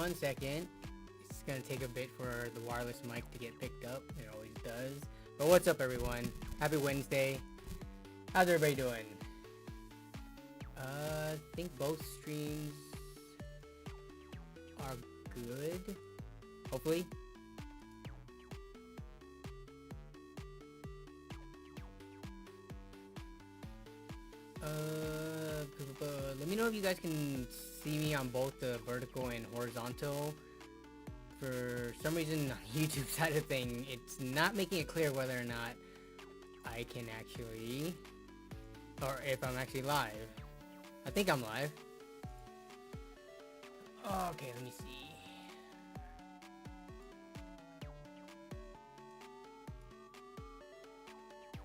1 second. It's gonna take a bit for the wireless mic to get picked up. It always does. But what's up, everyone? Happy Wednesday. How's everybody doing? I think both streams are good. Hopefully. Let me know if you guys can see me on both the vertical and horizontal. For some reason on the YouTube side of thing, it's not making it clear whether or not I can actually, or if I'm actually live. I think I'm live. Okay, let me see.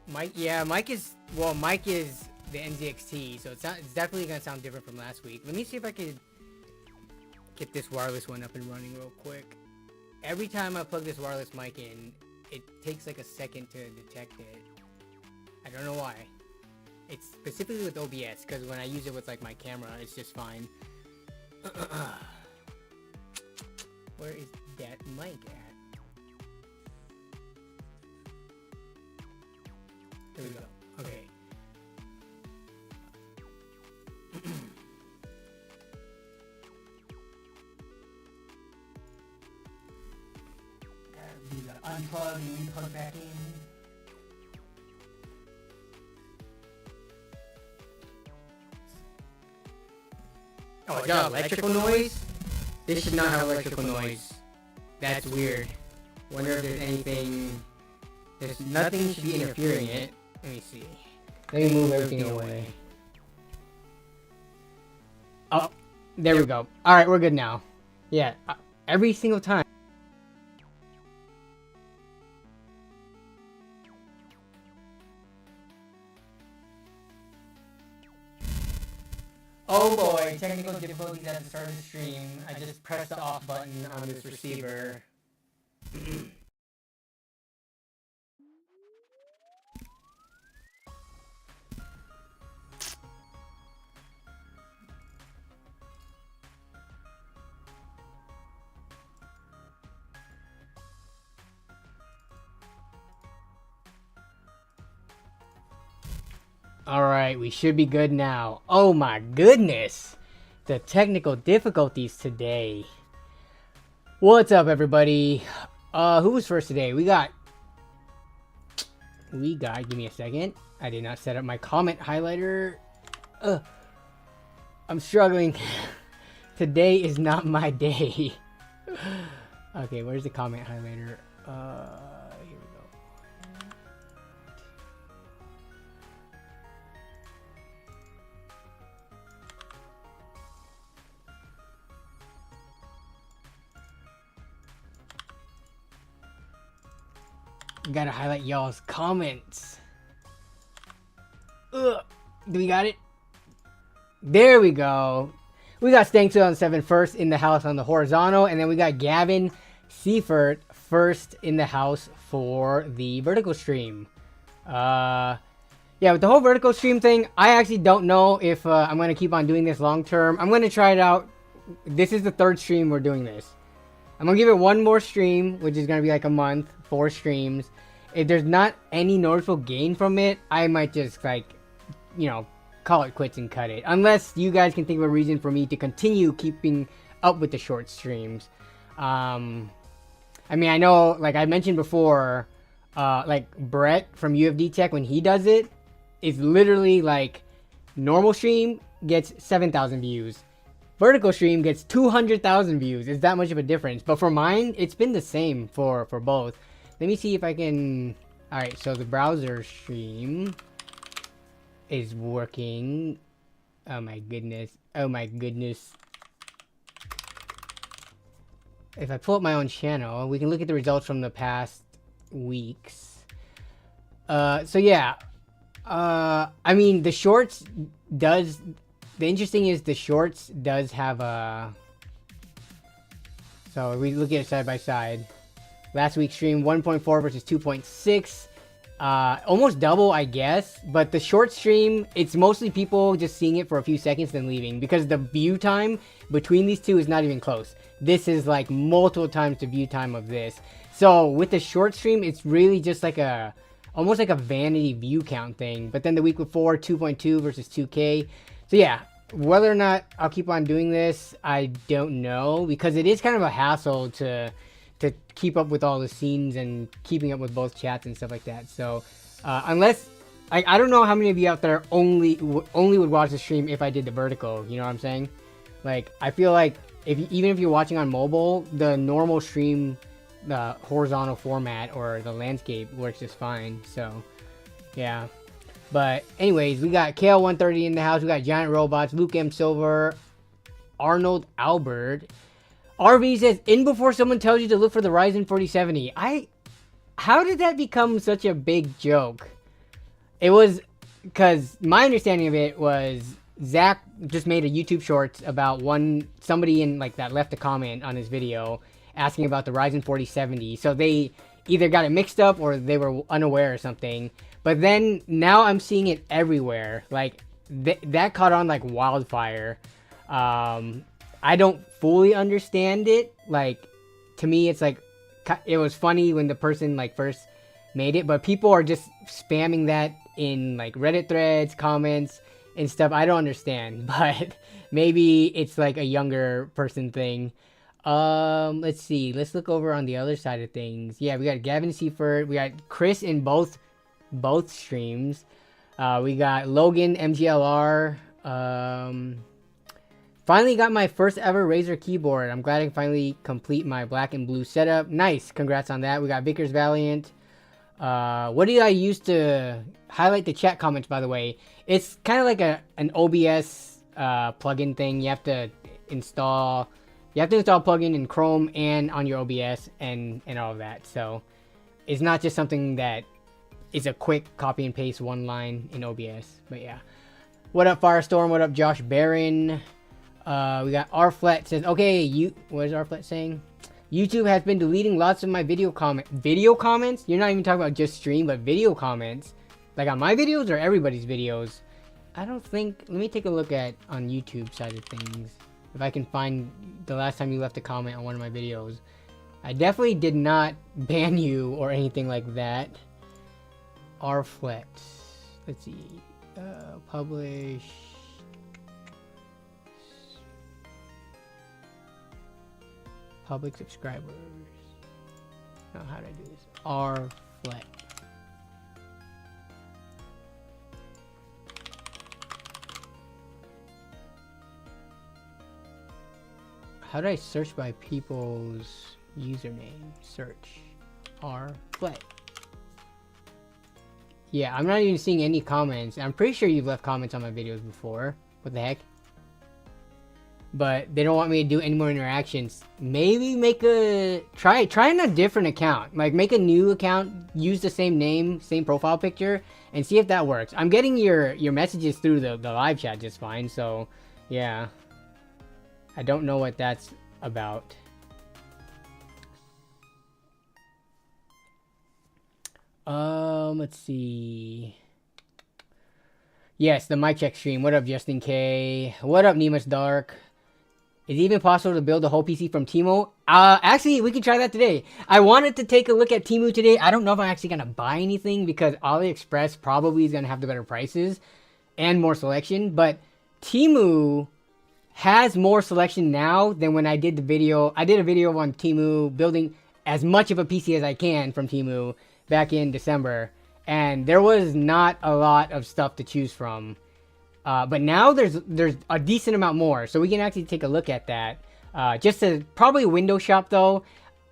Mike, yeah, Mike is the NZXT, so it's definitely gonna sound different from last week. Let me see if I can get this wireless one up and running real quick. Every time I plug this wireless mic in, it takes like a second to detect it. I don't know why. It's specifically with OBS, because when I use it with like my camera, it's just fine. Where is that mic at? There we go. Okay. Unplug and re-plug back in. Oh, it got electrical noise? This should not have electrical noise. That's weird. Wonder if there's anything... There's nothing should be interfering it. Let me see. Let me move everything away. Oh, there we go. Alright, we're good now. Yeah, every single time. Oh boy, technical difficulties at the start of the stream. I just pressed the off button on this receiver. Alright, we should be good now. Oh my goodness! The technical difficulties today. What's up, everybody? Who was first today? We got, give me a second. I did not set up my comment highlighter. I'm struggling. Today is not my day. Okay, where's the comment highlighter? Here we go. Gotta highlight y'all's comments. Do we got it? There we go. We got Stank 2007 first in the house on the horizontal, and then we got Gavin Seifert first in the house for the vertical stream. Yeah, with the whole vertical stream thing, I actually don't know if I'm gonna keep on doing this long term. I'm gonna try it out. This is the third stream we're doing this. I'm gonna give it one more stream, which is gonna be like a month, 4 streams. If there's not any noticeable gain from it, I might just like, you know, call it quits and cut it. Unless you guys can think of a reason for me to continue keeping up with the short streams. I mean, I know, like I mentioned before, like Brett from UFD Tech, when he does it, it's literally like normal stream gets 7,000 views. Vertical stream gets 200,000 views. It's that much of a difference. But for mine, it's been the same for both. Let me see if I can... Alright, so the browser stream is working. Oh my goodness. Oh my goodness. If I pull up my own channel, we can look at the results from the past weeks. So yeah. I mean, the shorts does... The interesting is the shorts does have a... So we look at it side by side. Last week's stream 1.4 versus 2.6. almost double, I guess. But the short stream, it's mostly people just seeing it for a few seconds then leaving, because the view time between these two is not even close. This is like multiple times the view time of this. So with the short stream, it's really just like almost like a vanity view count thing. But then the week before, 2.2 versus 2K. So yeah, whether or not I'll keep on doing this, I don't know, because it is kind of a hassle to keep up with all the scenes and keeping up with both chats and stuff like that. So unless I don't know how many of you out there only would watch the stream if I did the vertical, you know what I'm saying? Like, I feel like even if you're watching on mobile, the normal stream, the horizontal format or the landscape works just fine. So yeah, but anyways, we got KL130 in the house, we got Giant Robots, Luke M Silver, Arnold Albert. RV says, in before someone tells you to look for the Ryzen 4070. How did that become such a big joke? It was, because my understanding of it was, Zach just made a YouTube shorts about somebody in like that left a comment on his video asking about the Ryzen 4070. So they either got it mixed up or they were unaware or something. But then now I'm seeing it everywhere. Like that caught on like wildfire. I don't fully understand it. Like, to me, it's like, it was funny when the person like first made it, but people are just spamming that in like Reddit threads, comments, and stuff. I don't understand, but maybe it's like a younger person thing. Let's see. Let's look over on the other side of things. Yeah, we got Gavin Seifert. We got Chris in both streams. We got Logan MGLR. Finally got my first ever Razer keyboard. I'm glad I can finally complete my black and blue setup. Nice. Congrats on that. We got Vickers Valiant. What did I use to highlight the chat comments, by the way? It's kind of like an OBS plugin thing. You have to install plugin in Chrome and on your OBS and all of that. So it's not just something that is a quick copy and paste one line in OBS. But yeah. What up, Firestorm? What up, Josh Barron? We got Rflet says, okay, what is Rflet saying? YouTube has been deleting lots of my video comments? You're not even talking about just stream, but video comments. Like on my videos or everybody's videos? I don't think, let me take a look on YouTube side of things. If I can find the last time you left a comment on one of my videos. I definitely did not ban you or anything like that. Rflet. Let's see. Publish. Public subscribers. Oh, how do I do this? Rflet. How do I search by people's username? Search Rflet. Yeah, I'm not even seeing any comments. I'm pretty sure you've left comments on my videos before. What the heck? But they don't want me to do any more interactions. Maybe make try on a different account. Like, make a new account, use the same name, same profile picture, and see if that works. I'm getting your messages through the live chat just fine, so yeah. I don't know what that's about. Let's see. Yes, the mic check stream. What up, Justin K? What up, Nemus Dark? Is it even possible to build a whole PC from Temu? Actually, we can try that today. I wanted to take a look at Temu today. I don't know if I'm actually going to buy anything because AliExpress probably is going to have the better prices and more selection. But Temu has more selection now than when I did the video. I did a video on Temu building as much of a PC as I can from Temu back in December. And there was not a lot of stuff to choose from. But now there's a decent amount more, so we can actually take a look at that. Just to probably window shop though.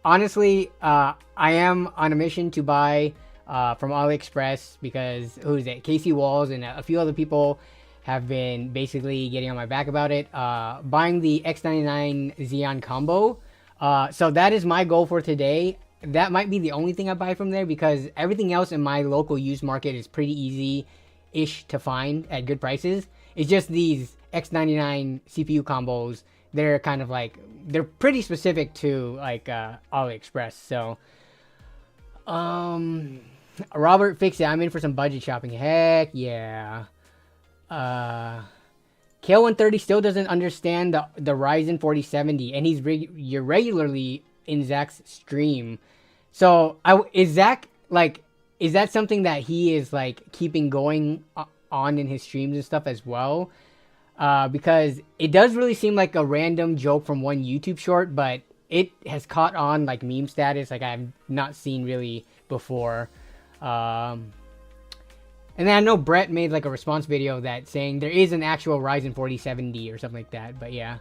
Honestly, I am on a mission to buy from AliExpress because who is it? Casey Walls and a few other people have been basically getting on my back about it. Buying the X99 Xeon combo. So that is my goal for today. That might be the only thing I buy from there because everything else in my local used market is pretty easy-ish to find at good prices. It's just these X99 CPU combos. They're kind of like, they're pretty specific to like AliExpress. So, Robert, fix it. I'm in for some budget shopping. Heck yeah. Kale130 still doesn't understand the Ryzen 4070, and you're regularly in Zach's stream. So is Zach like, is that something that he is like keeping going on in his streams and stuff as well? Because it does really seem like a random joke from one YouTube short, but it has caught on like meme status like I've not seen really before. And then I know Brett made like a response video that saying there is an actual Ryzen 4070 or something like that, but yeah.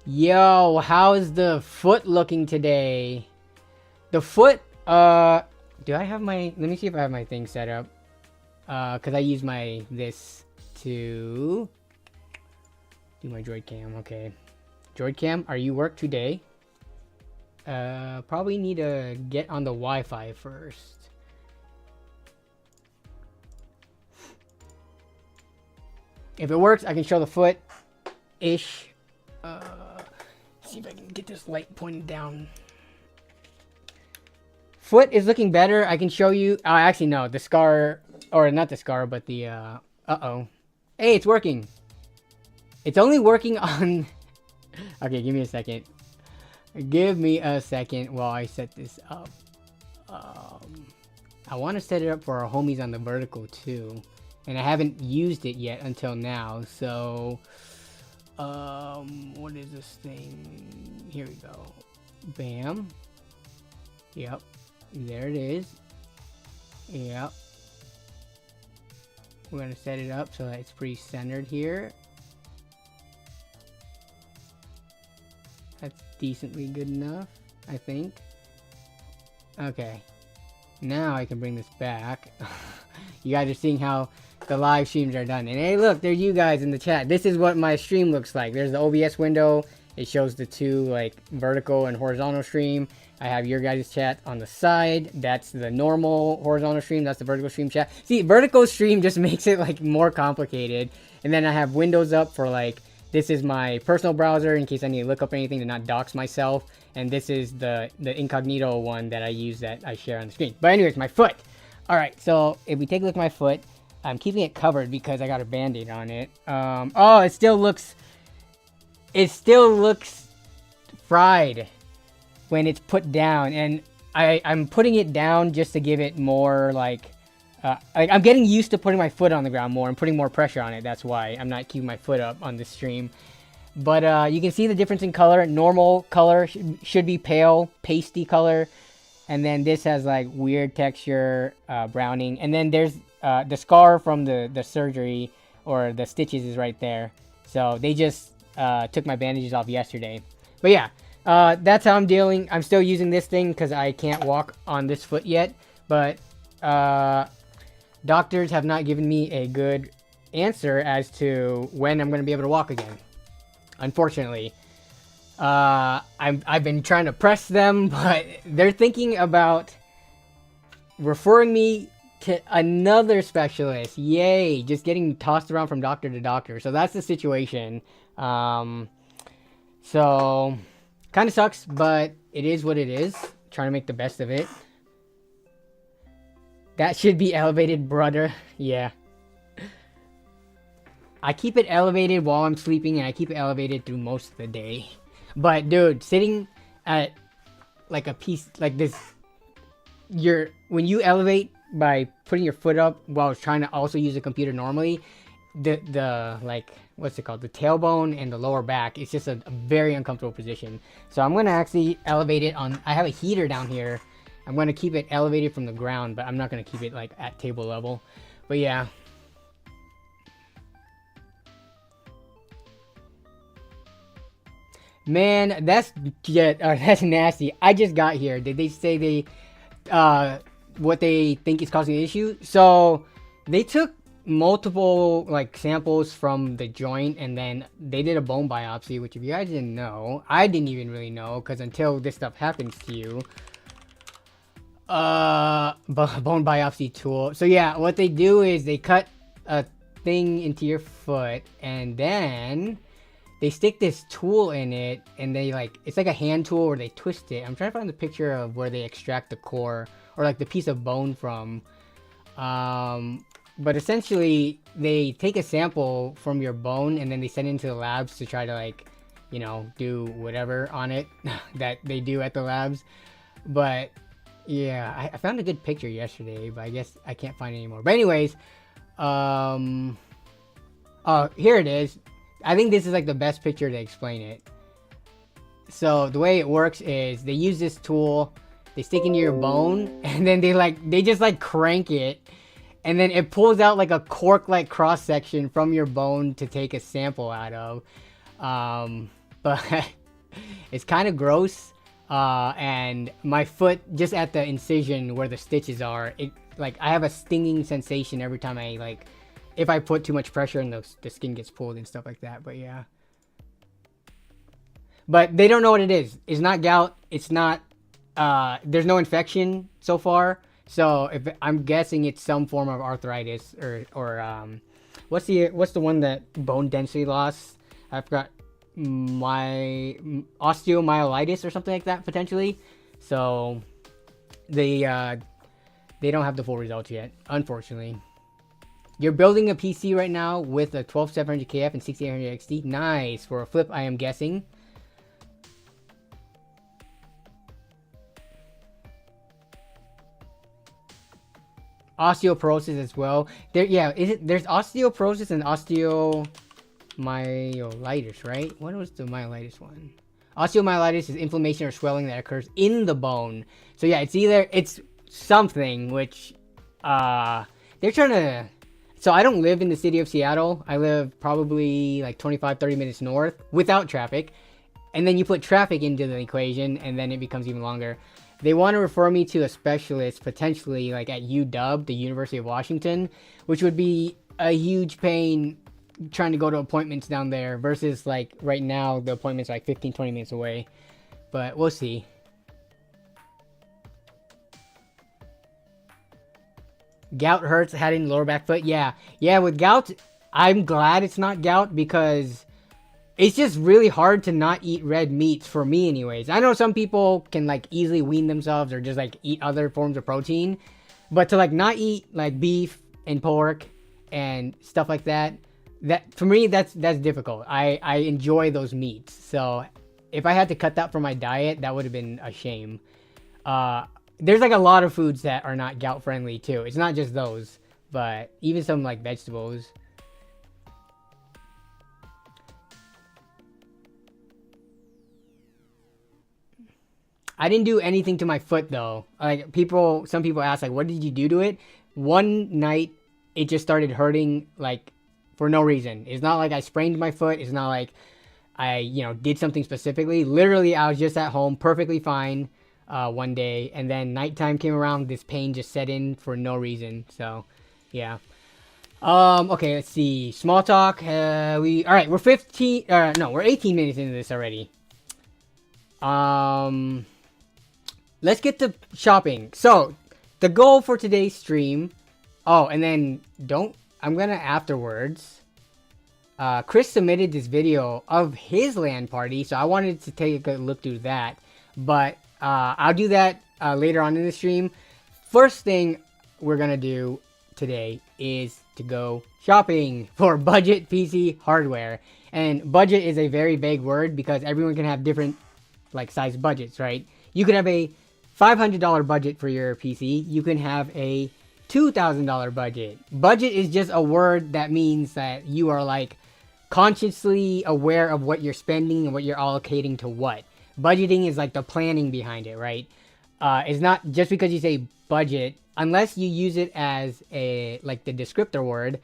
Yo, how's the foot looking today? The foot, do I have my, let me see if I have my thing set up. Cause I use this to do my droid cam, okay. Droid cam, are you work today? Probably need to get on the Wi-Fi first. If it works, I can show the foot-ish. See if I can get this light pointed down. Foot is looking better. I can show you. Actually, no. The scar, or not the scar, but the, uh-oh. Hey, it's working. It's only working on... Okay, give me a second. Give me a second while I set this up. I want to set it up for our homies on the vertical too. And I haven't used it yet until now. So, what is this thing? Here we go. Bam. Yep. There it is. Yep. We're going to set it up so that it's pretty centered here. That's decently good enough, I think. Okay. Now I can bring this back. You guys are seeing how the live streams are done. And hey, look, there's you guys in the chat. This is what my stream looks like. There's the OBS window. It shows the two, like, vertical and horizontal stream. I have your guys' chat on the side. That's the normal horizontal stream. That's the vertical stream chat. See, vertical stream just makes it, like, more complicated. And then I have windows up for, like, this is my personal browser in case I need to look up anything to not dox myself. And this is the incognito one that I use that I share on the screen. But anyways, my foot. Alright, so if we take a look at my foot, I'm keeping it covered because I got a band-aid on it. Oh, it still looks fried when it's put down. And I'm putting it down just to give it more, like I'm getting used to putting my foot on the ground more and putting more pressure on it. That's why I'm not keeping my foot up on this stream. But you can see the difference in color. Normal color should be pale, pasty color. And then this has like weird texture, browning. And then there's the scar from the surgery or the stitches is right there. So they just took my bandages off yesterday. But yeah, that's how I'm dealing. I'm still using this thing because I can't walk on this foot yet. But doctors have not given me a good answer as to when I'm going to be able to walk again. Unfortunately. I've been trying to press them, but they're thinking about referring me to another specialist. Yay! Just getting tossed around from doctor to doctor. So that's the situation. So kind of sucks, but it is what it is. Trying to make the best of it. That should be elevated, brother. Yeah. I keep it elevated while I'm sleeping, and I keep it elevated through most of the day. But dude, sitting at like a piece like this, when you elevate by putting your foot up while trying to also use a computer normally, the like, what's it called? The tailbone and the lower back, it's just a very uncomfortable position. So I'm gonna actually elevate it on, I have a heater down here. I'm gonna keep it elevated from the ground, but I'm not gonna keep it like at table level. But yeah. Man, that's nasty. I just got here. Did they say what they think is causing the issue? So they took multiple like samples from the joint, and then they did a bone biopsy, which if you guys didn't know, I didn't even really know, because until this stuff happens to you, bone biopsy tool. So yeah, what they do is they cut a thing into your foot, and then they stick this tool in it, and they like, it's like a hand tool where they twist it. I'm trying to find the picture of where they extract the core or like the piece of bone from. But essentially they take a sample from your bone and then they send it into the labs to try to like, you know, do whatever on it that they do at the labs. But yeah, I found a good picture yesterday, but I guess I can't find it anymore. But anyways, oh, here it is. I think this is like the best picture to explain it. So the way it works is they use this tool, they stick into your bone, and then they just like crank it, and then it pulls out like a cork like cross section from your bone to take a sample out of. But it's kind of gross. And my foot, just at the incision where the stitches are, it like I have a stinging sensation every time I like, if I put too much pressure and the skin gets pulled and stuff like that. But yeah. But they don't know what it is. It's not gout. It's not, there's no infection so far. So if I'm guessing it's some form of arthritis or what's the one that bone density loss? I forgot. My osteomyelitis or something like that potentially. So they don't have the full results yet, unfortunately. You're building a PC right now with a 12700KF and 6800 XT. Nice. For a flip, I am guessing. Osteoporosis as well. There's osteoporosis and osteomyelitis, right? What was the myelitis one? Osteomyelitis is inflammation or swelling that occurs in the bone. So yeah, it's something which they're trying to. So I don't live in the city of Seattle. I live probably like 25-30 minutes north without traffic. And then you put traffic into the equation and then it becomes even longer. They want to refer me to a specialist potentially like at UW, the University of Washington, which would be a huge pain trying to go to appointments down there versus like right now the appointments are like 15-20 minutes away. But we'll see. Gout hurts, had in lower back foot. Yeah, with gout, I'm glad it's not gout because it's just really hard to not eat red meats for me anyways. I know some people can like easily wean themselves or just like eat other forms of protein, but to like not eat like beef and pork and stuff like that, that for me that's difficult. I enjoy those meats. So if I had to cut that from my diet, that would have been a shame. There's like a lot of foods that are not gout friendly too. It's not just those, but even some like vegetables. I didn't do anything to my foot though. Like some people ask like, what did you do to it? One night it just started hurting like for no reason. It's not like I sprained my foot. It's not like I, did something specifically. Literally, I was just at home perfectly fine one day, and then nighttime came around, this pain just set in for no reason. So yeah. Okay, let's see. Small talk. All right, we're 18 minutes into this already. Let's get to shopping. So the goal for today's stream, and then I'm gonna afterwards, Chris submitted this video of his LAN party, so I wanted to take a look through that, but I'll do that later on in the stream. First thing we're gonna do today is to go shopping for budget PC hardware. And budget is a very vague word because everyone can have different like size budgets, right? You could have a $500 budget for your PC. You can have a $2,000 budget. Budget is just a word that means that you are like consciously aware of what you're spending and what you're allocating to what. Budgeting is like the planning behind it, right? It's not just because you say budget, unless you use it as the descriptor word.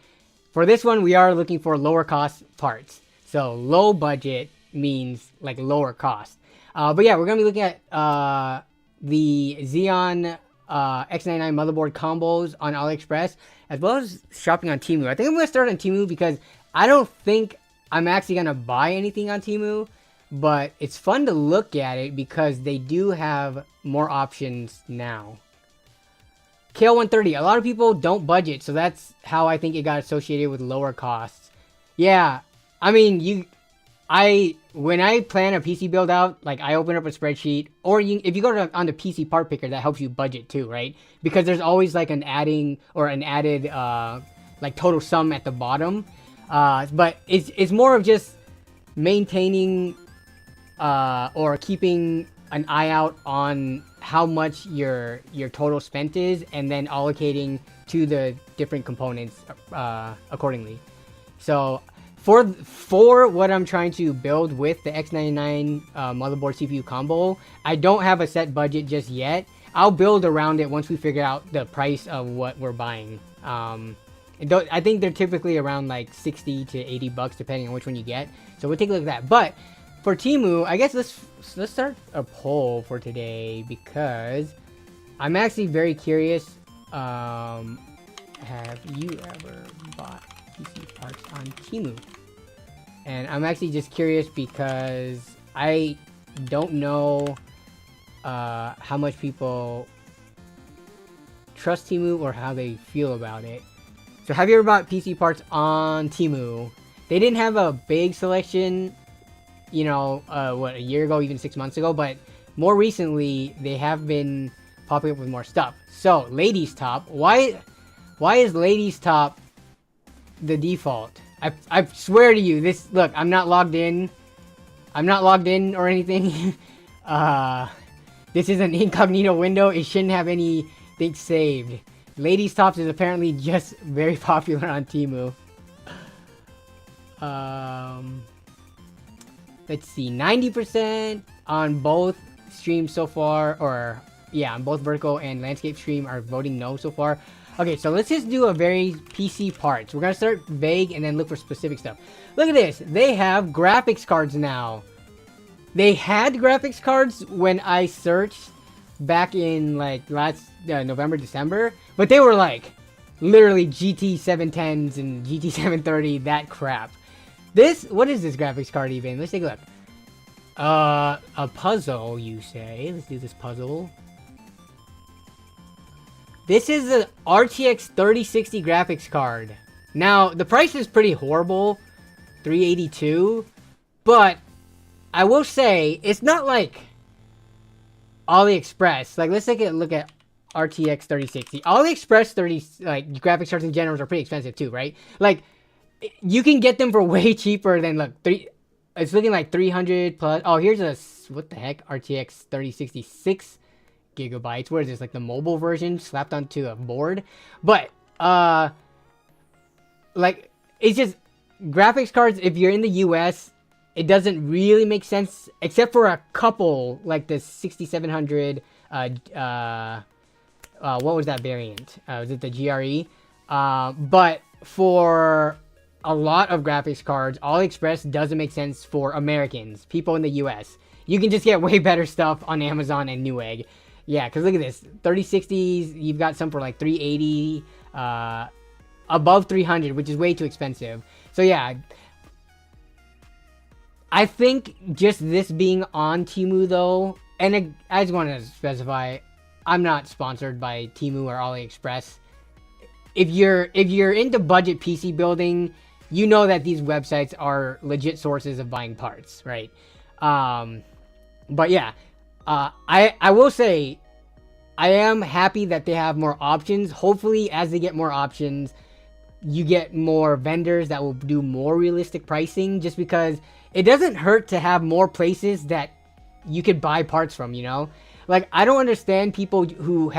For this one, we are looking for lower cost parts. So low budget means like lower cost. But yeah, we're going to be looking at the Xeon X99 motherboard combos on AliExpress, as well as shopping on Temu. I think I'm going to start on Temu because I don't think I'm actually going to buy anything on Temu, but it's fun to look at it because they do have more options now. KL130, a lot of people don't budget, so that's how I think it got associated with lower costs. Yeah, I mean, when I plan a PC build out, like I open up a spreadsheet, or if you go on the PC part picker, that helps you budget too, right? Because there's always like an added like total sum at the bottom. But it's more of just maintaining or keeping an eye out on how much your total spent is, and then allocating to the different components accordingly. So for what I'm trying to build with the X99 motherboard CPU combo, I don't have a set budget just yet. I'll build around it once we figure out the price of what we're buying. I think they're typically around like 60 to 80 bucks depending on which one you get. So we'll take a look at that. But for Temu, I guess let's start a poll for today, because I'm actually very curious. Have you ever bought PC parts on Temu? And I'm actually just curious because I don't know how much people trust Temu or how they feel about it. So have you ever bought PC parts on Temu? They didn't have a big selection, you know, a year ago, even 6 months ago, but more recently they have been popping up with more stuff. So ladies top, why is ladies top the default? I swear to you, look, I'm not logged in or anything. This is an incognito window. It shouldn't have anything saved. Ladies tops is apparently just very popular on Temu. Let's see, 90% on both streams so far, or yeah, on both vertical and landscape stream are voting no so far. Okay, so let's just do a very PC parts. We're gonna start vague and then look for specific stuff. Look at this. They have graphics cards now. They had graphics cards when I searched back in like last November, December, but they were like literally GT 710s and GT 730, that crap. What is this graphics card even? Let's take a look. A puzzle, you say? Let's do this puzzle. This is the RTX 3060 graphics card. Now, the price is pretty horrible, $382, but I will say it's not like AliExpress. Like, let's take a look at RTX 3060. AliExpress graphics cards in general are pretty expensive too, right? Like, you can get them for way cheaper than it's looking like 300 plus. Oh, here's what the heck, RTX 3066 gigabytes. Where is this? Like the mobile version slapped onto a board. But like, it's just graphics cards. If you're in the US, it doesn't really make sense, except for a couple, like the 6700. What was that variant? Was it the GRE? But for a lot of graphics cards, AliExpress doesn't make sense for Americans, people in the US. You can just get way better stuff on Amazon and Newegg. Yeah, because look at this. 3060s, you've got some for like 380, above 300, which is way too expensive. So yeah, I think just this being on Temu though, and I just want to specify, I'm not sponsored by Temu or AliExpress. If you're into budget PC building, you know that these websites are legit sources of buying parts, right? But yeah, I will say I am happy that they have more options. Hopefully, as they get more options, you get more vendors that will do more realistic pricing, just because it doesn't hurt to have more places that you could buy parts from, you know? Like, I don't understand people who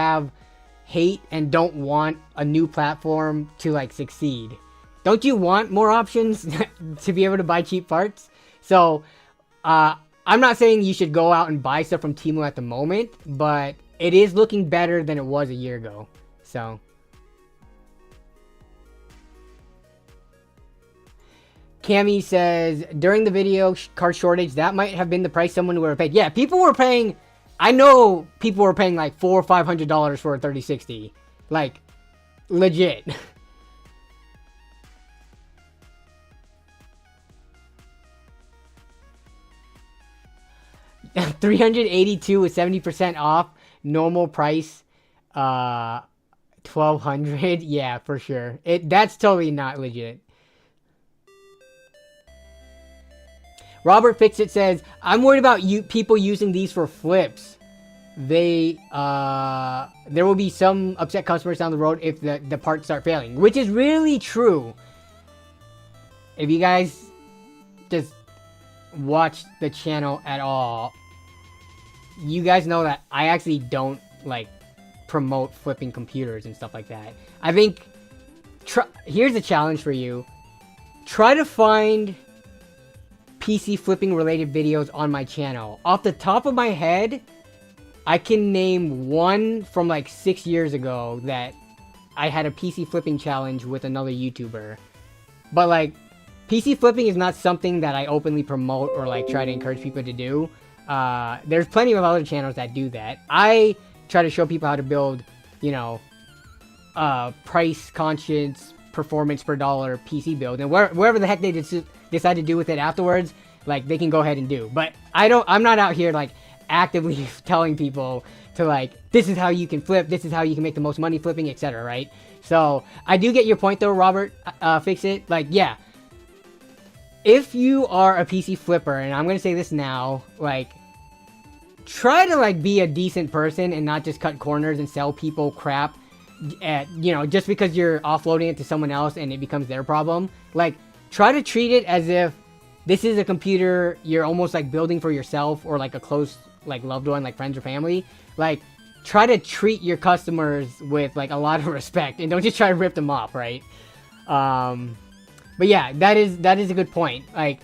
hate and don't want a new platform to like succeed. Don't you want more options to be able to buy cheap parts? So, I'm not saying you should go out and buy stuff from Temu at the moment, but it is looking better than it was a year ago. So, Cammy says, during the video card shortage, that might have been the price someone would have paid. Yeah, people were paying, I know people were paying like $400 or $500 for a 3060. Like, legit. $382 with 70% off, normal price, $1,200. Yeah, for sure. That's totally not legit. Robert Fixit says, I'm worried about people using these for flips. There will be some upset customers down the road if the parts start failing, which is really true. If you guys just watch the channel at all, you guys know that I actually don't like promote flipping computers and stuff like that. I think here's a challenge for you. Try to find PC flipping related videos on my channel. Off the top of my head, I can name one from like 6 years ago that I had a PC flipping challenge with another YouTuber. But like, PC flipping is not something that I openly promote or like try to encourage people to do. There's plenty of other channels that do that. I try to show people how to build, you know, price conscious, performance per dollar PC build, and wherever the heck they decide to do with it afterwards, like they can go ahead and do. But I'm not out here like actively telling people to like, this is how you can flip, this is how you can make the most money flipping, etc. Right? So I do get your point though, Robert. Fix it. Like, yeah, if you are a PC flipper, and I'm gonna say this now, like, try to like be a decent person and not just cut corners and sell people crap at, you know, just because you're offloading it to someone else and it becomes their problem. Like, try to treat it as if this is a computer you're almost like building for yourself or like a close like loved one, like friends or family. Like, try to treat your customers with like a lot of respect and don't just try to rip them off, right? But yeah, that is a good point. Like,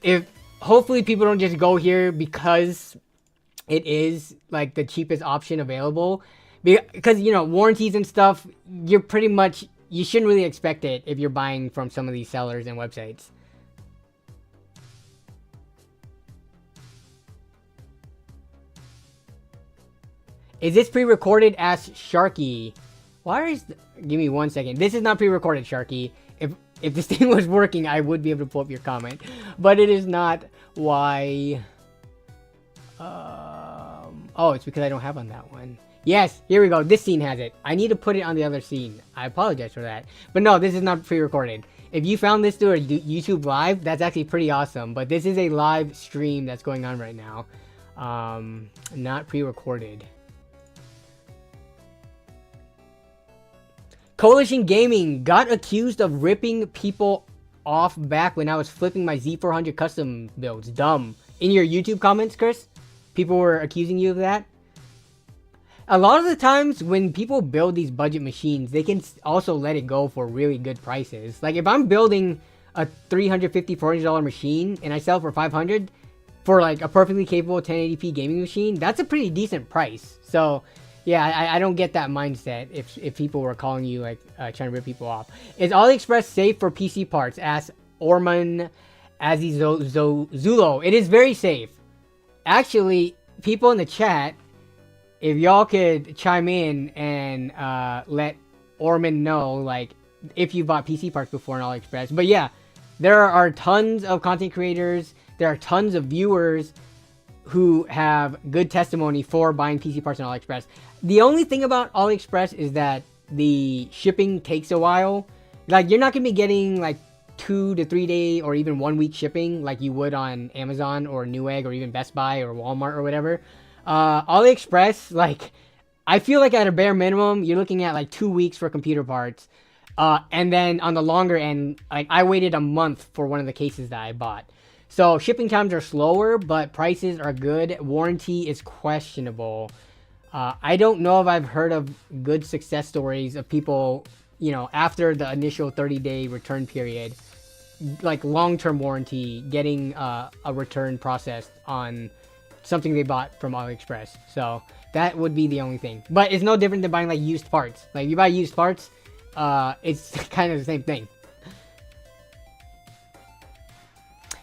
if hopefully people don't just go here because it is like the cheapest option available, because, you know, warranties and stuff, you shouldn't really expect it if you're buying from some of these sellers and websites. Is this pre-recorded? Asked Sharky. Give me 1 second. This is not pre-recorded, Sharky. If this thing was working, I would be able to pull up your comment, but it is not. Why? Oh, it's because I don't have on that one. Yes, here we go. This scene has it. I need to put it on the other scene. I apologize for that. But no, this is not pre-recorded. If you found this through a YouTube live, that's actually pretty awesome. But this is a live stream that's going on right now. Not pre-recorded. Coalition Gaming got accused of ripping people off back when I was flipping my Z400 custom builds. Dumb. In your YouTube comments, Chris, people were accusing you of that. A lot of the times when people build these budget machines, they can also let it go for really good prices. Like, if I'm building a $350, $400 machine and I sell for $500 for like a perfectly capable 1080p gaming machine, that's a pretty decent price. So yeah, I don't get that mindset if people were calling you like trying to rip people off. Is AliExpress safe for PC parts? Asked Orman Azizulo. It is very safe. Actually, people in the chat, if y'all could chime in and let Orman know, like, if you bought PC parts before on AliExpress. But yeah, there are tons of content creators, there are tons of viewers who have good testimony for buying PC parts on AliExpress. The only thing about AliExpress is that the shipping takes a while. Like, you're not going to be getting like 2 to 3 day or even 1 week shipping like you would on Amazon or Newegg or even Best Buy or Walmart or whatever. AliExpress, like, I feel like at a bare minimum, you're looking at like 2 weeks for computer parts. And then on the longer end, like, I waited a month for one of the cases that I bought. So shipping times are slower, but prices are good. Warranty is questionable. I don't know if I've heard of good success stories of people, you know, after the initial 30-day return period, like long-term warranty, getting a return processed on something they bought from AliExpress. So that would be the only thing. But it's no different than buying like used parts. Like, you buy used parts, it's kind of the same thing.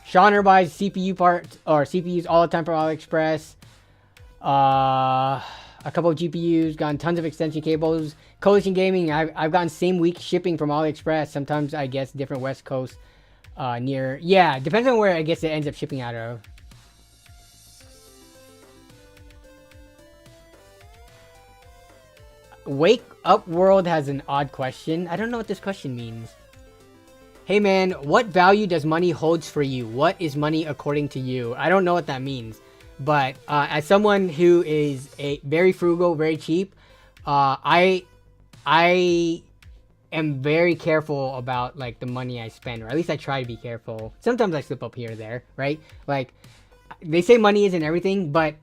Shauner buys CPU parts or CPUs all the time from AliExpress. A couple of GPUs, gotten tons of extension cables. Coalition Gaming, I've gotten same week shipping from AliExpress. Sometimes I guess different West Coast near. Yeah, depends on where I guess it ends up shipping out of. Wake Up World has an odd question. I don't know what this question means. Hey man, what value does money holds for you? What is money according to you? I don't know what that means, but as someone who is a very frugal, very cheap, I am very careful about like the money I spend, or at least I try to be careful. Sometimes I slip up here or there, right? Like they say money isn't everything, but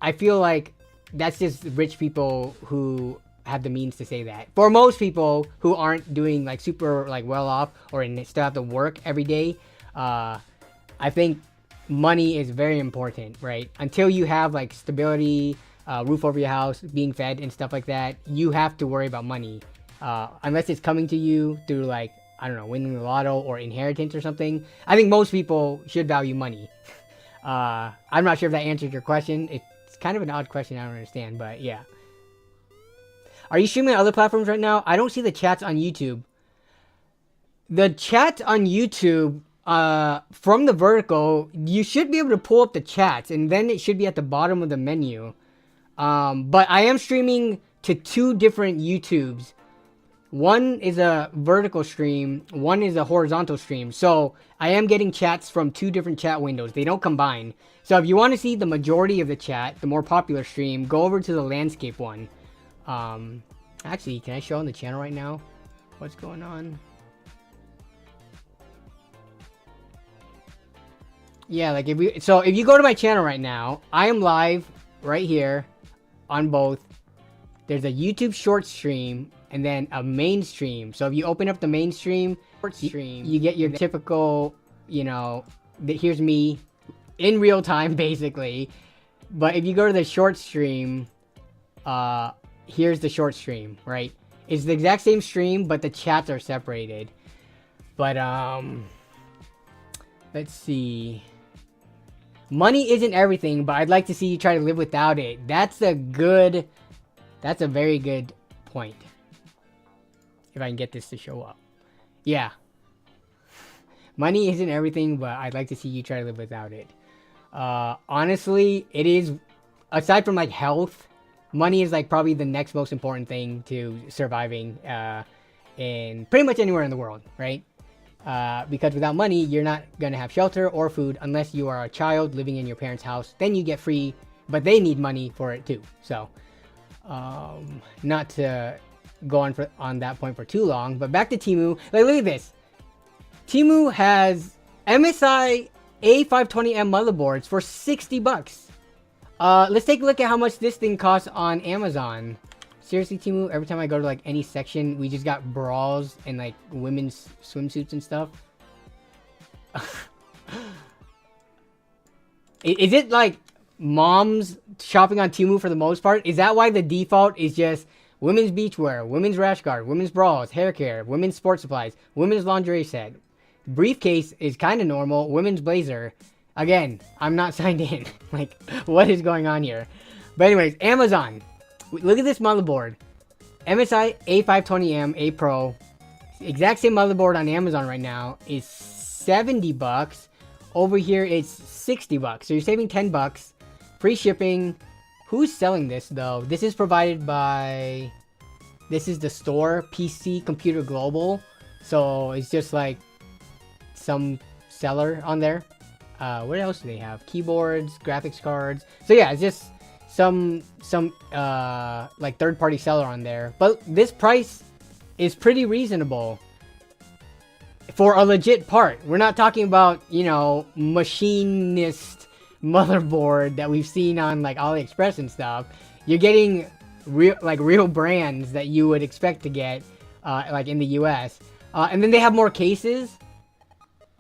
I feel like that's just rich people who have the means to say that. For most people who aren't doing like super like well off or still have to work every day, I think money is very important, right? Until you have like stability, roof over your house, being fed and stuff like that, you have to worry about money. Unless it's coming to you through like, I don't know, winning the lotto or inheritance or something. I think most people should value money. I'm not sure if that answered your question. It's kind of an odd question, I don't understand, but yeah. Are you streaming on other platforms right now? I don't see the chats on YouTube. The chat on YouTube, from the vertical, you should be able to pull up the chats, and then it should be at the bottom of the menu. But I am streaming to 2 different YouTubes. One is a vertical stream, one is a horizontal stream. So I am getting chats from 2 different chat windows. They don't combine. So if you want to see the majority of the chat, the more popular stream, go over to the landscape one. Actually, can I show on the channel right now what's going on? Yeah, like if you go to my channel right now, I am live right here on both. There's a YouTube short stream and then a main stream. So if you open up the main stream, you get your typical, you know, here's me in real time basically. But if you go to the short stream, here's the short stream, right? It's the exact same stream, but the chats are separated. But let's see. Money isn't everything, but I'd like to see you try to live without it. That's a very good point. If I can get this to show up. Yeah. Money isn't everything, but I'd like to see you try to live without it. Honestly, it is, aside from like health, money is like probably the next most important thing to surviving in pretty much anywhere in the world, right? Because without money, you're not gonna have shelter or food unless you are a child living in your parents' house. Then you get free, but they need money for it too. So, not to go on that point for too long, but back to Temu. Like, look at this. Temu has MSI A520M motherboards for 60 bucks. Let's take a look at how much this thing costs on Amazon. Seriously, Temu, every time I go to like any section, we just got bras and like women's swimsuits and stuff. Is it like moms shopping on Temu for the most part? Is that why the default is just women's beachwear, women's rash guard, women's bras, hair care, women's sports supplies, women's lingerie set? Briefcase is kind of normal, women's blazer. Again, I'm not signed in. Like, what is going on here? But anyways, Amazon. Look at this motherboard. MSI A520M A Pro. Exact same motherboard on Amazon right now is 70 bucks. Over here it's 60 bucks. So you're saving 10 bucks. Free shipping. Who's selling this though? This is provided by... This is the store, PC Computer Global. So it's just like some seller on there. What else do they have? Keyboards, graphics cards. So yeah, it's just some like third-party seller on there. But this price is pretty reasonable for a legit part. We're not talking about, you know, machinist motherboard that we've seen on like AliExpress and stuff. You're getting real brands that you would expect to get like in the US. And then they have more cases.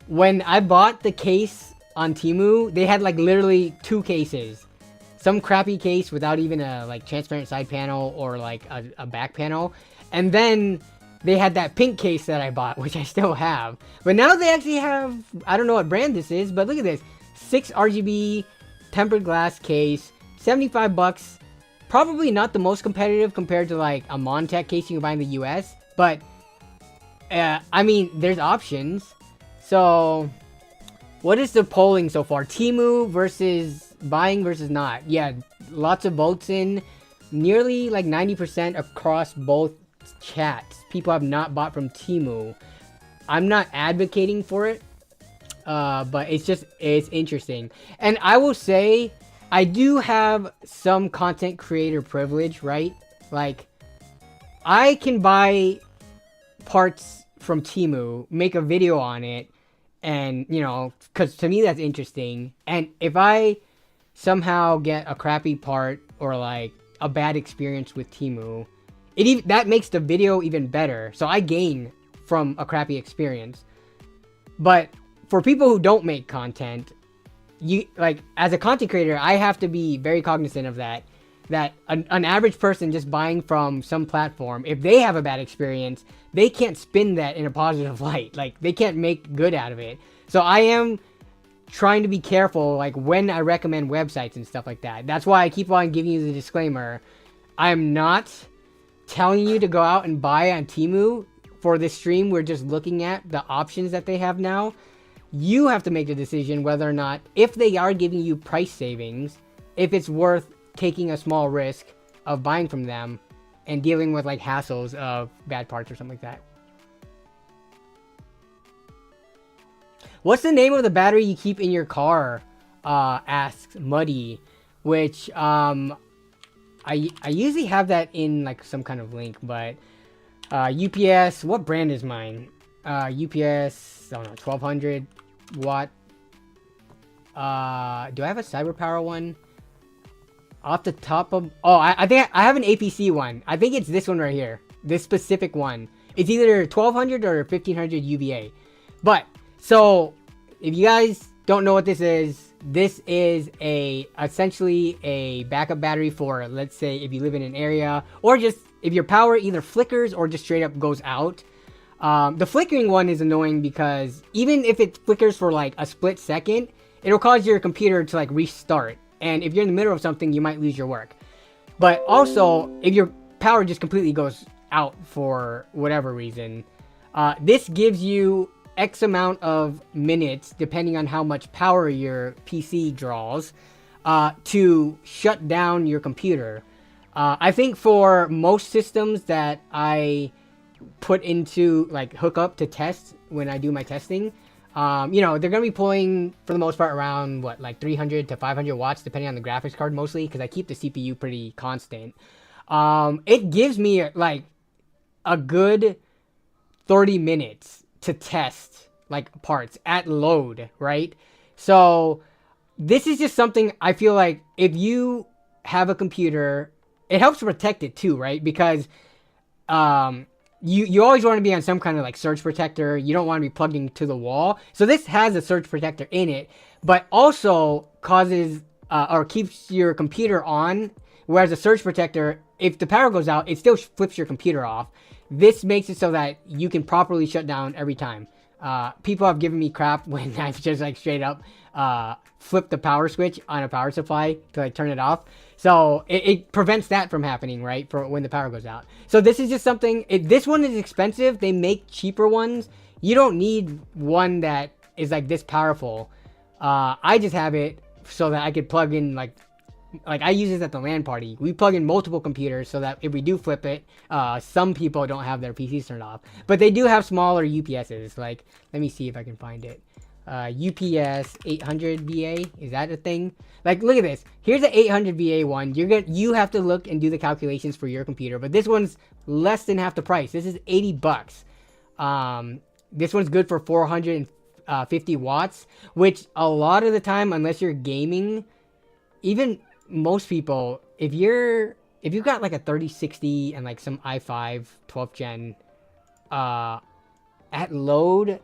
When I bought the case on Temu, they had like literally 2 cases. Some crappy case without even a like transparent side panel or like a back panel. And then they had that pink case that I bought, which I still have. But now they actually have, I don't know what brand this is, but look at this. 6 RGB tempered glass case, 75 bucks. Probably not the most competitive compared to like a Montech case you can buy in the US. But, I mean, there's options. So, what is the polling so far? Temu versus buying versus not. Yeah, lots of votes in. Nearly like 90% across both chats. People have not bought from Temu. I'm not advocating for it, but it's interesting. And I will say, I do have some content creator privilege, right? Like, I can buy parts from Temu, make a video on it, and, you know, because to me that's interesting. And if I somehow get a crappy part or like a bad experience with Temu, that makes the video even better. So I gain from a crappy experience. But for people who don't make content, you like, as a content creator, I have to be very cognizant of that. That an average person just buying from some platform, if they have a bad experience, they can't spin that in a positive light. Like, they can't make good out of it. So I am trying to be careful, like, when I recommend websites and stuff like that. That's why I keep on giving you the disclaimer. I'm not telling you to go out and buy on Temu. For this stream, we're just looking at the options that they have now. You have to make the decision whether or not, if they are giving you price savings, if it's worth taking a small risk of buying from them and dealing with like hassles of bad parts or something like that. What's the name of the battery you keep in your car? Asks Muddy, which I usually have that in like some kind of link, but UPS, what brand is mine? UPS, I don't know, 1200 watt. Do I have a Cyber Power one? Off the top of... Oh, I think I have an APC one. I think it's this one right here. This specific one. It's either 1200 or 1500 UVA. But, so, if you guys don't know what this is essentially a backup battery for, let's say, if you live in an area, or just if your power either flickers or just straight up goes out. The flickering one is annoying because even if it flickers for like a split second, it'll cause your computer to like restart. And if you're in the middle of something, you might lose your work. But also, if your power just completely goes out for whatever reason, this gives you X amount of minutes, depending on how much power your PC draws, to shut down your computer. I think for most systems that I put into, like, hook up to test when I do my testing, you know, they're going to be pulling, for the most part, around, what, like 300 to 500 watts, depending on the graphics card, mostly, because I keep the CPU pretty constant. It gives me, like, a good 30 minutes to test, like, parts at load, right? So, this is just something I feel like if you have a computer, it helps to protect it, too, right? Because, you always want to be on some kind of like surge protector. You don't want to be plugged into the wall. So this has a surge protector in it, but also causes or keeps your computer on. Whereas a surge protector, if the power goes out, it still flips your computer off. This makes it so that you can properly shut down every time. People have given me crap when I've just like straight up flipped the power switch on a power supply to like turn it off. So it prevents that from happening, right? For when the power goes out. So this is just something, this one is expensive. They make cheaper ones. You don't need one that is like this powerful. I just have it so that I could plug in like I use this at the LAN party. We plug in multiple computers so that if we do flip it, some people don't have their PCs turned off. But they do have smaller UPSs. Like, let me see if I can find it. UPS 800 VA, is that a thing? Like, look at this. Here's the 800 VA one. You have to look and do the calculations for your computer, but this one's less than half the price. This is 80 bucks. This one's good for 450 watts, which a lot of the time, unless you're gaming, even most people, if you've got like a 3060 and like some i5 12th gen, at load,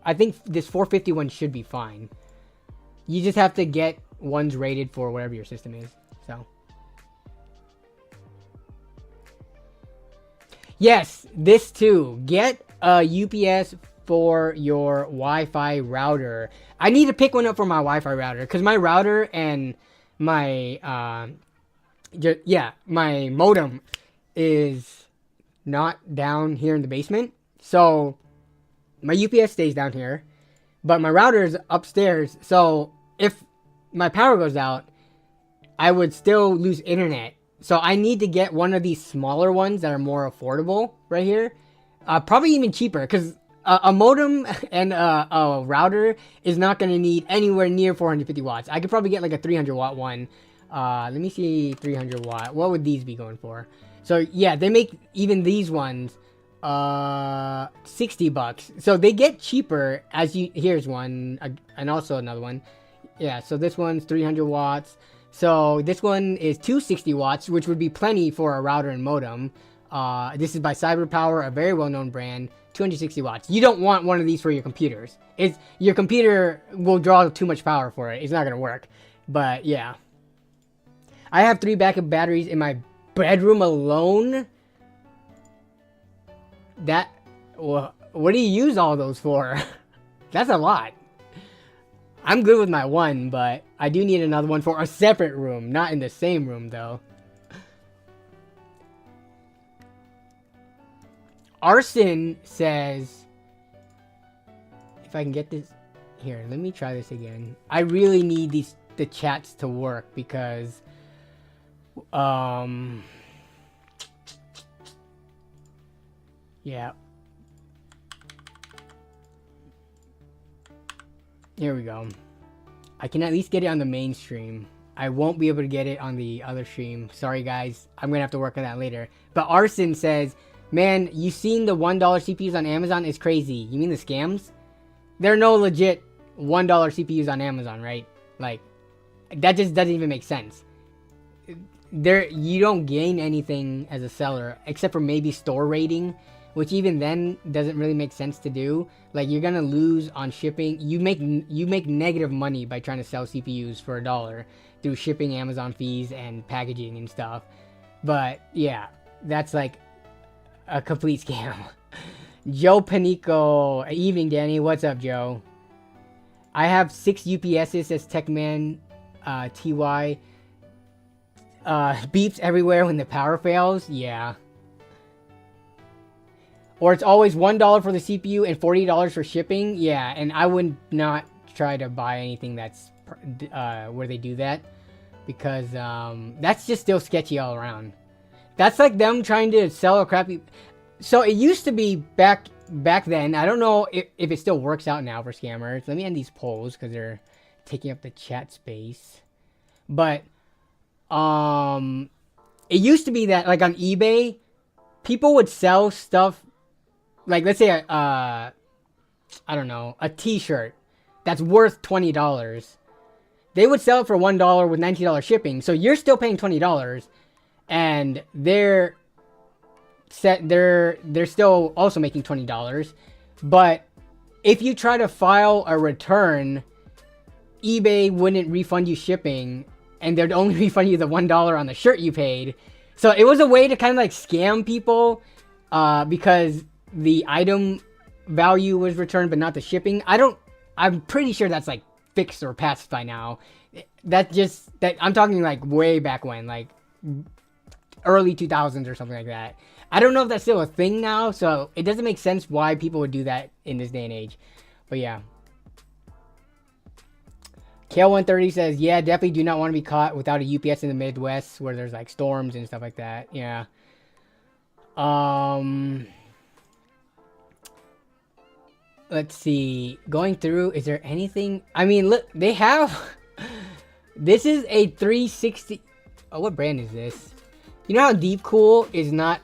I think this 451 should be fine. You just have to get ones rated for whatever your system is. So, yes, this too. Get a UPS for your Wi-Fi router. I need to pick one up for my Wi-Fi router because my router and my my modem is not down here in the basement. So my UPS stays down here, but my router is upstairs. So if my power goes out, I would still lose internet. So I need to get one of these smaller ones that are more affordable right here. Probably even cheaper because a modem and a router is not going to need anywhere near 450 watts. I could probably get like a 300 watt one. Let me see, 300 watt. What would these be going for? So yeah, they make even these ones 60 bucks. So they get cheaper as you, here's one, and also another one. Yeah, so this one's 300 watts. So this one is 260 watts, which would be plenty for a router and modem. This is by CyberPower, a very well-known brand. 260 watts. You don't want one of these for your computers. Your computer will draw too much power for it. It's not gonna work. But yeah, I have 3 backup batteries in my bedroom alone. What do you use all those for? That's a lot. I'm good with my one, but I do need another one for a separate room, not in the same room though. Arson says, if I can get this here, let me try this again. I really need the chats to work because yeah. Here we go. I can at least get it on the main stream. I won't be able to get it on the other stream. Sorry guys, I'm gonna have to work on that later. But Arson says, man, you seen the $1 CPUs on Amazon? Is crazy. You mean the scams? There are no legit $1 CPUs on Amazon, right? Like, that just doesn't even make sense. You don't gain anything as a seller, except for maybe store rating, which even then doesn't really make sense to do. Like, you're gonna lose on shipping. You make negative money by trying to sell CPUs for $1 through shipping, Amazon fees, and packaging and stuff. But yeah, that's like a complete scam. Joe Panico. Evening, Danny. What's up, Joe? I have 6 UPSs as Techman TY. Beeps everywhere when the power fails. Yeah. Or it's always $1 for the CPU and $40 for shipping. Yeah, and I would not try to buy anything that's where they do that, because that's just still sketchy all around. That's like them trying to sell a crappy... So it used to be back then. I don't know if it still works out now for scammers. Let me end these polls because they're taking up the chat space. But it used to be that, like, on eBay, people would sell stuff, like, let's say I don't know, a t-shirt that's worth $20. They would sell it for $1 with $19 shipping. So you're still paying $20, and they're still also making $20. But if you try to file a return, eBay wouldn't refund you shipping, and they'd only refund you the $1 on the shirt you paid. So it was a way to kind of like scam people, because the item value was returned but not the shipping. I'm pretty sure that's like fixed or passed by now. I'm talking like way back when, like early 2000s or something like that. I don't know if that's still a thing now, so it doesn't make sense why people would do that in this day and age. But yeah. Kale130 says, yeah, definitely do not want to be caught without a UPS in the Midwest where there's like storms and stuff like that. Yeah. Let's see. Going through, is there anything? I mean, look, they have... This is a 360... Oh, what brand is this? You know how Deepcool is not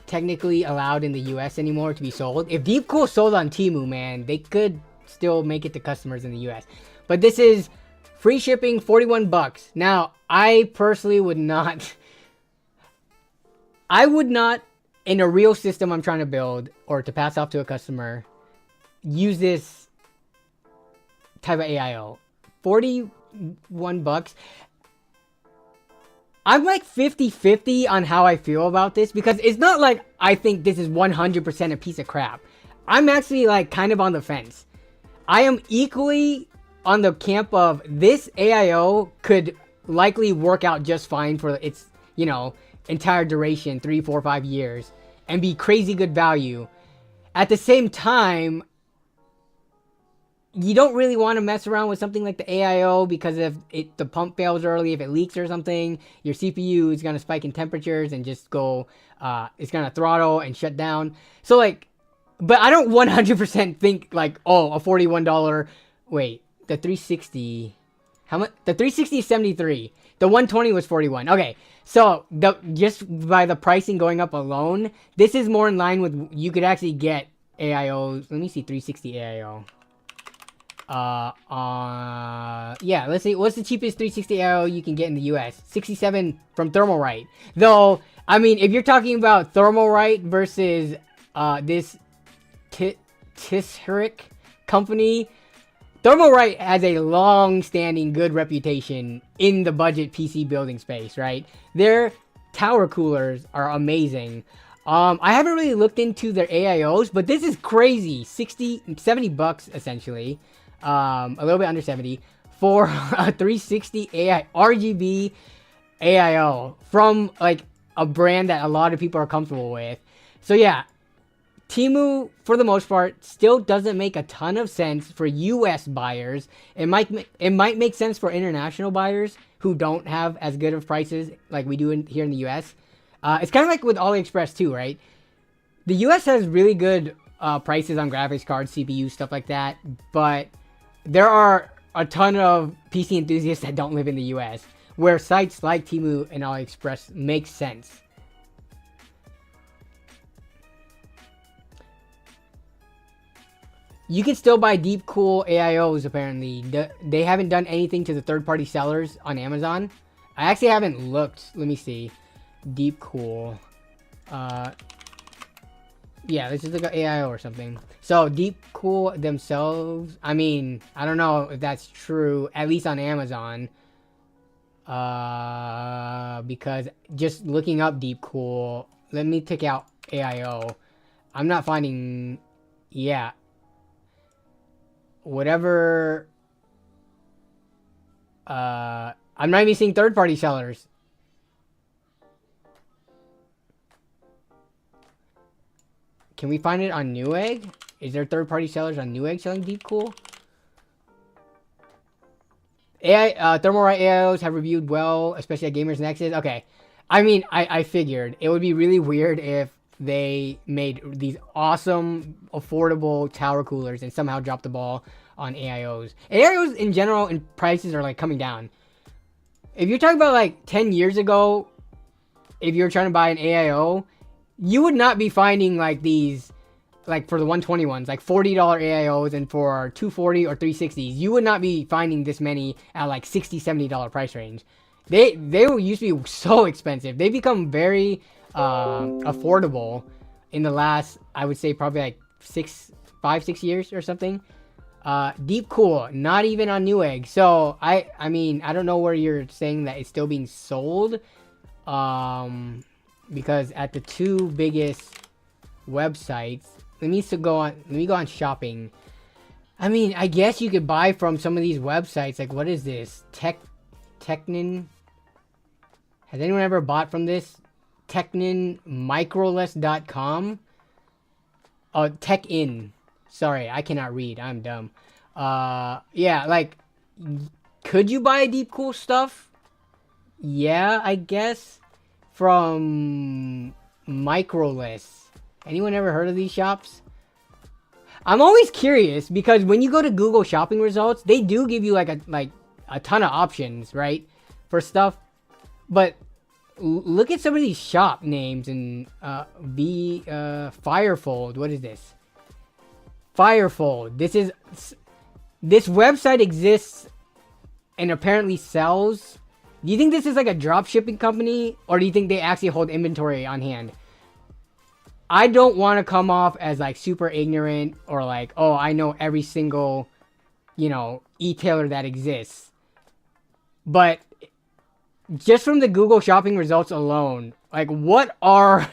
technically allowed in the US anymore to be sold? If Deepcool sold on Temu, man, they could still make it to customers in the US. But this is free shipping, 41 bucks. Now, I personally would not... I would not, in a real system I'm trying to build, or to pass off to a customer, use this type of AIO. 41 bucks. I'm like 50-50 on how I feel about this, because it's not like I think this is 100% a piece of crap. I'm actually like kind of on the fence. I am equally on the camp of this AIO could likely work out just fine for its, you know, entire duration, 3, 4, 5 years, and be crazy good value. At the same time, you don't really want to mess around with something like the AIO, because if the pump fails early, if it leaks or something, your CPU is going to spike in temperatures and just go, it's going to throttle and shut down. So like, But I don't 100% think like, oh, a $41. Wait, the 360. How much? The 360 is 73. The 120 was 41. Okay, so just by the pricing going up alone, this is more in line with you could actually get AIOs. Let me see 360 AIO. Yeah, let's see. What's the cheapest 360 AIO you can get in the US? 67 from Thermalright. Though, I mean, if you're talking about Thermalright versus this Tishrik company, Thermalright has a long-standing good reputation in the budget PC building space, right? Their tower coolers are amazing. I haven't really looked into their AIOs, but this is crazy. 70 bucks essentially. A little bit under 70 for a 360 AI RGB AIO from like a brand that a lot of people are comfortable with. So yeah, Temu, for the most part, still doesn't make a ton of sense for US buyers. It might make sense for international buyers who don't have as good of prices like we do here in the US. It's kind of like with AliExpress too, right? The US has really good prices on graphics cards, CPU, stuff like that. But there are a ton of PC enthusiasts that don't live in the US, where sites like Temu and AliExpress make sense. You can still buy Deepcool AIOs, apparently. They haven't done anything to the third-party sellers on Amazon. I actually haven't looked. Let me see. Deepcool. Yeah, this is like an AIO or something. So, Deepcool themselves, I mean, I don't know if that's true, at least on Amazon. Because just looking up Deepcool, let me take out AIO. I'm not finding, yeah. Whatever, I'm not even seeing third-party sellers. Can we find it on Newegg? Is there third-party sellers on Newegg selling Deepcool? Thermalright AIOs have reviewed well, especially at Gamers Nexus. Okay, I mean, I figured it would be really weird if they made these awesome, affordable tower coolers and somehow dropped the ball on AIOs. AIOs in general in prices are like coming down. If you're talking about like 10 years ago, if you're trying to buy an AIO, you would not be finding like these, like for the 120 ones, like $40 AIOs, and for 240 or 360s, you would not be finding this many at like $60, $70 price range. They used to be so expensive. They become very affordable in the last, I would say, probably like 5-6 years or something. Deepcool, not even on Newegg. So I mean, I don't know where you're saying that it's still being sold, because at the two biggest websites, let me go on shopping. I mean, I guess you could buy from some of these websites. Like, what is this? Technin? Has anyone ever bought from this? TechninMicroless.com? Oh, TechIn. Sorry, I cannot read. I'm dumb. Yeah, like, could you buy Deepcool stuff? Yeah, I guess. From Microless. Anyone ever heard of these shops? I'm always curious because when you go to Google shopping results, they do give you like a ton of options, right? For stuff. But look at some of these shop names and Firefold. What is this? Firefold. This website exists and apparently sells. Do you think this is like a drop shipping company, or do you think they actually hold inventory on hand? I don't want to come off as like super ignorant or like, oh, I know every single, you know, e-tailer that exists. But just from the Google shopping results alone, like, what are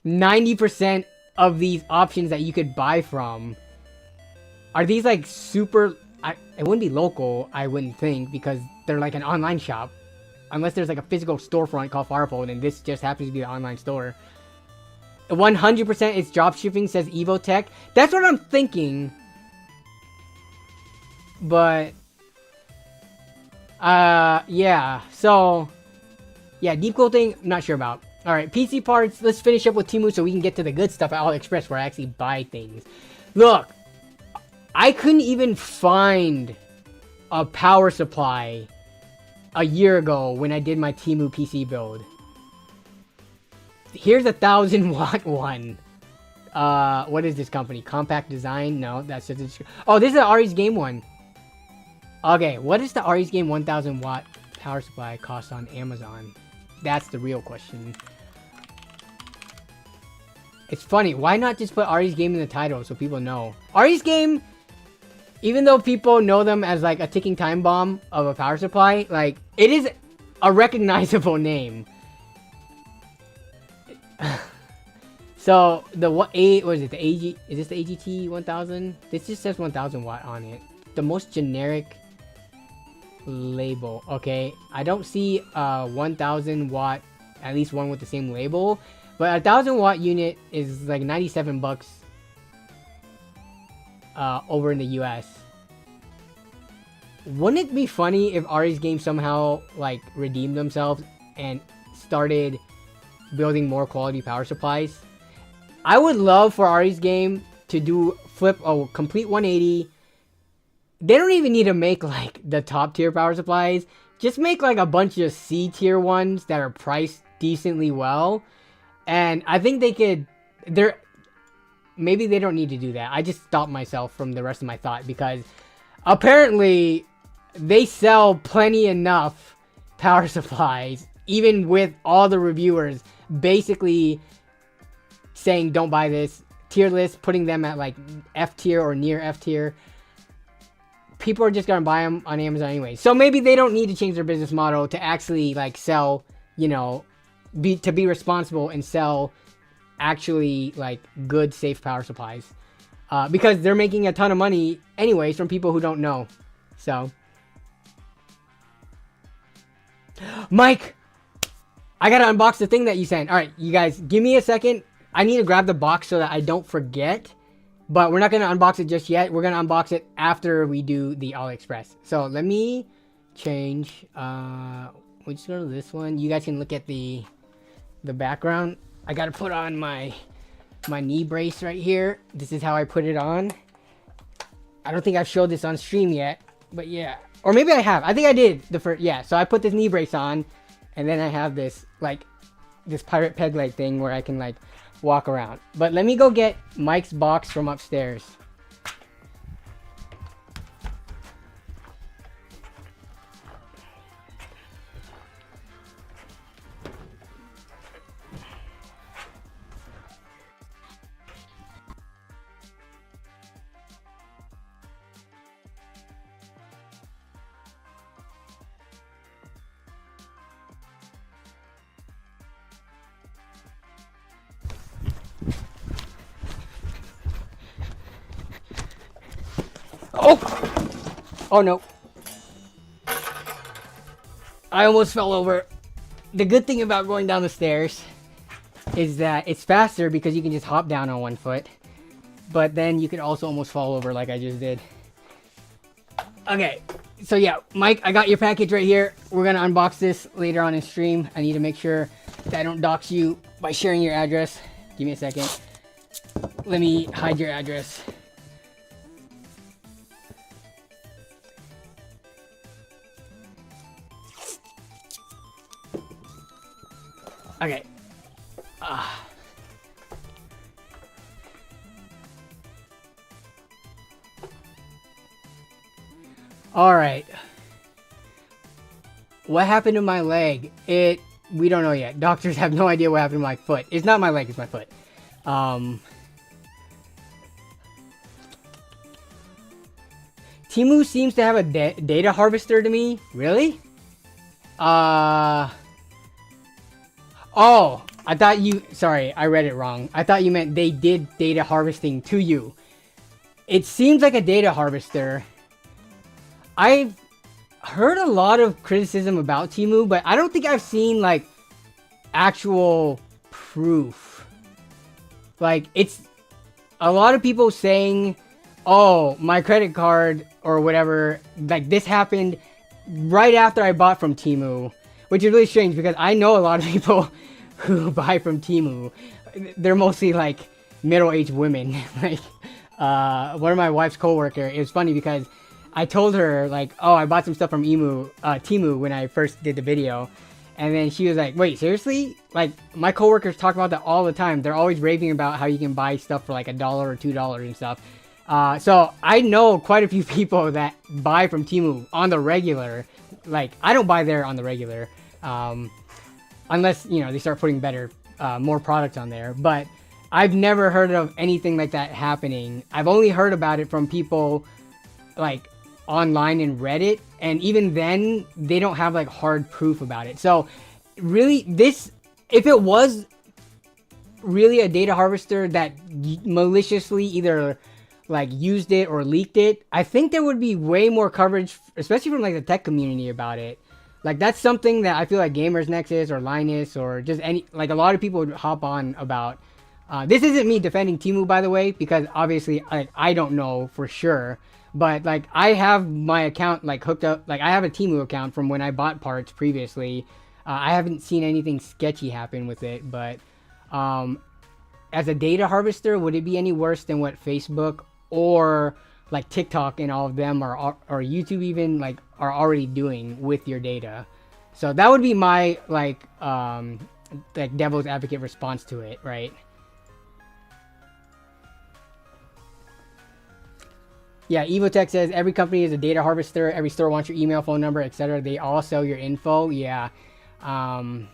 90% of these options that you could buy from? Are these like super, it wouldn't be local, I wouldn't think, because they're like an online shop. Unless there's like a physical storefront called Firefold, and this just happens to be the online store. 100% it's drop shipping, says Evotech. That's what I'm thinking. But yeah. So yeah, Deepcool thing, not sure about. Alright, PC parts. Let's finish up with Temu so we can get to the good stuff at AliExpress where I actually buy things. Look, I couldn't even find a power supply a year ago when I did my Temu PC build. Here's a 1000-watt one. What is this company? Compact Design? No, that's just... Oh, this is the Ari's Game one. Okay, what is the Ari's Game 1000-watt power supply cost on Amazon? That's the real question. It's funny, why not just put Ari's Game in the title so people know? Ari's Game, even though people know them as like a ticking time bomb of a power supply, like, it is a recognizable name. So, what is it, the AG, is this the AGT 1000? This just says 1000 watt on it. The most generic label, okay? I don't see a 1000 watt, at least one with the same label. But a 1000 watt unit is like 97 bucks over in the US. Wouldn't it be funny if Ari's Game somehow like redeemed themselves and started building more quality power supplies? I would love for Ari's Game to flip a complete 180. They don't even need to make like the top tier power supplies. Just make like a bunch of C tier ones that are priced decently well. And I think they could, maybe they don't need to do that. I just stopped myself from the rest of my thought because apparently they sell plenty enough power supplies, even with all the reviewers basically saying don't buy this, tier list, putting them at like F tier or near F tier. People are just gonna buy them on Amazon anyway. So maybe they don't need to change their business model to actually like sell, you know, to be responsible and sell actually like good safe power supplies, because they're making a ton of money anyways from people who don't know. So Mike, I gotta unbox the thing that you sent. All right, you guys, give me a second. I need to grab the box so that I don't forget, but we're not gonna unbox it just yet. We're gonna unbox it after we do the AliExpress. So let me change, we just go to this one. You guys can look at the background. I gotta put on my knee brace right here. This is how I put it on. I don't think I've showed this on stream yet, but yeah. Or maybe I have. I think I did the first, yeah. So I put this knee brace on, and then I have this, like, this pirate peg leg thing where I can, like, walk around. But let me go get Mike's box from upstairs. Oh no. I almost fell over. The good thing about going down the stairs is that it's faster because you can just hop down on one foot. But then you could also almost fall over like I just did. Okay. So yeah, Mike, I got your package right here. We're going to unbox this later on in stream. I need to make sure that I don't dox you by sharing your address. Give me a second. Let me hide your address. Okay. Alright. What happened to my leg? We don't know yet. Doctors have no idea what happened to my foot. It's not my leg, it's my foot. Temu seems to have a data harvester to me. Really? Oh, I thought you... Sorry, I read it wrong. I thought you meant they did data harvesting to you. It seems like a data harvester. I've heard a lot of criticism about Temu, but I don't think I've seen, like, actual proof. Like, it's... A lot of people saying, oh, my credit card or whatever, like, this happened right after I bought from Temu. Which is really strange because I know a lot of people who buy from Temu, they're mostly like middle-aged women. Like one of my wife's coworker, it was funny because I told her like, oh, I bought some stuff from Temu when I first did the video. And then she was like, wait, seriously? Like, my coworkers talk about that all the time. They're always raving about how you can buy stuff for like $1 or $2 and stuff. So I know quite a few people that buy from Temu on the regular. Like, I don't buy there on the regular. Unless, you know, they start putting more products on there. But I've never heard of anything like that happening. I've only heard about it from people like online in Reddit, and even then they don't have like hard proof about it. So really, if it was really a data harvester that maliciously either like used it or leaked it, I think there would be way more coverage, especially from like the tech community, about it. Like, that's something that I feel like Gamers Nexus or Linus or just like a lot of people would hop on about. This isn't me defending Temu, by the way, because obviously I don't know for sure. But like, I have my account like hooked up. Like, I have a Temu account from when I bought parts previously. I haven't seen anything sketchy happen with it. But as a data harvester, would it be any worse than what Facebook or like TikTok and all of them or YouTube even like are already doing with your data? So that would be my like devil's advocate response to it, right? Yeah, Evotech says every company is a data harvester. Every store wants your email, phone number, etc. They all sell your info. Yeah. And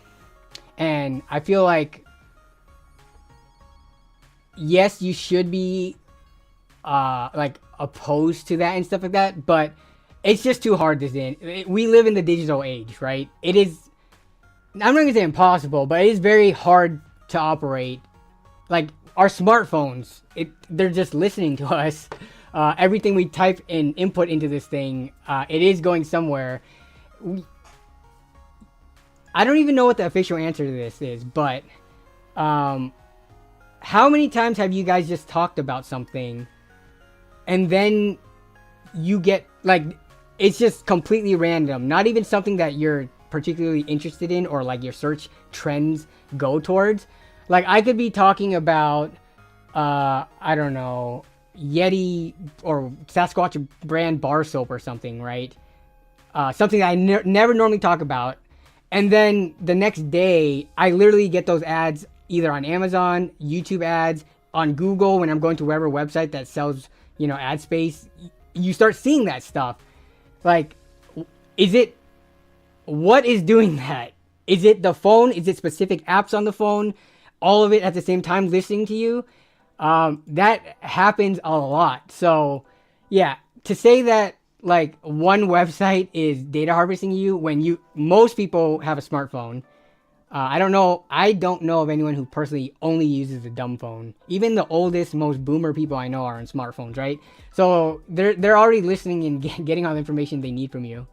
I feel like, yes, you should be like opposed to that and stuff like that, but it's just too hard this day. We live in the digital age, right? It is, I'm not going to say impossible, but it is very hard to operate. Like, our smartphones, they're just listening to us. Everything we type and input into this thing, it is going somewhere. I don't even know what the official answer to this is, but how many times have you guys just talked about something and then you get, like, it's just completely random, not even something that you're particularly interested in or like your search trends go towards. Like, I could be talking about, I don't know, Yeti or Sasquatch brand bar soap or something, right? Something that I never normally talk about. And then the next day, I literally get those ads either on Amazon, YouTube ads, on Google when I'm going to whatever website that sells, you know, ad space. You start seeing that stuff. Like, what is doing that? Is it the phone? Is it specific apps on the phone? All of it at the same time listening to you? That happens a lot. So yeah, to say that like one website is data harvesting you when most people have a smartphone. I don't know of anyone who personally only uses a dumb phone. Even the oldest, most boomer people I know are on smartphones, right? So they're already listening and getting all the information they need from you.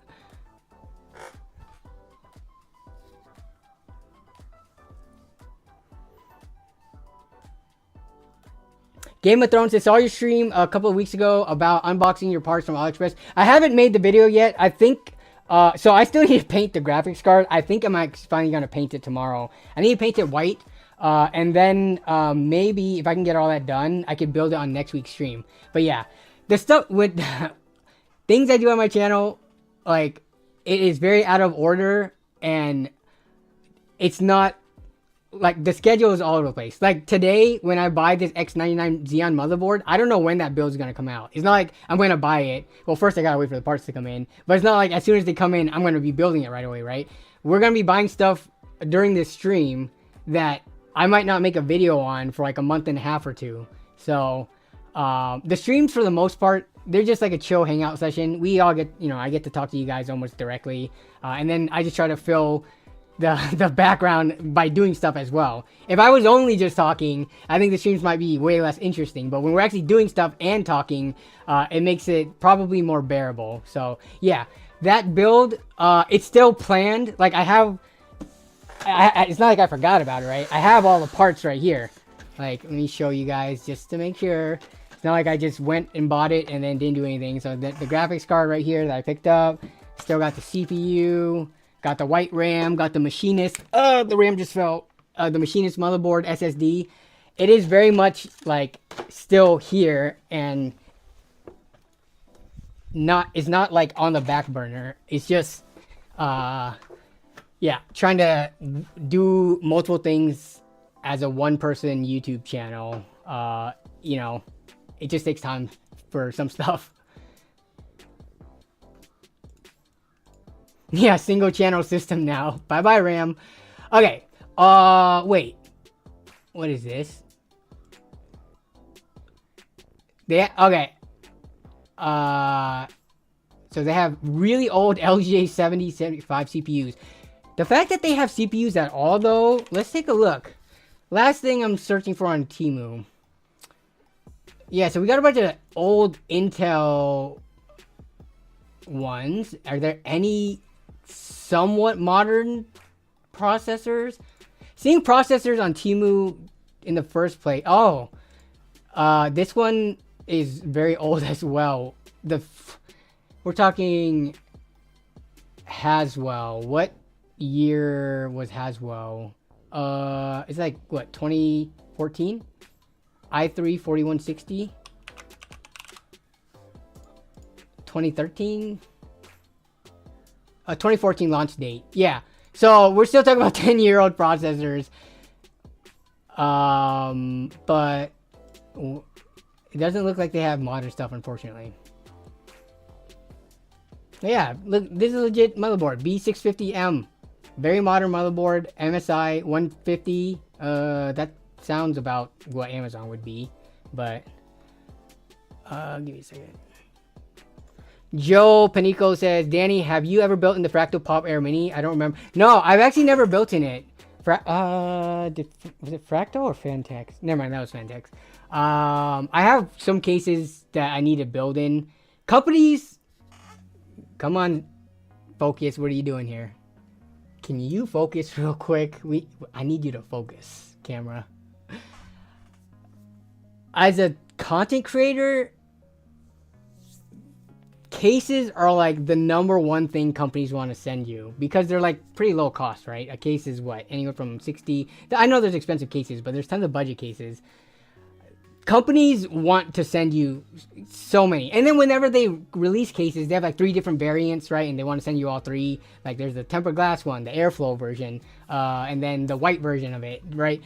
Game of Thrones, I saw your stream a couple of weeks ago about unboxing your parts from AliExpress. I haven't made the video yet. I think, so I still need to paint the graphics card. I think I'm finally going to paint it tomorrow. I need to paint it white. And then maybe if I can get all that done, I could build it on next week's stream. But yeah, the stuff with things I do on my channel, like, it is very out of order. And it's not, like, the schedule is all over the place. Like, today, when I buy this X99 Xeon motherboard, I don't know when that build is going to come out. It's not like I'm going to buy it. Well, first I got to wait for the parts to come in. But it's not like as soon as they come in, I'm going to be building it right away, right? We're going to be buying stuff during this stream that I might not make a video on for like a month and a half or two. So, the streams, for the most part, they're just like a chill hangout session. We all get, you know, I get to talk to you guys almost directly. And then I just try to fill the background by doing stuff as well. If I was only just talking, I think the streams might be way less interesting. But when we're actually doing stuff and talking, it makes it probably more bearable. So yeah, that build, it's still planned. Like, it's not like I forgot about it, right? I have all the parts right here. Like, let me show you guys just to make sure. It's not like I just went and bought it and then didn't do anything. So the graphics card right here that I picked up, still got the CPU. Got the white RAM, got the machinist. The RAM just fell. the machinist motherboard SSD, it is very much like still here and it's not like on the back burner. It's just yeah, trying to do multiple things as a one-person YouTube channel. You know, it just takes time for some stuff. Yeah, single channel system now. Bye bye RAM. Okay. Wait. What is this? Okay. So they have really old LGA 7075 CPUs. The fact that they have CPUs at all, though, let's take a look. Last thing I'm searching for on Temu. Yeah, so we got a bunch of old Intel ones. Are there any somewhat modern processors? Seeing processors on Temu in the first place. Oh, this one is very old as well. We're talking Haswell. What year was Haswell? It's like what, 2014? i3 4160. 2013. 2014 launch date. Yeah. So we're still talking about 10-year-old processors. But it doesn't look like they have modern stuff, unfortunately. Yeah, look, this is a legit motherboard. B650M. Very modern motherboard. MSI 150. That sounds about what Amazon would be. But, give me a second. Joe Panico says, Danny, have you ever built in the Fractal Pop Air Mini? I don't remember. No, I've actually never built in it. Was it Fractal or Fantex? Never mind, that was Fantex. I have some cases that I need to build in. Companies, come on, focus. What are you doing here? Can you focus real quick? I need you to focus, camera. As a content creator, cases are like the #1 thing companies want to send you because they're like pretty low cost, right? A case is what, anywhere from 60. I know there's expensive cases, but there's tons of budget cases. Companies want to send you so many, and then whenever they release cases, they have like 3 different variants, right? And they want to send you all 3. Like there's the tempered glass one, the airflow version, and then the white version of it, right?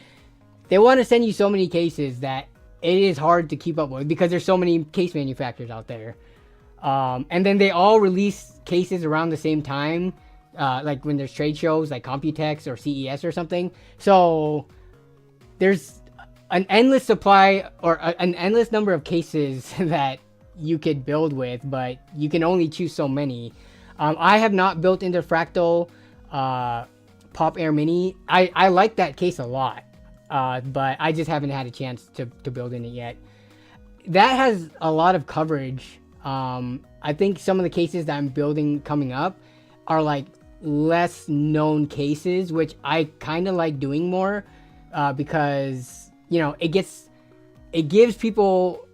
They want to send you so many cases that it is hard to keep up with because there's so many case manufacturers out there. And then they all release cases around the same time, like when there's trade shows like Computex or CES or something. So there's an endless supply or an endless number of cases that you could build with, but you can only choose so many. I have not built into Fractal Pop Air Mini. I like that case a lot, but I just haven't had a chance to build in it yet. That has a lot of coverage. I think some of the cases that I'm building coming up are like less known cases, which I kind of like doing more, because, you know, it gives people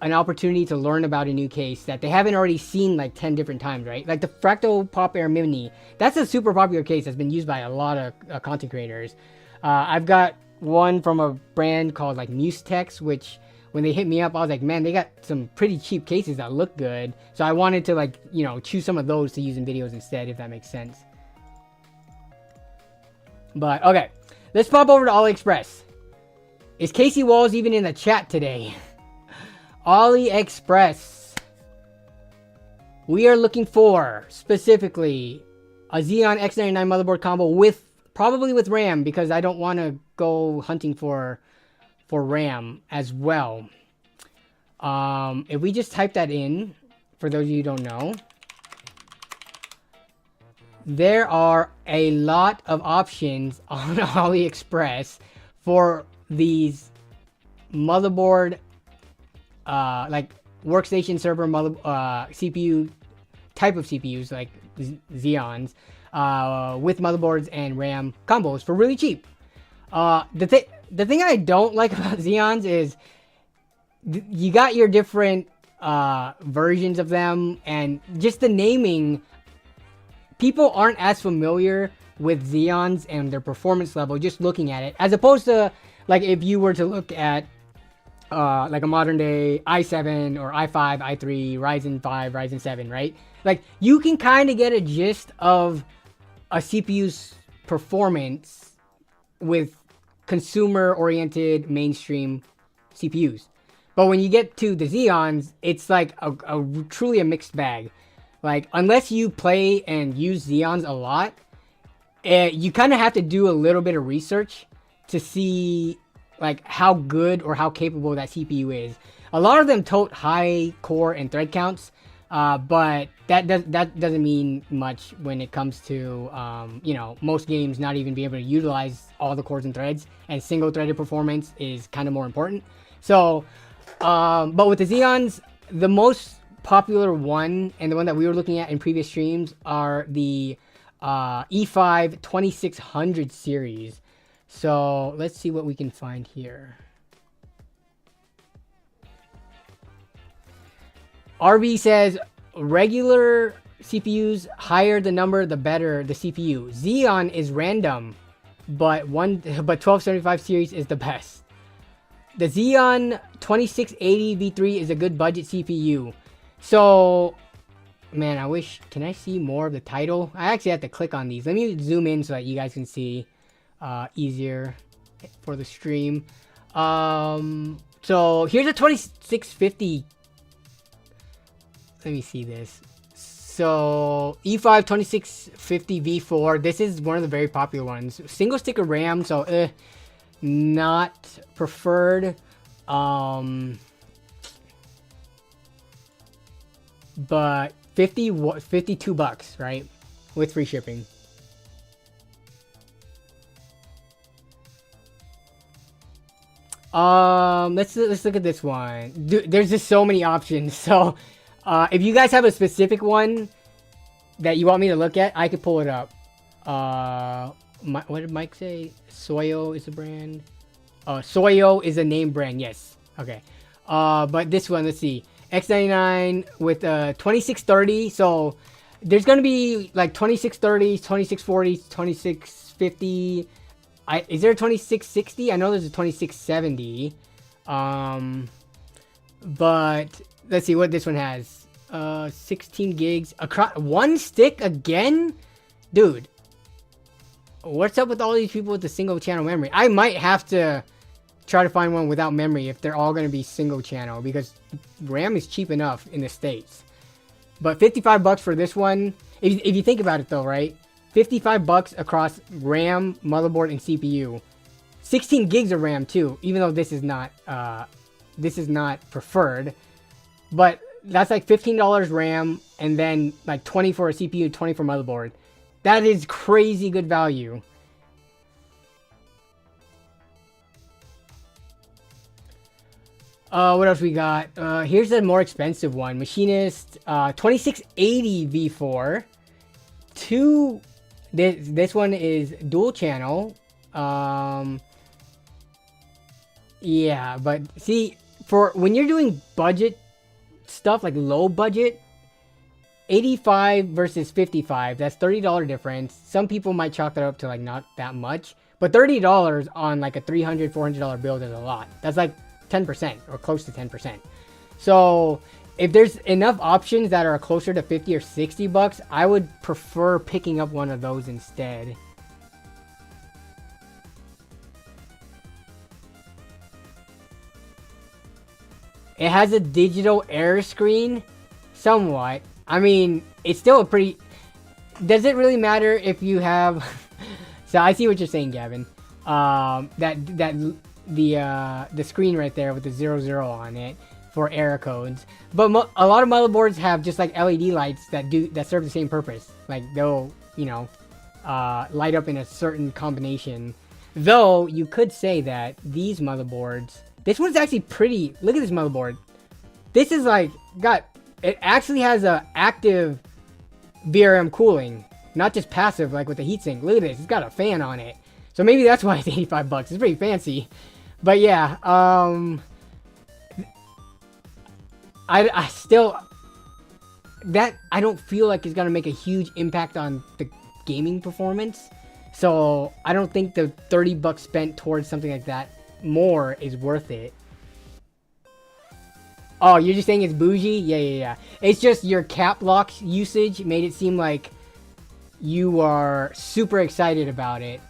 an opportunity to learn about a new case that they haven't already seen like 10 different times, right? Like the Fractal Pop Air Mini, that's a super popular case that's been used by a lot of content creators. I've got one from a brand called like Mustex, which when they hit me up, I was like, man, they got some pretty cheap cases that look good. So I wanted to, like, you know, choose some of those to use in videos instead, if that makes sense. But, okay. Let's pop over to AliExpress. Is Casey Walls even in the chat today? AliExpress. We are looking for, specifically, a Xeon X99 motherboard combo with, probably with RAM, because I don't want to go hunting for RAM as well. If we just type that in, for those of you who don't know, there are a lot of options on AliExpress for these motherboard, like workstation server CPU type of CPUs, like Xeons, with motherboards and RAM combos for really cheap. The thing I don't like about Xeons is you got your different versions of them, and just the naming. People aren't as familiar with Xeons and their performance level, just looking at it, as opposed to like if you were to look at like a modern day i7 or i5, i3, Ryzen 5, Ryzen 7, right? Like you can kind of get a gist of a CPU's performance with consumer-oriented mainstream CPUs. But when you get to the Xeons, it's like a truly a mixed bag. Like, unless you play and use Xeons a lot, you kind of have to do a little bit of research to see like how good or how capable that CPU is. A lot of them tote high core and thread counts, but that doesn't mean much when it comes to you know, most games not even be able to utilize all the cores and threads, and single threaded performance is kind of more important. So but with the Xeons, the most popular one, and the one that we were looking at in previous streams, are the E5 2600 series. So let's see what we can find here. RB says regular CPUs, higher the number the better the CPU. Xeon is random, but 1275 series is the best. The Xeon 2680 V3 is a good budget CPU. So, man, I wish, can I see more of the title? I actually have to click on these. Let me zoom in so that you guys can see easier for the stream. So here's a 2650. Let me see this. So E5 2650 V4. This is one of the very popular ones. Single stick of RAM, so not preferred. But 52 bucks, right? With free shipping. Let's look at this one. Dude, there's just so many options. So, if you guys have a specific one that you want me to look at, I could pull it up. What did Mike say? Soyo is a brand. Soyo is a name brand. Yes. Okay. But this one, let's see. X99 with 2630. So there's gonna be like 2630s, 2640s, 2650. Is there a 2660? I know there's a 2670. But let's see what this one has. 16 gigs across one stick again, dude. What's up with all these people with the single channel memory? I might have to try to find one without memory if they're all going to be single channel, because RAM is cheap enough in the States. But 55 bucks for this one. If you think about it though, right? 55 bucks across RAM, motherboard, and CPU. 16 gigs of RAM too, even though this is not preferred. But that's like $15 RAM, and then like 20 for a CPU, 20 for motherboard. That is crazy good value. What else we got? Here's a more expensive one. Machinist 2680 V4. This one is dual channel. Yeah, but see, for when you're doing budget stuff, like low budget, 85 versus 55, that's $30 difference. Some people might chalk that up to like not that much, but $30 on like a $300, $400 build is a lot. That's like 10% or close to 10%. So if there's enough options that are closer to 50 or 60 bucks, I would prefer picking up one of those instead. It has a digital error screen, somewhat. I mean, it's still a pretty... Does it really matter if you have... So I see what you're saying, Gavin. The screen right there with the 00 on it for error codes. But a lot of motherboards have just like LED lights that serve the same purpose. Like they'll, you know, light up in a certain combination. Though you could say that these motherboards, this one's actually pretty. Look at this motherboard. This is like it actually has a active VRM cooling, not just passive like with the heatsink. Look at this, it's got a fan on it. So maybe that's why it's 85 bucks. It's pretty fancy. But yeah, I still, I don't feel like it's gonna make a huge impact on the gaming performance. So I don't think the 30 bucks spent towards something like that more is worth it. Oh, you're just saying it's bougie? Yeah. It's just your cap lock usage made it seem like you are super excited about it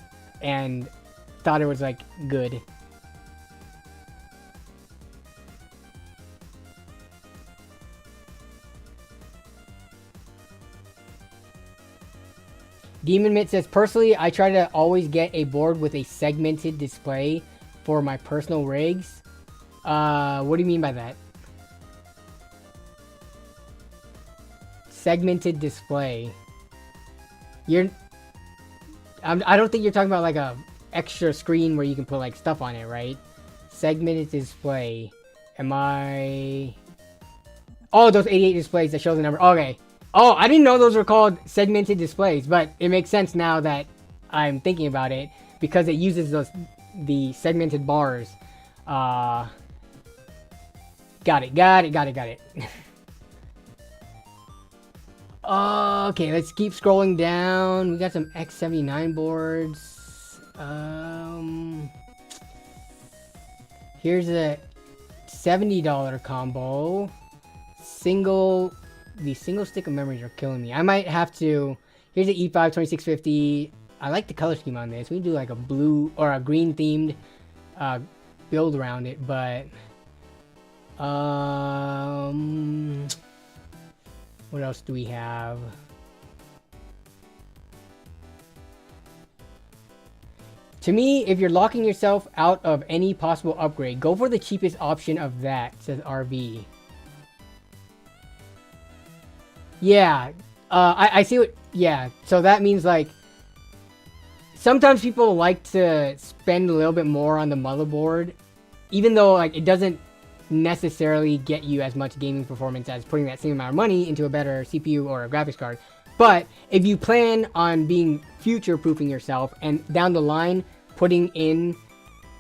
and thought it was like good. Demon Mitt says, personally, I try to always get a board with a segmented display for my personal rigs. What do you mean by that? Segmented display. I don't think you're talking about like a extra screen where you can put like stuff on it, right? Segmented display. Am I... Oh, those 88 displays that show the number. Okay. Oh, I didn't know those were called segmented displays, but it makes sense now that I'm thinking about it because it uses the segmented bars. Got it. Okay, let's keep scrolling down. We got some X79 boards. Here's a $70 combo. The single stick of memories are killing me. I might have to... Here's the E5 2650. I like the color scheme on this. We can do like a blue or a green themed build around it, but... What else do we have? To me, if you're locking yourself out of any possible upgrade, go for the cheapest option of that, says RV. Yeah, I see what... Yeah, so that means, like... Sometimes people like to spend a little bit more on the motherboard, even though, like, it doesn't necessarily get you as much gaming performance as putting that same amount of money into a better CPU or a graphics card. But if you plan on being future-proofing yourself and down the line putting in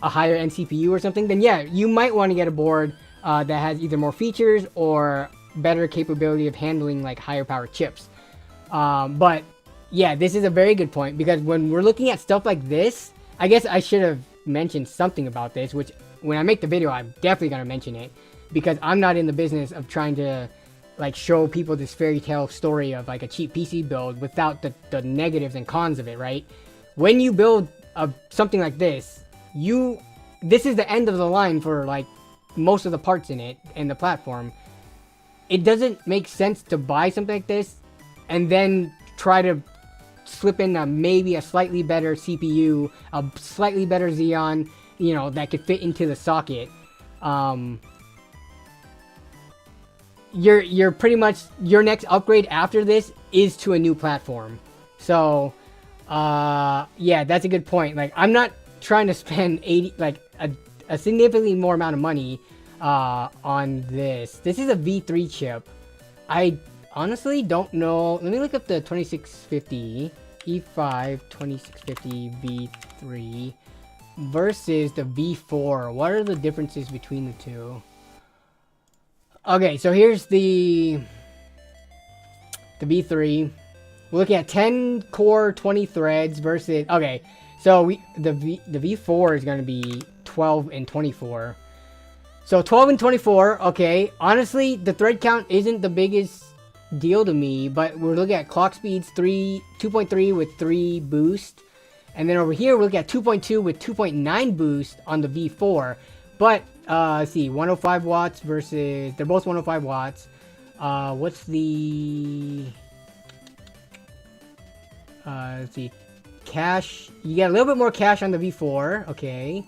a higher-end CPU or something, then yeah, you might want to get a board that has either more features or better capability of handling like higher power chips. But yeah, this is a very good point because when we're looking at stuff like this, I guess I should have mentioned something about this, which when I make the video, I'm definitely going to mention it because I'm not in the business of trying to like show people this fairy tale story of like a cheap PC build without the negatives and cons of it, right? When you build something like this, this is the end of the line for like most of the parts in it and the platform. It doesn't make sense to buy something like this and then try to slip in maybe a slightly better CPU, a slightly better Xeon, you know, that could fit into the socket. You're pretty much, your next upgrade after this is to a new platform. So, yeah, that's a good point. Like, I'm not trying to spend a significantly more amount of money on this. This is a V3 chip. I honestly don't know. Let me look up the 2650 E5 2650 V3 versus the V4. What are the differences between the two? Okay, so here's the V3. We're looking at 10 core, 20 threads versus... Okay, so the V4 is going to be 12 and 24. So 12 and 24, okay. Honestly, the thread count isn't the biggest deal to me, but we're looking at clock speeds 2.3 with 3 boost. And then over here, we're looking at 2.2 with 2.9 boost on the V4. But, let's see, 105 watts versus... They're both 105 watts. What's the... let's see. Cache. You get a little bit more cache on the V4. Okay.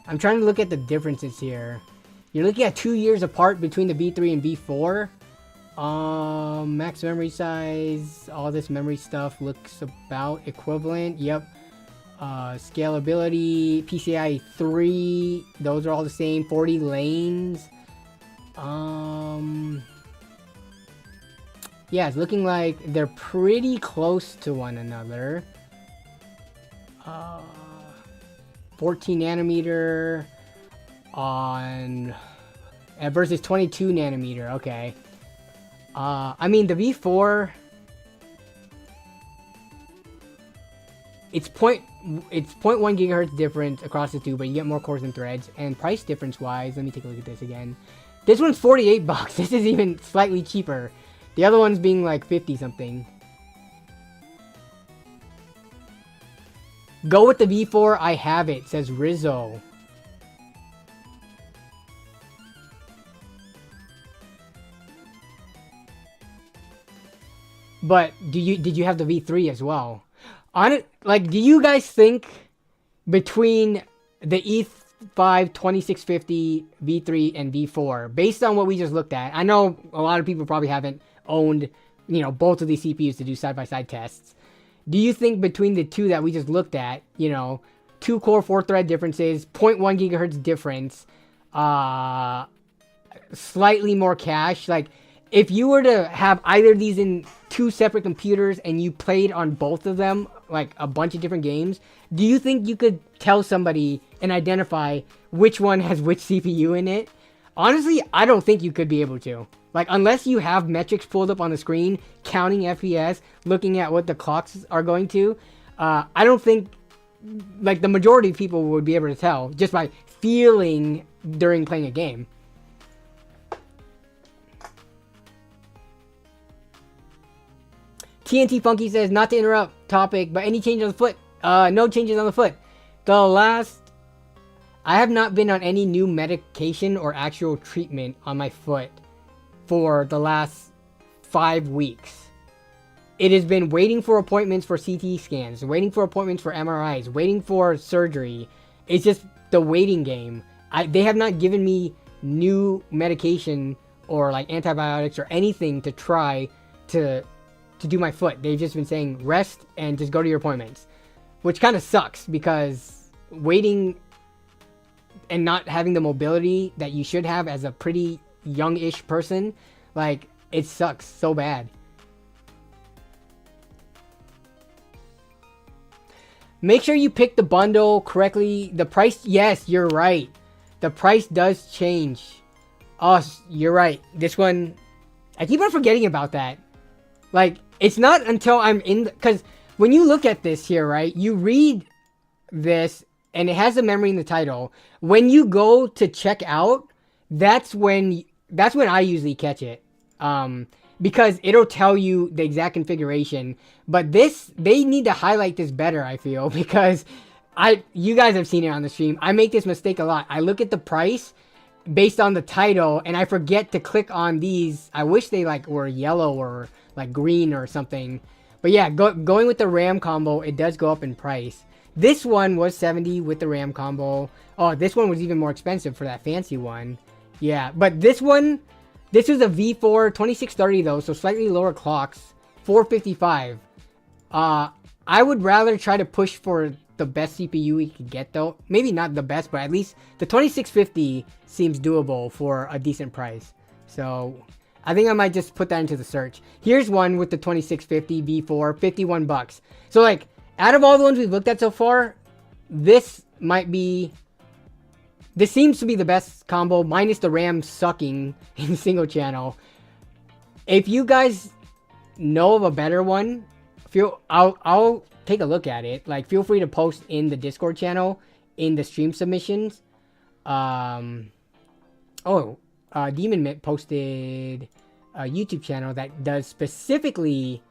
I'm trying to look at the differences here. You're looking at 2 years apart between the V3 and V4. Max memory size. All this memory stuff looks about equivalent. Yep. Scalability. PCIe 3. Those are all the same. 40 lanes. Yeah, it's looking like they're pretty close to one another. 14 nanometer on versus 22 nanometer. Okay. I mean the V4. it's 0.1 gigahertz difference across the two, but you get more cores and threads. And price difference wise, let me take a look at this again. This one's 48 bucks. This is even slightly cheaper. The other one's being like 50 something. Go with the V4. I have it, says Rizzo. But did you have the V3 as well? Like, do you guys think between the E5 2650 V3 and V4, based on what we just looked at, I know a lot of people probably haven't owned, you know, both of these CPUs to do side-by-side tests. Do you think between the two that we just looked at, you know, 2 core 4 thread differences, 0.1 gigahertz difference, slightly more cache, like, if you were to have either of these in 2 separate computers and you played on both of them, like a bunch of different games, do you think you could tell somebody and identify which one has which CPU in it? Honestly, I don't think you could be able to. Like, unless you have metrics pulled up on the screen, counting FPS, looking at what the clocks are going to, I don't think, like, the majority of people would be able to tell just by feeling during playing a game. TNT Funky says, not to interrupt topic, but any change on the foot? No changes on the foot. I have not been on any new medication or actual treatment on my foot for the last 5 weeks. It has been waiting for appointments for CT scans, waiting for appointments for MRIs, waiting for surgery. It's just the waiting game. They have not given me new medication or like antibiotics or anything to try to do my foot. They've just been saying rest and just go to your appointments, which kind of sucks because waiting and not having the mobility that you should have as a pretty young-ish person, like, it sucks so bad. Make sure you pick the bundle correctly. The price, yes, you're right. The price does change. Oh, you're right. This one, I keep on forgetting about that. Like, it's not until I'm in, because when you look at this here, right, you read this and it has the memory in the title. When you go to check out, that's when I usually catch it. Because it'll tell you the exact configuration. But this, they need to highlight this better, I feel, because you guys have seen it on the stream. I make this mistake a lot. I look at the price based on the title and I forget to click on these. I wish they like were yellow or like green or something. But yeah, going with the RAM combo, it does go up in price. This one was $70 with the RAM combo. Oh, this one was even more expensive for that fancy one. Yeah, but this one, this is a V4 2630 though, so slightly lower clocks, $455. I would rather try to push for the best CPU we could get though. Maybe not the best, but at least the 2650 seems doable for a decent price. So I think I might just put that into the search. Here's one with the 2650 V4, 51 bucks. So like, out of all the ones we've looked at so far, this seems to be the best combo, minus the RAM sucking in single channel. If you guys know of a better one, I'll take a look at it. Like, feel free to post in the Discord channel, in the stream submissions. Demon Mitt posted a YouTube channel that does specifically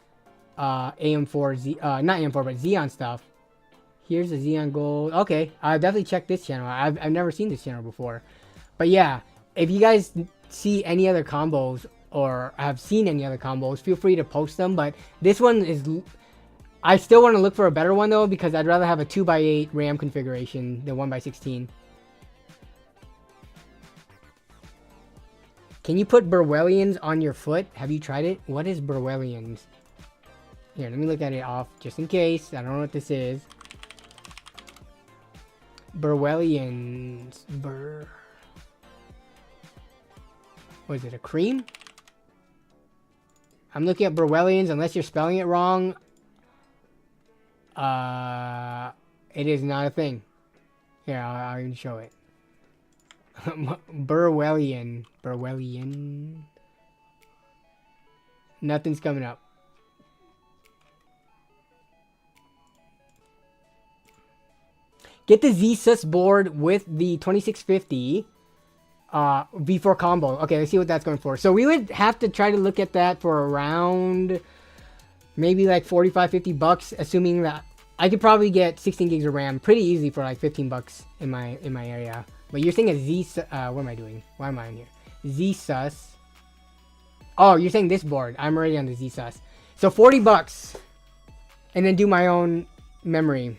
AM4, not AM4, but Xeon stuff. Here's the Xeon Gold. Okay, I'll definitely check this channel. I've never seen this channel before. But yeah, if you guys see any other combos or have seen any other combos, feel free to post them. But this one is... I still want to look for a better one though, because I'd rather have a 2x8 RAM configuration than 1x16. Can you put Berwellians on your foot? Have you tried it? What is Berwellians? Here, let me look at it off just in case. I don't know what this is. Berwellians. What is it, a cream? I'm looking at Berwellians, unless you're spelling it wrong. It is not a thing. Here, I'll even show it. Berwellian. Nothing's coming up. get the Z-Sus board with the 2650 V4 combo. Okay, let's see what that's going for. So we would have to try to look at that for around maybe like 45, 50 bucks, assuming that I could probably get 16 gigs of RAM pretty easy for like 15 bucks in my area. But you're saying a what am I doing? Why am I in here? Z-Sus. Oh, you're saying this board. I'm already on the Z-Sus. So 40 bucks. And then do my own memory.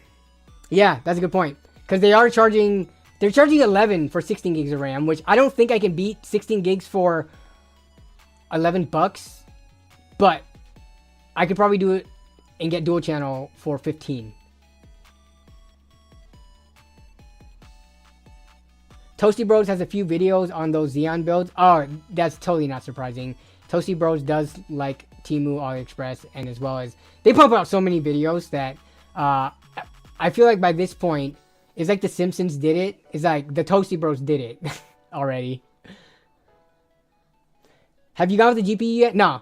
Yeah, that's a good point. Because they're charging 11 for 16 gigs of RAM, which I don't think I can beat 16 gigs for 11 bucks. But I could probably do it and get dual channel for 15. Toasty Bros has a few videos on those Xeon builds. Oh, that's totally not surprising. Toasty Bros does like Temu, AliExpress, and as well as they pump out so many videos that I feel like by this point, it's like the Simpsons did it. It's like the Toasty Bros did it already. Have you got with the GPU yet? No.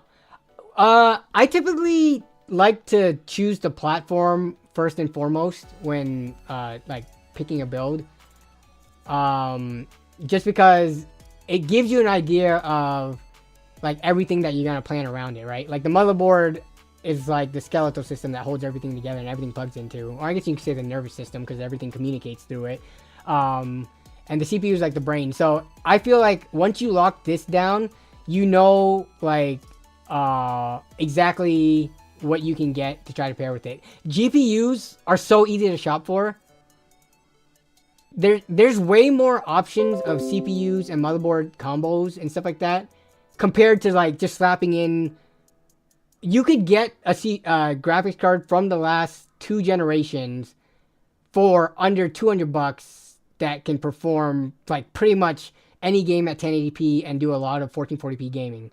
I typically like to choose the platform first and foremost when like picking a build. Just because it gives you an idea of like everything that you're gonna plan around it, right? Like the motherboard is like the skeletal system that holds everything together and everything plugs into, or I guess you could say the nervous system because everything communicates through it. And the CPU is like the brain. So I feel like once you lock this down, you know like exactly what you can get to try to pair with it. GPUs are so easy to shop for. There's way more options of CPUs and motherboard combos and stuff like that compared to like just slapping in. You could get a graphics card from the last 2 generations for under 200 bucks that can perform like pretty much any game at 1080p and do a lot of 1440p gaming.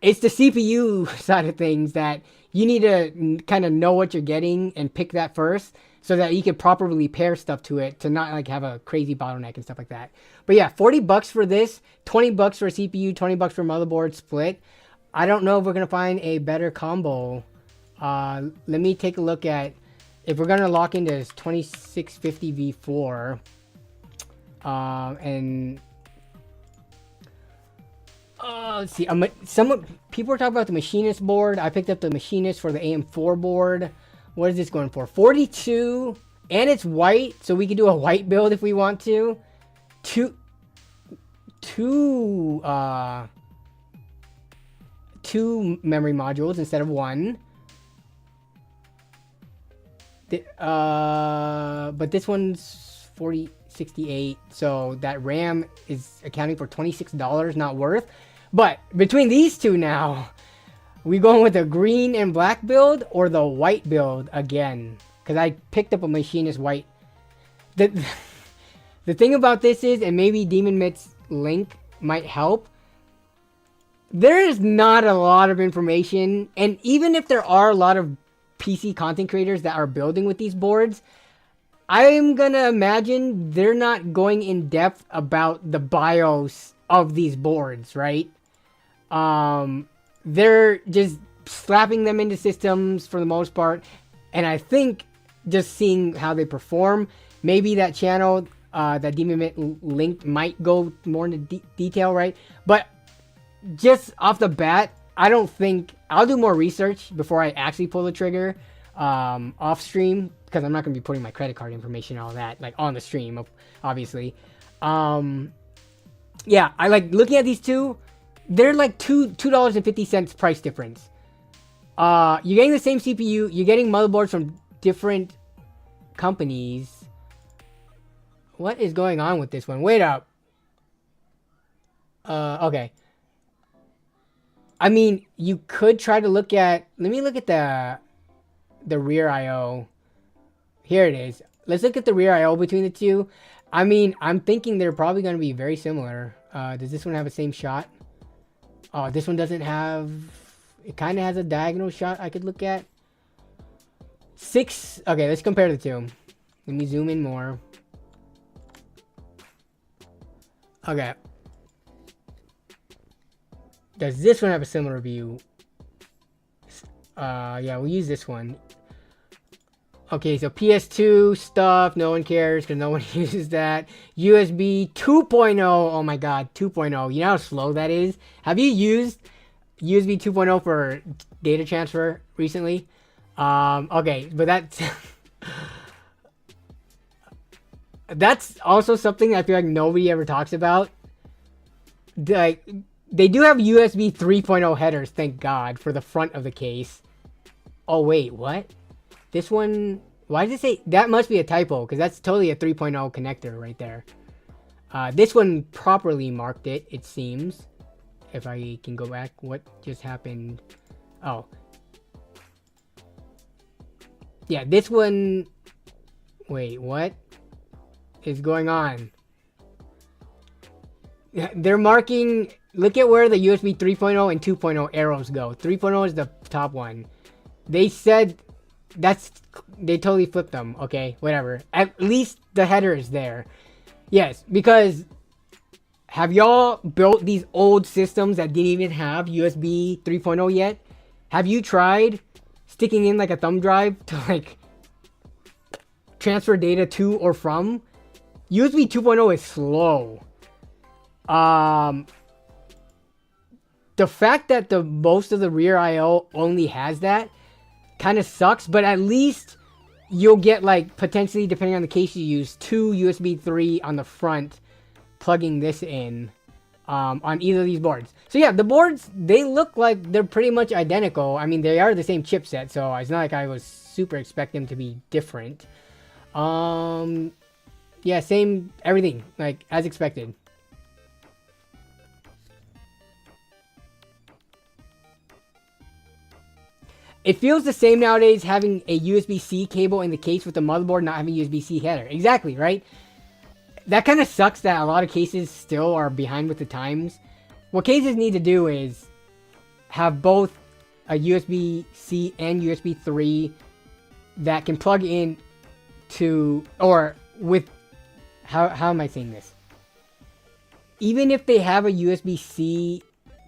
It's the CPU side of things that you need to kind of know what you're getting and pick that first so that you could properly pair stuff to it to not like have a crazy bottleneck and stuff like that. But yeah, 40 bucks for this, 20 bucks for CPU, 20 bucks for motherboard split. I don't know if we're going to find a better combo. Let me take a look at if we're going to lock into this 2650 V4. Let's see. People were talking about the Machinist board. I picked up the Machinist for the AM4 board. What is this going for? 42, and it's white, so we can do a white build if we want to. Two memory modules instead of one. But this one's 4068, so that RAM is accounting for $26 not worth. But between these two now, we going with the green and black build or the white build again? Because I picked up a Machinist white. The thing about this is, and maybe Demon Mit's link might help, there is not a lot of information. And even if there are a lot of PC content creators that are building with these boards, I'm gonna imagine they're not going in depth about the BIOS of these boards, right? They're just slapping them into systems for the most part, and I think just seeing how they perform, maybe that channel that Demon Mitt linked might go more into detail, right? But just off the bat, I don't think I'll do more research before I actually pull the trigger off stream, because I'm not going to be putting my credit card information and all that like on the stream, obviously. Yeah, I like looking at these two. They're like $2.50 price difference. You're getting the same CPU. You're getting motherboards from different companies. What is going on with this one? Wait up. Okay. I mean, you could try to look at... Let me look at the rear I/O. Here it is. Let's look at the rear I/O between the two. I mean, I'm thinking they're probably going to be very similar. Does this one have the same shot? Oh, this one doesn't have... It kind of has a diagonal shot I could look at. Okay, let's compare the two. Let me zoom in more. Okay. Does this one have a similar view? Yeah, we'll use this one. Okay, so PS2 stuff, no one cares because no one uses that. USB 2.0, oh my god, 2.0. You know how slow that is? Have you used USB 2.0 for data transfer recently? Okay, but that's that's also something I feel like nobody ever talks about. Like, they do have USB 3.0 headers, thank God, for the front of the case. Oh wait, what? This one, why does it say, that must be a typo, because that's totally a 3.0 connector right there. This one properly marked it, it seems. If I can go back, what just happened? Oh. Yeah, this one, wait, what is going on? They're marking, look at where the USB 3.0 and 2.0 arrows go. 3.0 is the top one. They said they totally flipped them. Okay, whatever. At least the header is there. Yes, because have y'all built these old systems that didn't even have USB 3.0 yet? Have you tried sticking in like a thumb drive to like transfer data to or from? USB 2.0 is slow. The fact that the most of the rear IO only has that kind of sucks, but at least you'll get like potentially, depending on the case you use, 2 USB 3 on the front plugging this in on either of these boards. So yeah, the boards, they look like they're pretty much identical. I mean, they are the same chipset, so it's not like I was super expecting them to be different. Yeah, same everything, like as expected. It feels the same nowadays having a USB-C cable in the case with the motherboard not having USB-C header. Exactly, right? That kind of sucks that a lot of cases still are behind with the times. What cases need to do is have both a USB-C and USB 3 that can plug in to, or with, how am I saying this? Even if they have a USB-C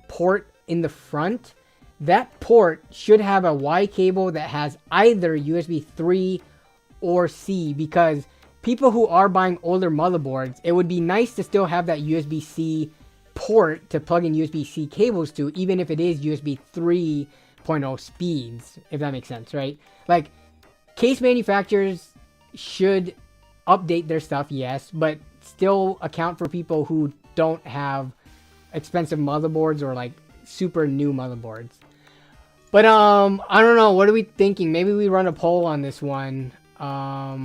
port in the front, that port should have a Y cable that has either USB 3 or C, because people who are buying older motherboards, it would be nice to still have that USB-C port to plug in USB-C cables to, even if it is USB 3.0 speeds, if that makes sense, right? Like, case manufacturers should update their stuff, yes, but still account for people who don't have expensive motherboards or like super new motherboards. But I don't know, what are we thinking? Maybe we run a poll on this one. Let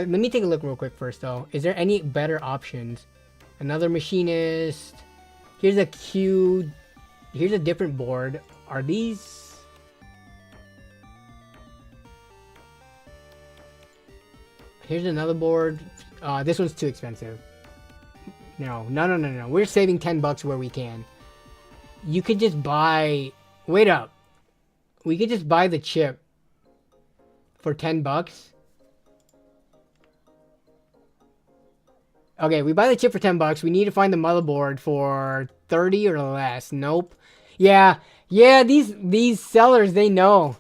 me take a look real quick first though. Is there any better options? Another machinist. Here's a Q. Here's a different board. Are these? Here's another board. This one's too expensive. No. We're saving $10 where we can. You could just buy. Wait up. We could just buy the chip for $10. Okay, we buy the chip for $10. We need to find the motherboard for 30 or less. Nope. Yeah, these sellers, they know.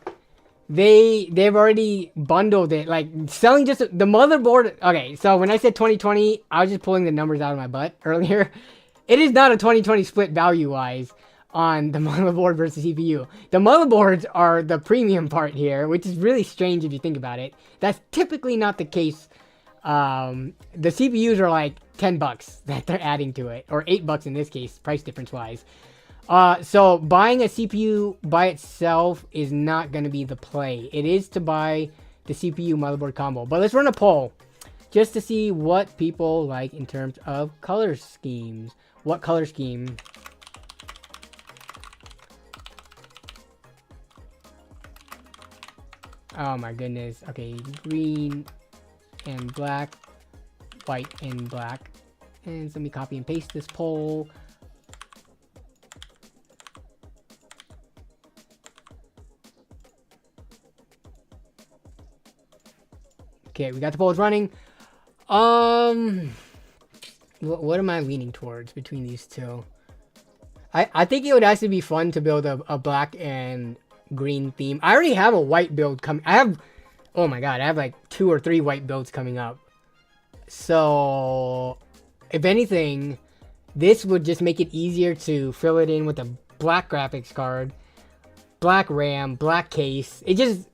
They've already bundled it. Like, selling just the motherboard. Okay, so when I said 2020, I was just pulling the numbers out of my butt earlier. It is not a 2020 split value-wise on the motherboard versus CPU. The motherboards are the premium part here, which is really strange if you think about it. That's typically not the case. The CPUs are like $10 that they're adding to it, or $8 in this case, price difference wise. So buying a CPU by itself is not going to be the play. It is to buy the CPU motherboard combo. But let's run a poll just to see what people like in terms of color schemes. What color scheme? Oh my goodness. Okay, green and black, white and black. And let me copy and paste this poll. Okay, we got the polls running. What am I leaning towards between these two? I think it would actually be fun to build a black and green theme. I already have a white build coming. I have Oh my god, I have like 2 or 3 white builds coming up. So, if anything, this would just make it easier to fill it in with a black graphics card, black RAM, black case. It just,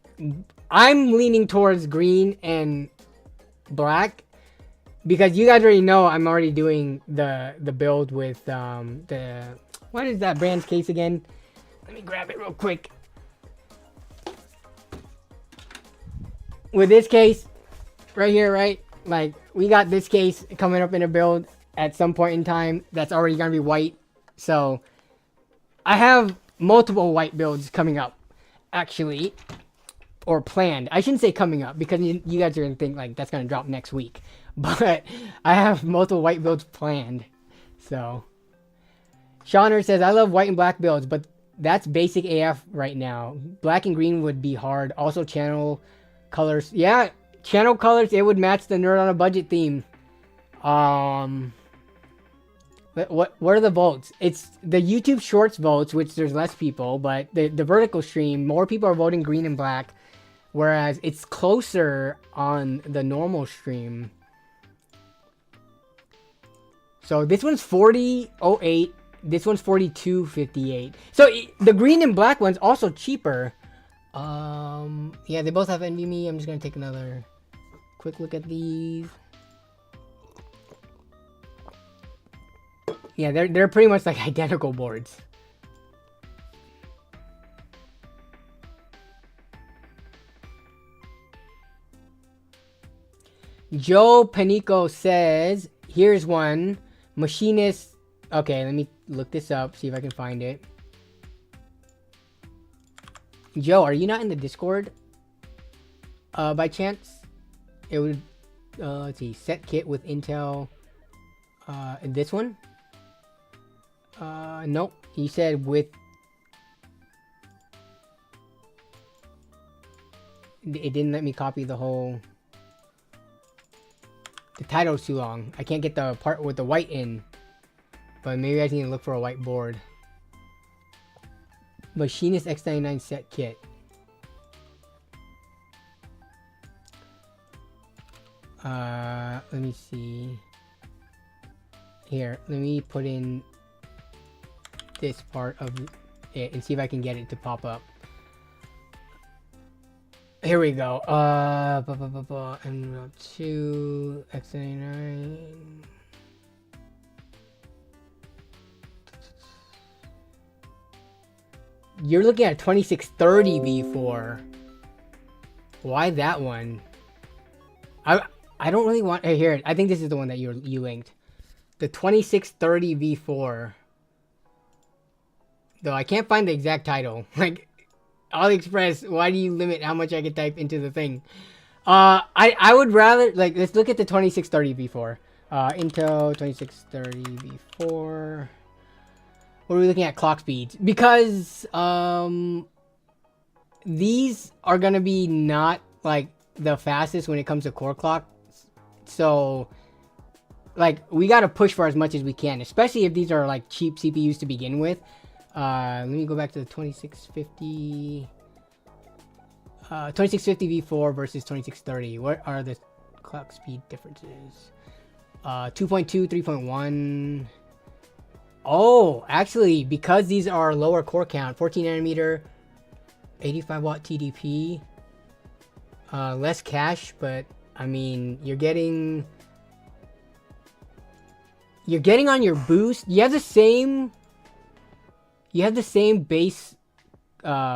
I'm leaning towards green and black because you guys already know I'm already doing the build with what is that brand's case again? Let me grab it real quick. With this case right here, right? Like, we got this case coming up in a build at some point in time that's already going to be white. So, I have multiple white builds coming up, actually. Or planned. I shouldn't say coming up, because you guys are going to think, like, that's going to drop next week. But, I have multiple white builds planned. So, Shauner says, I love white and black builds, but that's basic AF right now. Black and green would be hard. Also, channel colors. Yeah, channel colors, it would match the Nerd on a Budget theme. What are the votes? It's the YouTube Shorts votes, which there's less people, but the vertical stream, more people are voting green and black, whereas it's closer on the normal stream. So this one's 40.08, this one's 42.58. So the green and black one's also cheaper. Yeah, they both have NVMe. I'm just gonna take another quick look at these. Yeah, they're pretty much like identical boards. Joe Panico says, here's one. Machinist. Okay, let me look this up, see if I can find it. Joe, are you not in the Discord? By chance? It would, let's see, set kit with Intel. This one? Nope. He said with... It didn't let me copy the whole... The title's too long. I can't get the part with the white in. But maybe I just need to look for a white board. Machinist X99 set kit. Let me see. Here, let me put in this part of it and see if I can get it to pop up. Here we go. M.2 X99. You're looking at 2630 V4. Why that one? I don't really want... Hey, here, I think this is the one that you linked. The 2630 V4. Though I can't find the exact title. Like, AliExpress, why do you limit how much I can type into the thing? I would rather... Like, let's look at the 2630 V4. Intel 2630 V4... What are we looking at? Clock speeds. Because these are going to be not like the fastest when it comes to core clock. So like we got to push for as much as we can, especially if these are like cheap CPUs to begin with. Let me go back to the 2650 V4 versus 2630. What are the clock speed differences? 2.2, 3.1. Oh, actually, because these are lower core count, 14 nanometer, 85 watt TDP, less cache, but I mean, you're getting on your boost. You have the same base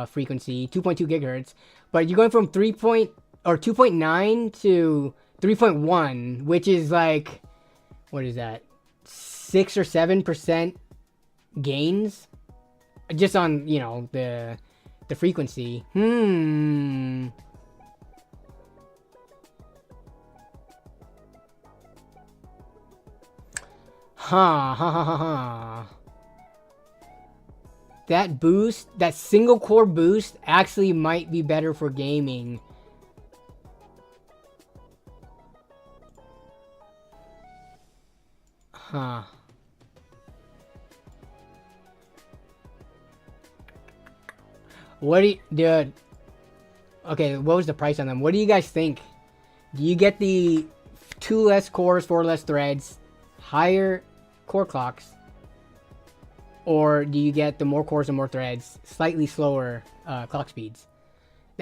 frequency, 2.2 gigahertz, but you're going from 2.9 to 3.1, which is like, what is that? 6 or 7% gains just on, you know, the frequency. That boost, that single core boost actually might be better for gaming. What do you, dude? Okay, what was the price on them? What do you guys think? Do you get the 2 less cores, 4 less threads, higher core clocks? Or do you get the more cores and more threads, slightly slower clock speeds?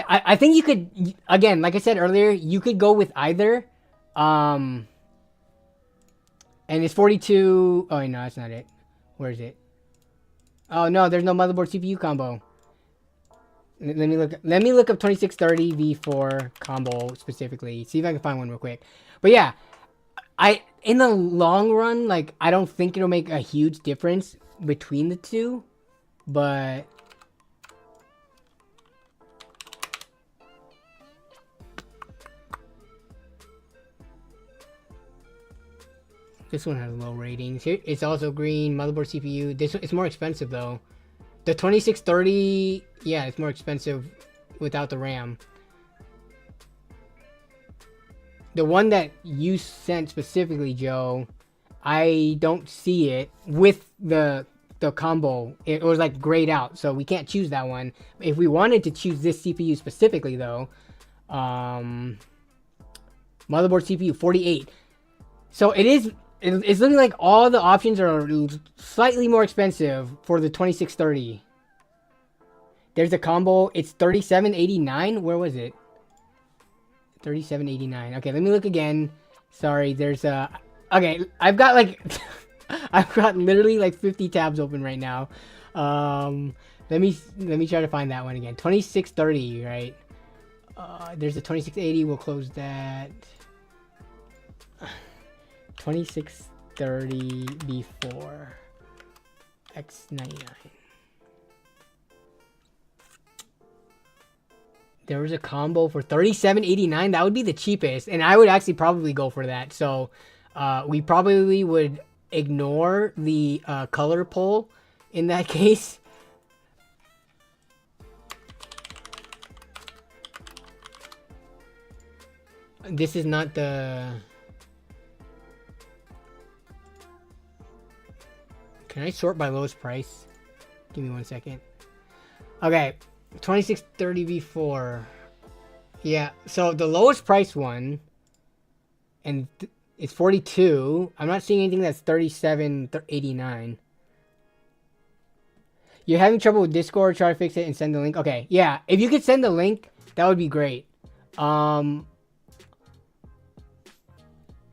I think you could, again, like I said earlier, you could go with either. And it's 42. Oh, no, that's not it. Where is it? Oh, no, there's no motherboard CPU combo. Let me look up 2630 V4 combo specifically. See if I can find one real quick. But yeah, in the long run, like, I don't think it'll make a huge difference between the two, but this one has low ratings. Here, it's also green, motherboard CPU. This it's more expensive though. The 2630, yeah, it's more expensive without the RAM. The one that you sent specifically, Joe, I don't see it with the combo. It was like grayed out, so we can't choose that one. If we wanted to choose this CPU specifically though, motherboard CPU 48. So it's looking like all the options are slightly more expensive for the 2630. There's a combo. It's 3789. Where was it? 3789. Okay, let me look again. Sorry, there's a... Okay, I've got like... I've got literally like 50 tabs open right now. Let me try to find that one again. 2630, right? There's a 2680. We'll close that. 2630 B4 X99. There was a combo for 3789. That would be the cheapest, and I would actually probably go for that. So we probably would ignore the color poll in that case. This is not the... Can I sort by lowest price? Give me 1 second. Okay, 2630 V4. Yeah, so the lowest price one, and it's 42. I'm not seeing anything that's 3789. You're having trouble with Discord? Try to fix it and send the link. Okay, yeah, if you could send the link, that would be great.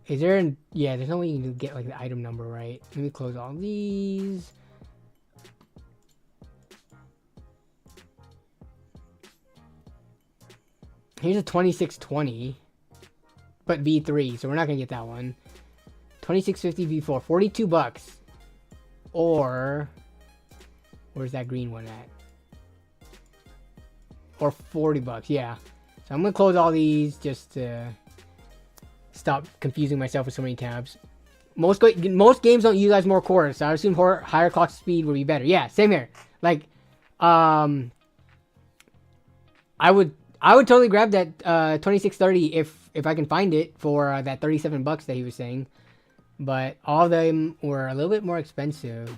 Is there yeah, there's no way you can get like the item number, right? Let me close all these. Here's a 2620, but V3, so we're not gonna get that one. 2650 V4, 42 bucks. Or where's that green one at? Or 40 bucks, yeah. So I'm gonna close all these just to stop confusing myself with so many tabs. Most games don't utilize more cores, so I assume higher clock speed would be better. Yeah, same here. Like, I would totally grab that 2630 if I can find it for that 37 bucks that he was saying. But all of them were a little bit more expensive.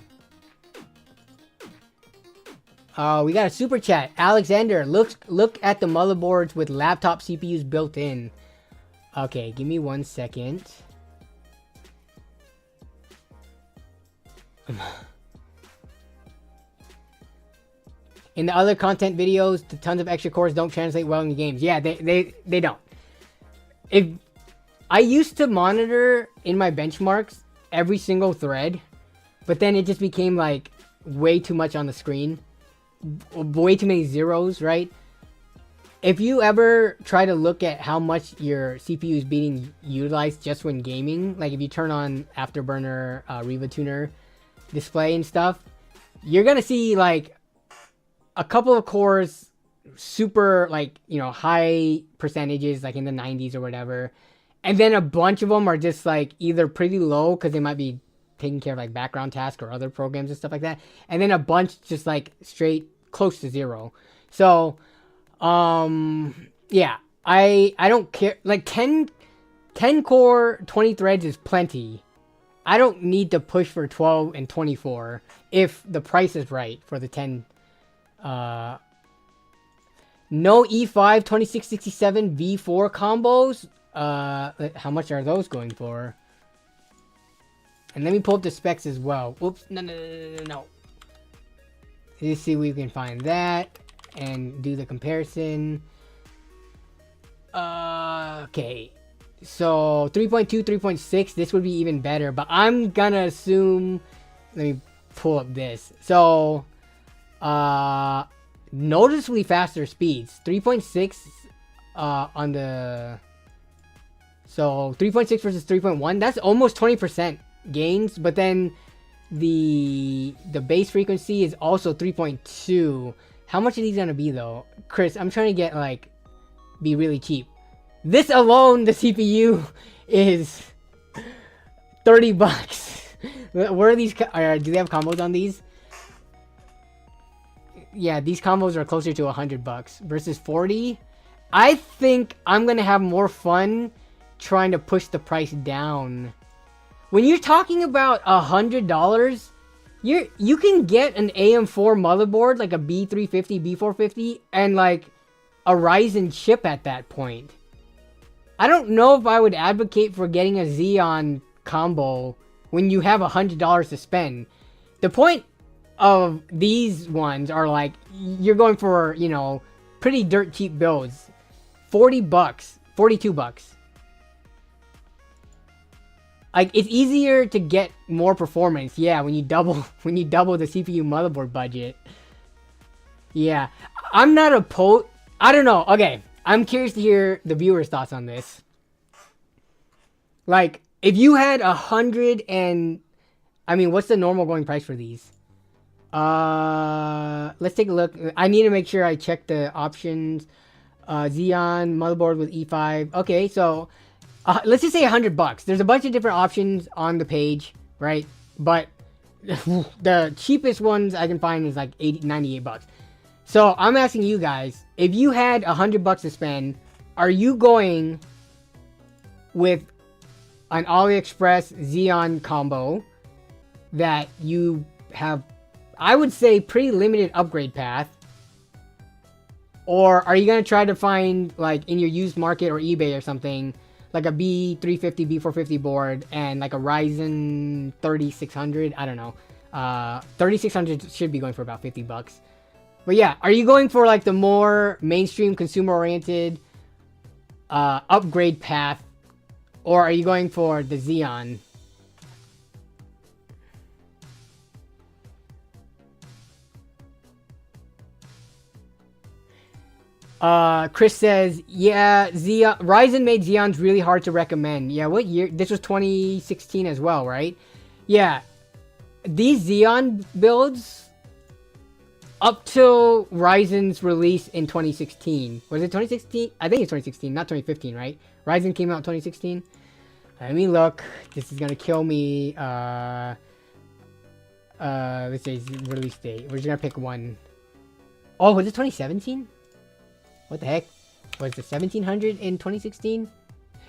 Oh, we got a super chat. Alexander, look at the motherboards with laptop CPUs built in. Okay, give me 1 second. In the other content videos, the tons of extra cores don't translate well in the games. Yeah, they don't. If I used to monitor in my benchmarks every single thread, but then it just became like way too much on the screen. Way too many zeros, right? If you ever try to look at how much your CPU is being utilized just when gaming, like if you turn on Afterburner, Riva Tuner display and stuff, you're gonna see like a couple of cores super like, you know, high percentages, like in the 90s or whatever. And then a bunch of them are just like either pretty low because they might be taking care of like background tasks or other programs and stuff like that. And then a bunch just like straight close to zero. So, yeah, I don't care. Like 10 core, 20 threads is plenty. I don't need to push for 12 and 24 if the price is right for the 10. No E5 2667 V4 combos. How much are those going for? And let me pull up the specs as well. Oops, no. Let's see if we can find that and do the comparison. Okay. So 3.2, 3.6, this would be even better, but I'm gonna assume, let me pull up this. So, noticeably faster speeds. 3.6, on the, so 3.6 versus 3.1, that's almost 20% gains, but then the base frequency is also 3.2. How much are these gonna be though? Chris, I'm trying to get like, be really cheap. This alone, the CPU is 30 bucks. Where are these? Do they have combos on these? Yeah, these combos are closer to 100 bucks versus 40. I think I'm gonna have more fun trying to push the price down. When you're talking about $100, you can get an AM4 motherboard like a B350, B450, and like a Ryzen chip at that point. I don't know if I would advocate for getting a Xeon combo when you have $100 to spend. The point of these ones are like, you're going for, you know, pretty dirt cheap builds. 40 bucks, 42 bucks. Like, it's easier to get more performance, yeah, when you double the CPU motherboard budget. Yeah, I'm not opposed. I don't know. Okay, I'm curious to hear the viewers' thoughts on this. Like, if you had 100 and, I mean, what's the normal going price for these? Let's take a look. I need to make sure I check the options. Xeon motherboard with E5. Okay, so let's just say 100 bucks. There's a bunch of different options on the page, right? But the cheapest ones I can find is like 98 bucks. So I'm asking you guys, if you had 100 bucks to spend, are you going with an AliExpress Xeon combo that you have, I would say, pretty limited upgrade path? Or are you going to try to find, like, in your used market or eBay or something, like a B350, B450 board and like a Ryzen 3600? I don't know. 3600 should be going for about 50 bucks. But yeah, are you going for like the more mainstream consumer-oriented upgrade path? Or are you going for the Xeon? Chris says, yeah, Ryzen made Xeons really hard to recommend. Yeah, what year? This was 2016 as well, right? Yeah, these Xeon builds, up till Ryzen's release in 2016. Was it 2016? I think it's 2016, not 2015, right? Ryzen came out in 2016. Let me look. This is gonna kill me. Let's say release date. We're just gonna pick one. Oh, was it 2017? What the heck? Was it 1700 in 2016?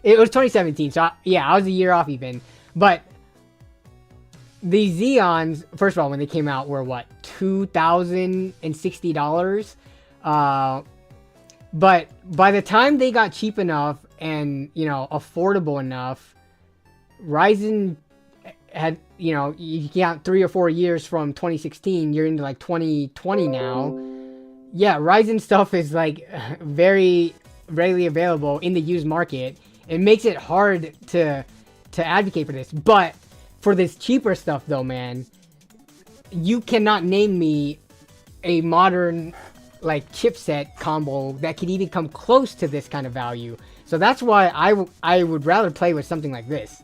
It was 2017, so yeah, I was a year off even. But the Xeons, first of all, when they came out, were what, $2,060? But by the time they got cheap enough and, you know, affordable enough, Ryzen had, you know, you count 3 or 4 years from 2016, you're into like 2020 now. Yeah, Ryzen stuff is like very readily available in the used market. It makes it hard to advocate for this. But for this cheaper stuff though, man, you cannot name me a modern like chipset combo that could even come close to this kind of value. So that's why I would rather play with something like this.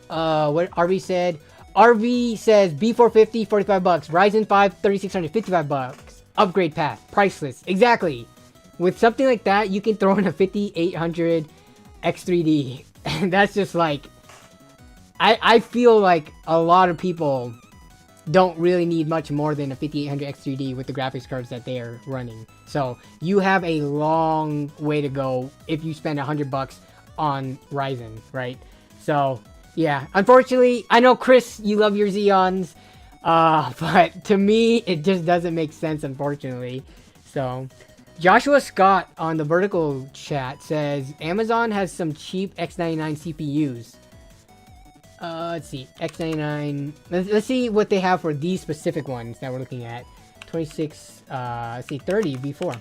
What RV said? RV says B450, 45 bucks. Ryzen 5, 3600, 55 bucks. Upgrade path, priceless. Exactly. With something like that, you can throw in a 5800 X3D. And that's just like, I feel like a lot of people don't really need much more than a 5800 X3D with the graphics cards that they are running. So you have a long way to go if you spend 100 bucks on Ryzen, right? So Yeah, unfortunately, I know, Chris, you love your Xeons, but to me, it just doesn't make sense, unfortunately. So, Joshua Scott on the vertical chat says, Amazon has some cheap X99 CPUs. Let's see, X99, let's see what they have for these specific ones that we're looking at. 26, let's see, 30 before.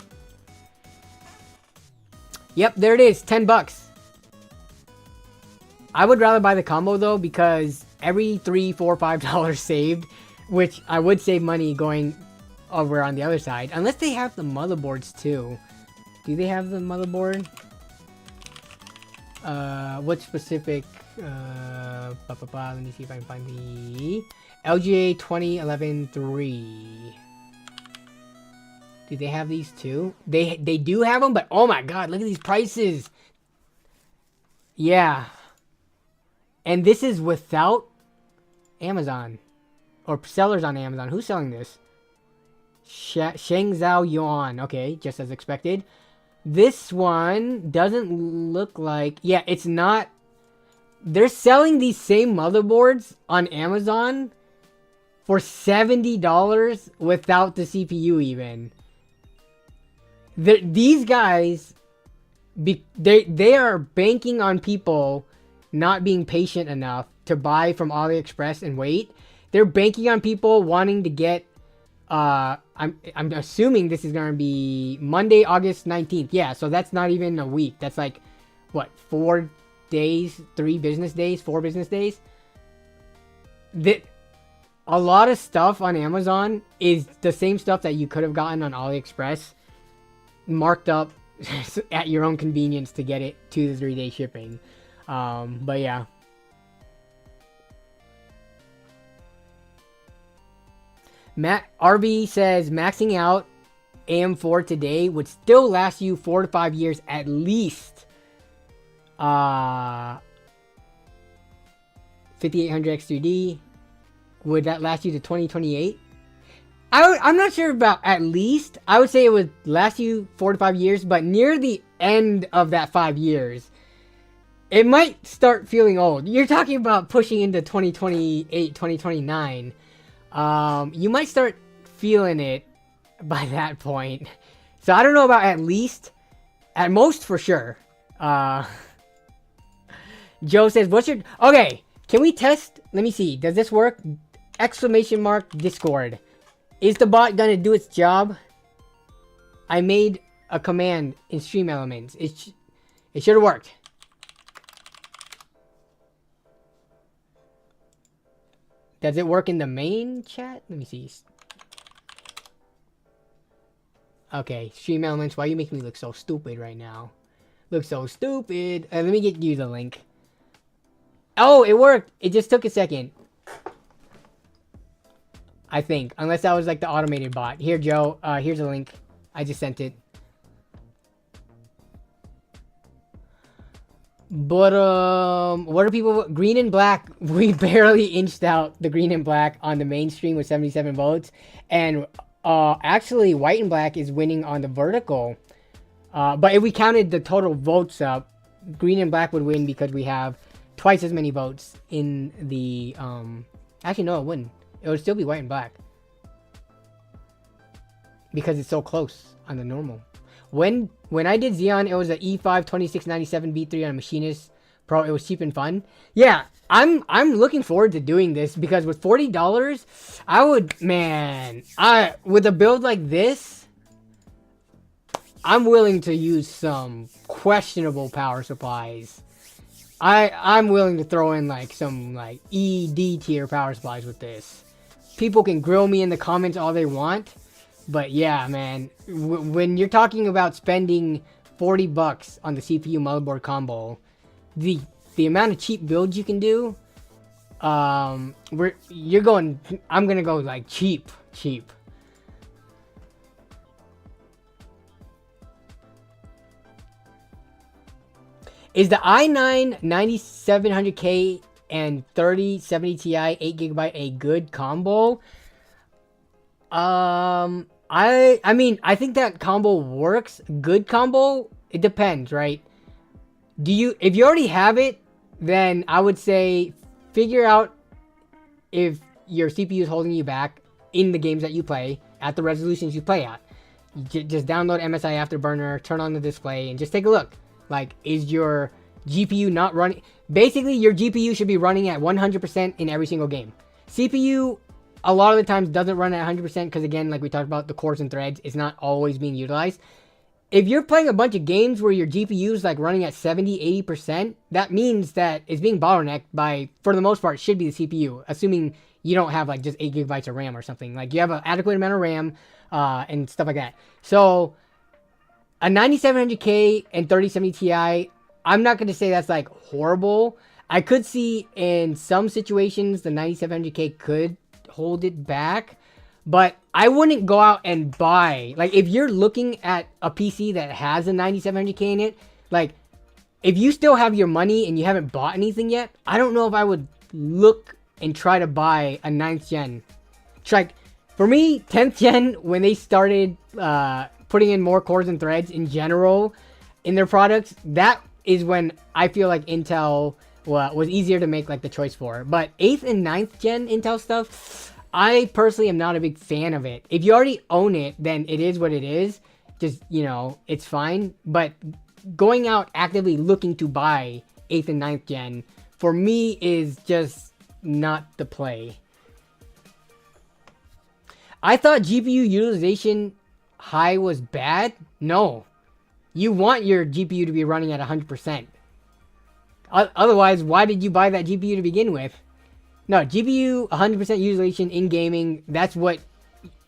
Yep, there it is, 10 bucks. I would rather buy the combo though, because every $3, $4, $5 saved, which I would save money going over on the other side, unless they have the motherboards too. Do they have the motherboard? What specific? Let me see if I can find the LGA 2011-3. Do they have these too? They do have them, but oh my god, look at these prices. Yeah. And this is without Amazon. Or sellers on Amazon. Who's selling this? Shengzhou Yuan. Okay, just as expected. This one doesn't look like... Yeah, it's not... They're selling these same motherboards on Amazon for $70 without the CPU even. These guys... They are banking on people not being patient enough to buy from AliExpress and wait. They're banking on people wanting to get, I'm assuming this is going to be Monday, August 19th. Yeah, so that's not even a week. That's like, what, 4 days, 3 business days, 4 business days? A lot of stuff on Amazon is the same stuff that you could have gotten on AliExpress, marked up at your own convenience to get it 2 to 3 day shipping. But yeah. Matt RV says maxing out AM4 today would still last you 4 to 5 years at least. 5800 X3D. Would that last you to 2028? I'm not sure about at least. I would say it would last you 4 to 5 years, but near the end of that 5 years, it might start feeling old. You're talking about pushing into 2028, 2029. You might start feeling it by that point. So I don't know about at least. At most, for sure. Joe says, what's your... Okay, can we test? Let me see. Does this work? Exclamation mark Discord. Is the bot gonna do its job? I made a command in Stream Elements. It should have worked. Does it work in the main chat? Let me see. Okay, Stream Elements, why are you making me look so stupid right now? Look so stupid. Let me get you the link. Oh, it worked. It just took a second. I think. Unless that was like the automated bot. Here, Joe. Here's a link. I just sent it. But, what are people... Green and black. We barely inched out the green and black on the mainstream with 77 votes. And, actually, white and black is winning on the vertical. But if we counted the total votes up, green and black would win because we have twice as many votes in the, Actually, no, it wouldn't. It would still be white and black. Because it's so close on the normal. When I did Xeon, it was an E5 2697 B3 on a Machinist Pro. It was cheap and fun. Yeah, I'm looking forward to doing this because with $40, I would, man, with a build like this, I'm willing to use some questionable power supplies. I'm willing to throw in like some like ED tier power supplies with this. People can grill me in the comments all they want. But yeah, man, when you're talking about spending 40 bucks on the CPU motherboard combo, the amount of cheap builds you can do, I'm gonna go like cheap. Is the i9 9700K and 3070 Ti 8GB a good combo? I mean, I think that combo works. Good combo, it depends, right? If you already have it, then I would say figure out if your CPU is holding you back in the games that you play at the resolutions you play at. You just download MSI Afterburner, turn on the display, and just take a look. Like, is your GPU not running? Basically, your GPU should be running at 100% in every single game. CPU, a lot of the times, doesn't run at 100% because, again, like we talked about, the cores and threads is not always being utilized. If you're playing a bunch of games where your GPU is like running at 70, 80%, that means that it's being bottlenecked by, for the most part, should be the CPU, assuming you don't have like just 8 gigabytes of RAM or something. Like, you have an adequate amount of RAM and stuff like that. So a 9700K and 3070 Ti, I'm not going to say that's like horrible. I could see in some situations the 9700K could hold it back, but I wouldn't go out and buy, like, if you're looking at a PC that has a 9700K in it, like, if you still have your money and you haven't bought anything yet, I don't know if I would look and try to buy a 9th gen. It's like, for me, 10th gen, when they started putting in more cores and threads in general in their products, that is when I feel like Intel was easier to make like the choice for. But 8th and 9th gen Intel stuff, I personally am not a big fan of it. If you already own it, then it is what it is. Just, you know, it's fine. But going out actively looking to buy 8th and 9th gen, for me, is just not the play. I thought GPU utilization high was bad. No. You want your GPU to be running at 100%. Otherwise, why did you buy that GPU to begin with? No, GPU 100% utilization in gaming, that's what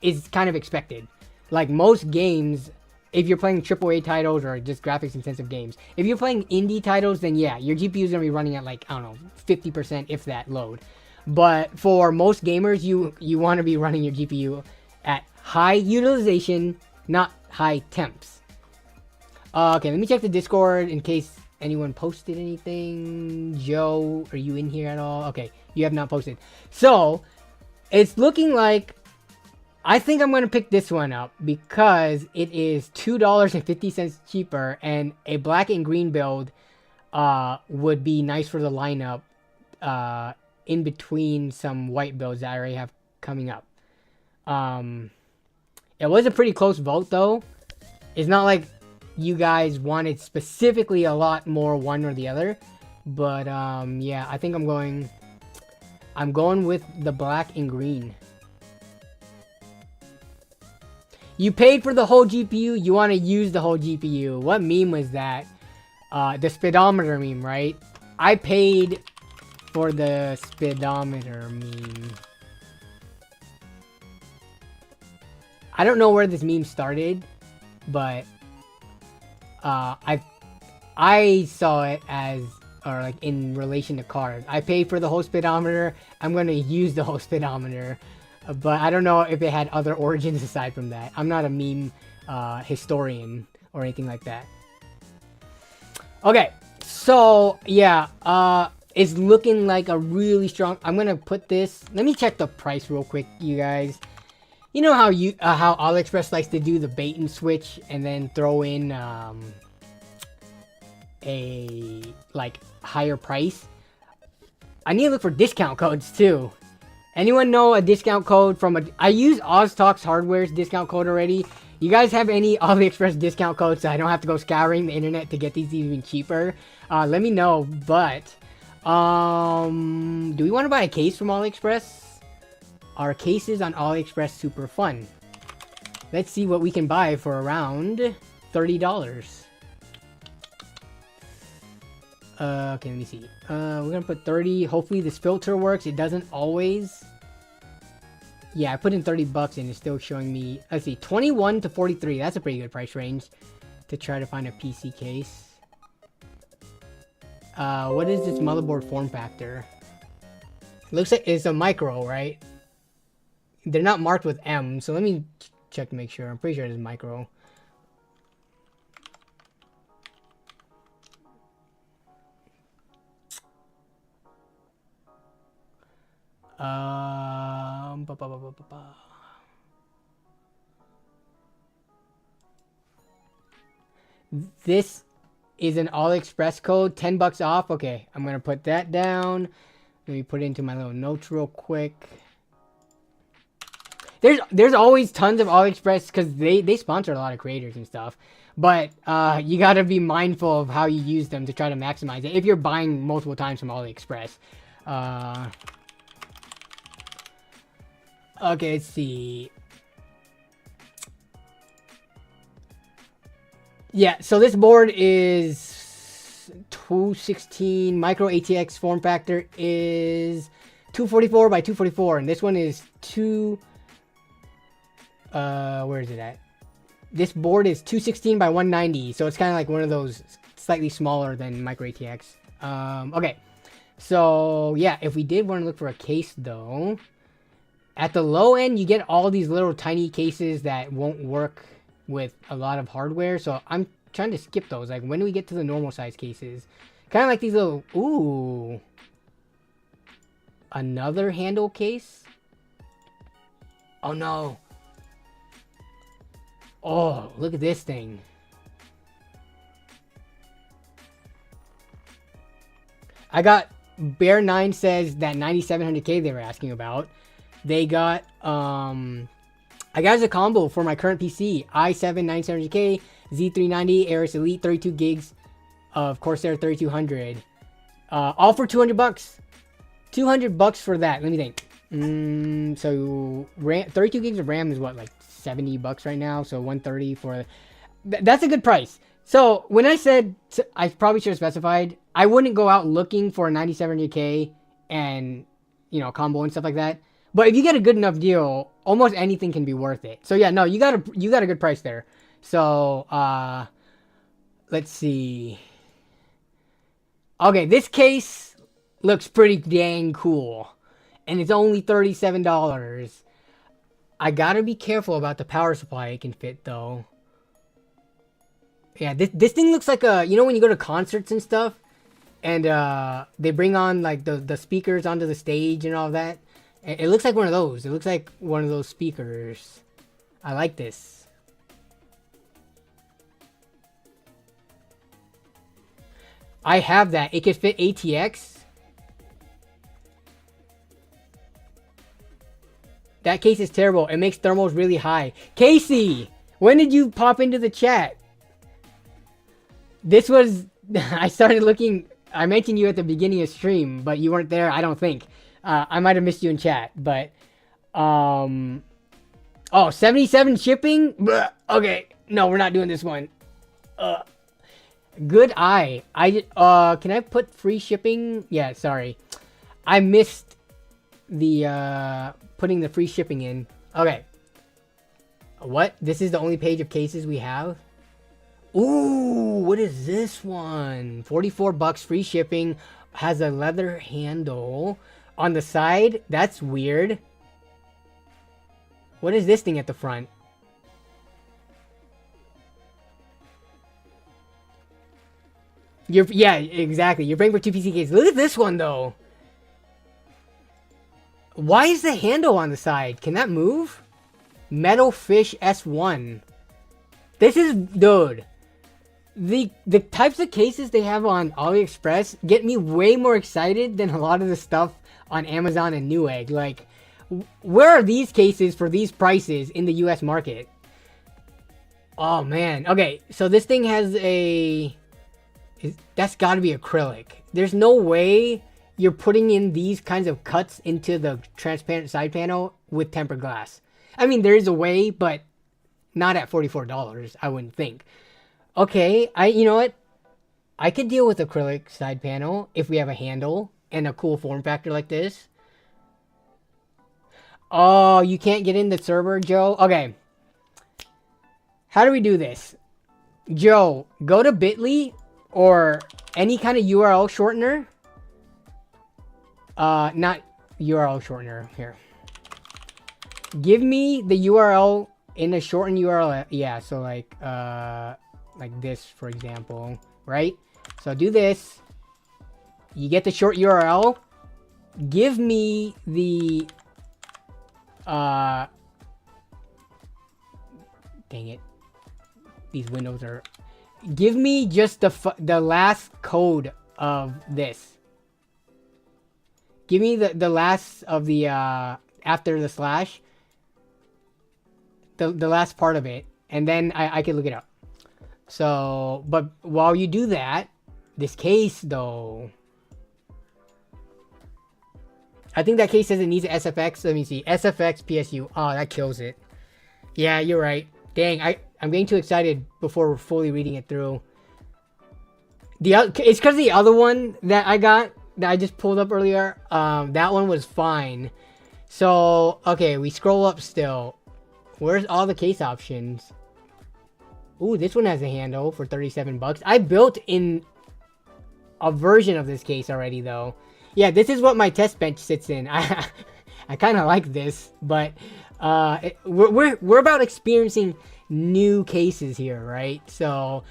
is kind of expected. Like, most games, if you're playing AAA titles or just graphics intensive games, if you're playing indie titles, then yeah, your GPU is going to be running at like, I don't know, 50% if that load. But for most gamers, you want to be running your GPU at high utilization, not high temps. Okay, let me check the Discord in case anyone posted anything. Joe, are you in here at all? Okay, you have not posted. So, it's looking like I think I'm going to pick this one up because it is $2.50 cheaper, and a black and green build would be nice for the lineup in between some white builds that I already have coming up. It was a pretty close vote, though. It's not like you guys wanted specifically a lot more one or the other. But, yeah, I think I'm going with the black and green. You paid for the whole GPU, you want to use the whole GPU. What meme was that? The speedometer meme, right? I paid for the speedometer meme. I don't know where this meme started, but I saw it as, or like in relation to cars. I paid for the whole speedometer, I'm going to use the whole speedometer. But I don't know if it had other origins aside from that. I'm not a meme historian or anything like that. Okay, so yeah, it's looking like a really strong. I'm gonna put this. Let me check the price real quick, you guys. You know how how AliExpress likes to do the bait and switch and then throw in a like higher price. I need to look for discount codes too. Anyone know a discount code from I use OzTalks Hardware's discount code already. You guys have any AliExpress discount codes so I don't have to go scouring the internet to get these even cheaper? Let me know. But, do we want to buy a case from AliExpress? Are cases on AliExpress super fun? Let's see what we can buy for around $30. Okay, let me see. We're gonna put 30. Hopefully this filter works. It doesn't always. Yeah, I put in 30 bucks and it's still showing me. Let's see, 21 to 43. That's a pretty good price range to try to find a PC case. What is this motherboard form factor? Looks like it's a micro, right? They're not marked with M, so let me check to make sure. I'm pretty sure it's micro. This is an AliExpress code, 10 bucks off. Okay, I'm gonna put that down. Let me put it into my little notes real quick. There's always tons of AliExpress because they sponsor a lot of creators and stuff. But you gotta be mindful of how you use them to try to maximize it if you're buying multiple times from AliExpress. Okay, let's see. Yeah, so this board is 216. Micro ATX form factor is 244 by 244, and this one is where is it at? This board is 216 by 190, so it's kind of like one of those slightly smaller than micro ATX. Okay, so yeah, if we did want to look for a case though, at the low end you get all these little tiny cases that won't work with a lot of hardware, so I'm trying to skip those. Like, when do we get to the normal size cases? Kind of like these little, ooh, another handle case. Oh no. Oh, look at this thing. I got Bear9 says that 9700K they were asking about. They got I got as a combo for my current PC, i7 9700K, Z390, Aorus Elite 32 gigs of Corsair 3200. All for 200 bucks. 200 bucks for that. Let me think. So RAM, 32 gigs of RAM is what, like 70 bucks right now, so 130 for that's a good price. So when I said I probably should have specified, I wouldn't go out looking for a 9700K and, you know, combo and stuff like that, but if you get a good enough deal, almost anything can be worth it. So yeah, no, you got a good price there. So let's see. Okay, this case looks pretty dang cool, and it's only $37. I gotta be careful about the power supply it can fit, though. Yeah, this thing looks like a, you know when you go to concerts and stuff, and they bring on like the speakers onto the stage and all that? It looks like one of those. It looks like one of those speakers. I like this. I have that. It can fit ATX. That case is terrible. It makes thermals really high. Casey, when did you pop into the chat? This was... I started looking... I mentioned you at the beginning of stream, but you weren't there, I don't think. I might have missed you in chat, but... Oh, 77 shipping? Blech. Okay, no, we're not doing this one. Good eye. Can I put free shipping? Yeah, sorry. I missed the, putting the free shipping in. Okay. What? This is the only page of cases we have? Ooh, what is this one? 44 bucks free shipping. Has a leather handle on the side. That's weird. What is this thing at the front? Yeah, exactly. You're paying for two PC cases. Look at this one, though. Why is the handle on the side? Can that move? Metal Fish S1. This is... Dude. The types of cases they have on AliExpress get me way more excited than a lot of the stuff on Amazon and Newegg. Like, where are these cases for these prices in the US market? Oh, man. Okay, so this thing has a... That's got to be acrylic. There's no way you're putting in these kinds of cuts into the transparent side panel with tempered glass. I mean, there is a way, but not at $44, I wouldn't think. Okay, you know what? I could deal with acrylic side panel if we have a handle and a cool form factor like this. Oh, you can't get in the server, Joe? Okay. How do we do this? Joe, go to Bitly or any kind of URL shortener. Not URL shortener. Here. Give me the URL in a shortened URL. Yeah, so like this, for example, right? So do this. You get the short URL. Give me the... Dang it. These windows are... Give me just the last code of this. Give me the last of the after the slash. The last part of it, and then I can look it up. So, but while you do that, this case though, I think that case says it needs an SFX. Let me see, SFX PSU. Oh, that kills it. Yeah, you're right. Dang, I'm getting too excited before fully reading it through. It's because the other one that I got that I just pulled up earlier, that one was fine. So okay, we scroll up still. Where's all the case options? Ooh, this one has a handle for 37 bucks. I built in a version of this case already though. Yeah, this is what my test bench sits in. I kind of like this, but we're about experiencing new cases here, right? So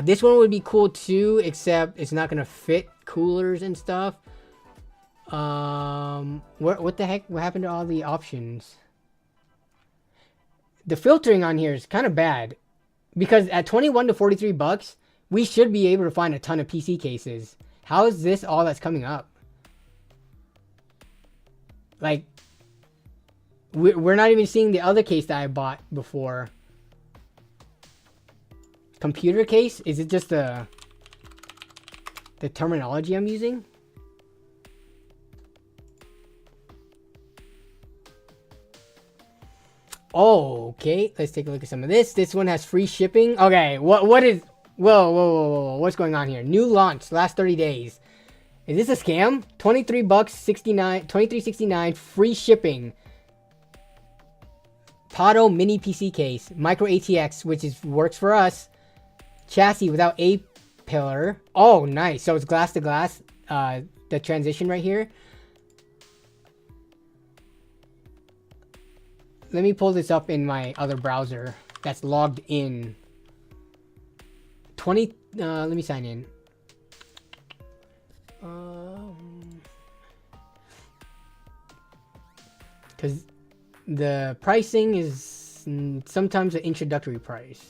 this one would be cool too, except it's not gonna fit coolers and stuff. What the heck? What happened to all the options? The filtering on here is kind of bad, because at 21 to 43 bucks, we should be able to find a ton of PC cases. How is this all that's coming up? Like, we're not even seeing the other case that I bought before. Computer case? Is it just the terminology I'm using? Oh, okay. Let's take a look at some of this. This one has free shipping. Okay, what is... Whoa. What's going on here? New launch, last 30 days. Is this a scam? 23 bucks, 23.69, free shipping. Pato mini PC case, micro ATX, which works for us. Chassis without A pillar. Oh, nice. So it's glass to glass. The transition right here. Let me pull this up in my other browser that's logged in. Let me sign in. Because the pricing is sometimes an introductory price.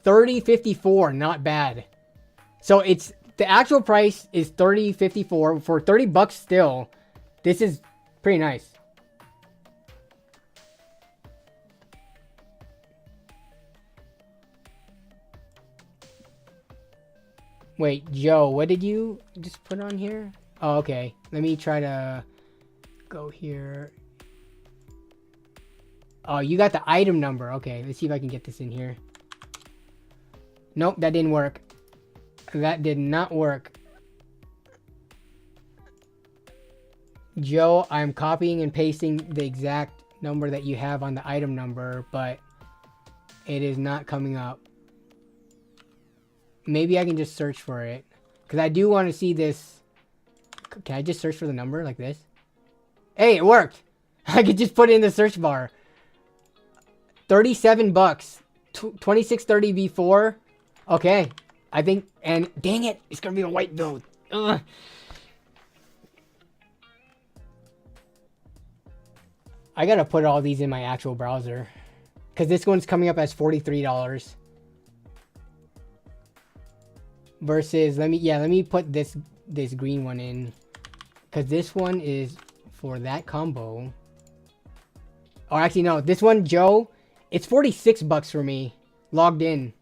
$30.54, not bad. So it's the actual price is $30.54 for 30 bucks still. This is pretty nice. Wait, Joe, what did you just put on here? Oh, okay. Let me try to go here. Oh, you got the item number. Okay, let's see if I can get this in here. Nope, that didn't work. That did not work. Joe, I'm copying and pasting the exact number that you have on the item number, but it is not coming up. Maybe I can just search for it, because I do want to see this. Can I just search for the number like this? Hey, it worked. I could just put it in the search bar. 37 bucks. 2630 V4. Okay. I think, and dang it, it's going to be a white build. Ugh. I got to put all these in my actual browser, because this one's coming up as $43. Versus, let me put this green one in, because this one is for that combo. Or actually no, this one, Joe, it's 46 bucks for me logged in.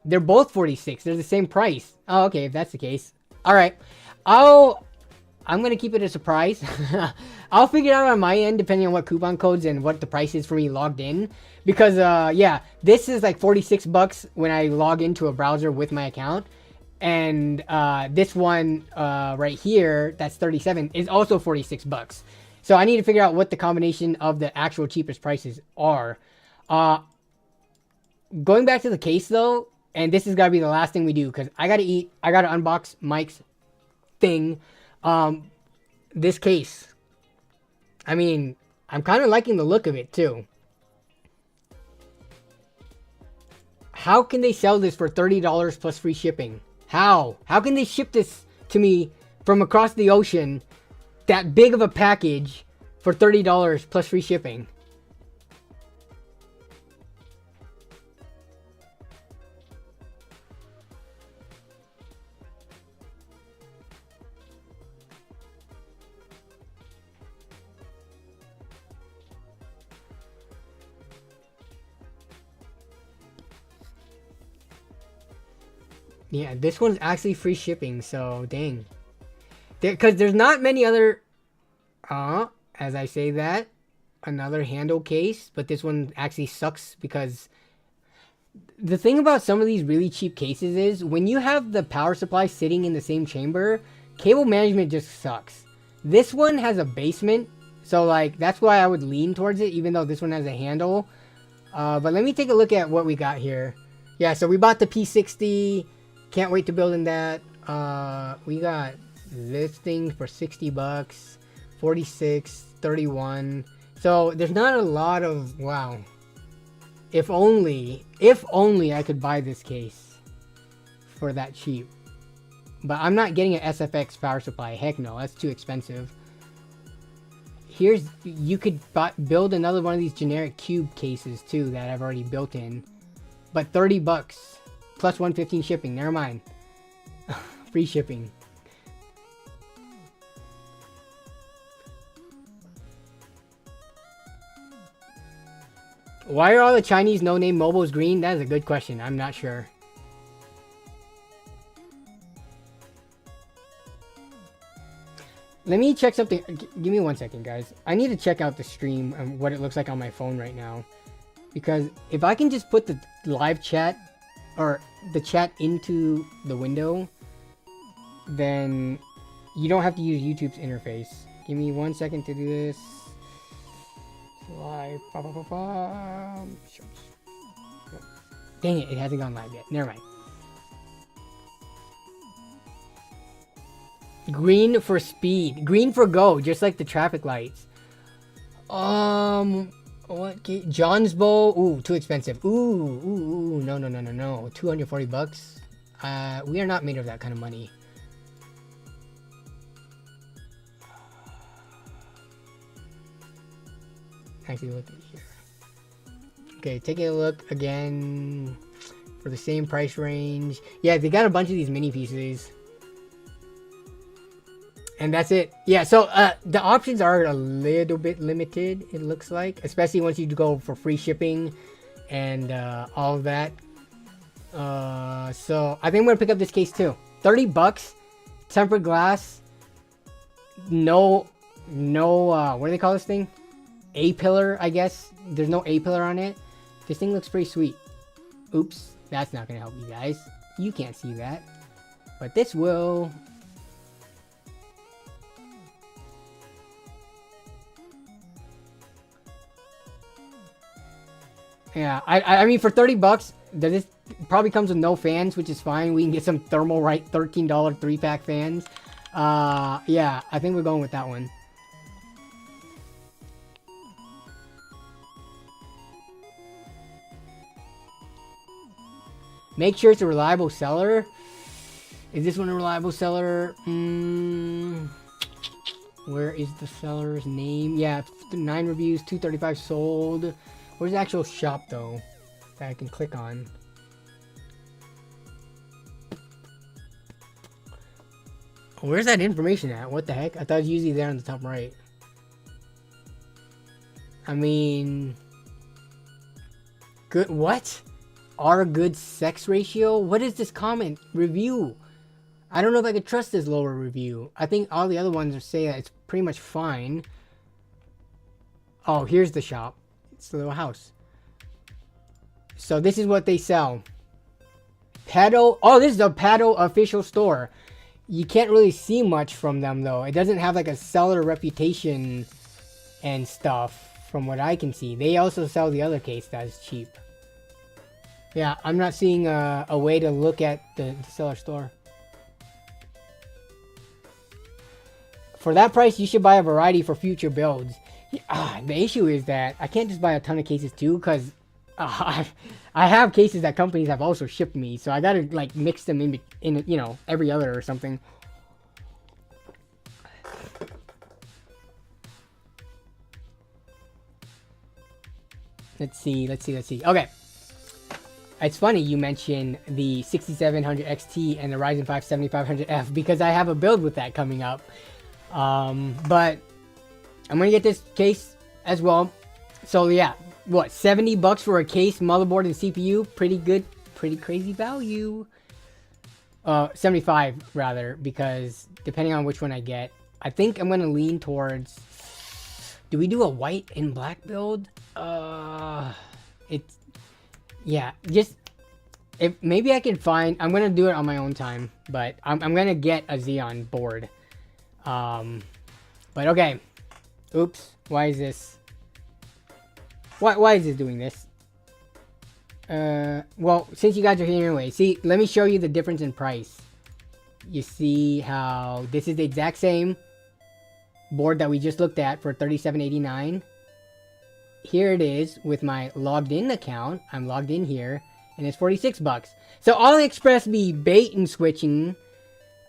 They're both 46. They're the same price. Oh, okay, if that's the case. All right, I'm gonna keep it a surprise. I'll figure it out on my end depending on what coupon codes and what the price is for me logged in. Because yeah, this is like 46 bucks when I log into a browser with my account. And this one right here, that's 37, is also 46 bucks. So I need to figure out what the combination of the actual cheapest prices are. Going back to the case though, and this has got to be the last thing we do, because I got to eat. I got to unbox Mike's thing. This case, I mean, I'm kind of liking the look of it too. How can they sell this for $30 plus free shipping? How can they ship this to me from across the ocean, that big of a package, for $30 plus free shipping? Yeah, this one's actually free shipping, so dang. Because there's not many other, as I say that, another handle case, but this one actually sucks because the thing about some of these really cheap cases is when you have the power supply sitting in the same chamber, cable management just sucks. This one has a basement, so like that's why I would lean towards it, even though this one has a handle. But let me take a look at what we got here. Yeah, so we bought the P60. Can't wait to build in that. We got this thing for 60 bucks, 46, 31. So there's not a lot of, wow. If only I could buy this case for that cheap. But I'm not getting an SFX power supply. Heck no, that's too expensive. You could build another one of these generic cube cases too that I've already built in. But 30 bucks plus 115 shipping. Never mind. Free shipping. Why are all the Chinese no-name mobiles green? That is a good question. I'm not sure. Let me check something. Give me 1 second, guys. I need to check out the stream and what it looks like on my phone right now. Because if I can just put the live chat or the chat into the window, then you don't have to use YouTube's interface. Give me 1 second to do this. Live. Dang it, it hasn't gone live yet. Never mind. Green for speed. Green for go, just like the traffic lights. What? John's Bow. Ooh, too expensive. Ooh, no. 240 bucks. We are not made of that kind of money. Actually, look at here. Okay, taking a look again for the same price range. Yeah, they got a bunch of these mini pieces. And that's it. Yeah, so the options are a little bit limited, it looks like. Especially once you go for free shipping and all of that. So I think I'm going to pick up this case too. 30 bucks. Tempered glass. No, what do they call this thing? A-pillar, I guess. There's no A-pillar on it. This thing looks pretty sweet. Oops, that's not going to help you guys. You can't see that. But this will. Yeah, I mean, for 30 bucks, this probably comes with no fans, which is fine. We can get some Thermalright $13 3-pack fans. Yeah, I think we're going with that one. Make sure it's a reliable seller. Is this one a reliable seller? Where is the seller's name? Yeah, 9 reviews, 235 sold. Where's the actual shop, though, that I can click on? Where's that information at? What the heck? I thought it was usually there on the top right. I mean... Good... What? Our good sex ratio? What is this comment? Review? I don't know if I could trust this lower review. I think all the other ones say that it's pretty much fine. Oh, here's the shop. It's a little house. So this is what they sell. Paddle. Oh, this is the Paddle official store. You can't really see much from them though. It doesn't have like a seller reputation and stuff from what I can see. They also sell the other case that's cheap. Yeah, I'm not seeing a way to look at the seller store. For that price, you should buy a variety for future builds. The issue is that I can't just buy a ton of cases too, because I have cases that companies have also shipped me, so I gotta like mix them in you know, every other or something. Let's see. Okay. It's funny you mention the 6700 XT and the Ryzen 5 7500F because I have a build with that coming up. But I'm gonna get this case as well. So yeah, what, 70 bucks for a case, motherboard, and CPU? Pretty good, pretty crazy value. 75 rather, because depending on which one I get, I think I'm gonna lean towards. Do we do a white and black build? It's yeah. Just if maybe I can find. I'm gonna do it on my own time, but I'm gonna get a Xeon board. But okay. Oops. Why is this? Why is this doing this? Well, since you guys are here anyway, see, let me show you the difference in price. You see how this is the exact same board that we just looked at for $37.89. Here it is with my logged in account. I'm logged in here, and it's 46 bucks. So AliExpress be bait and switching.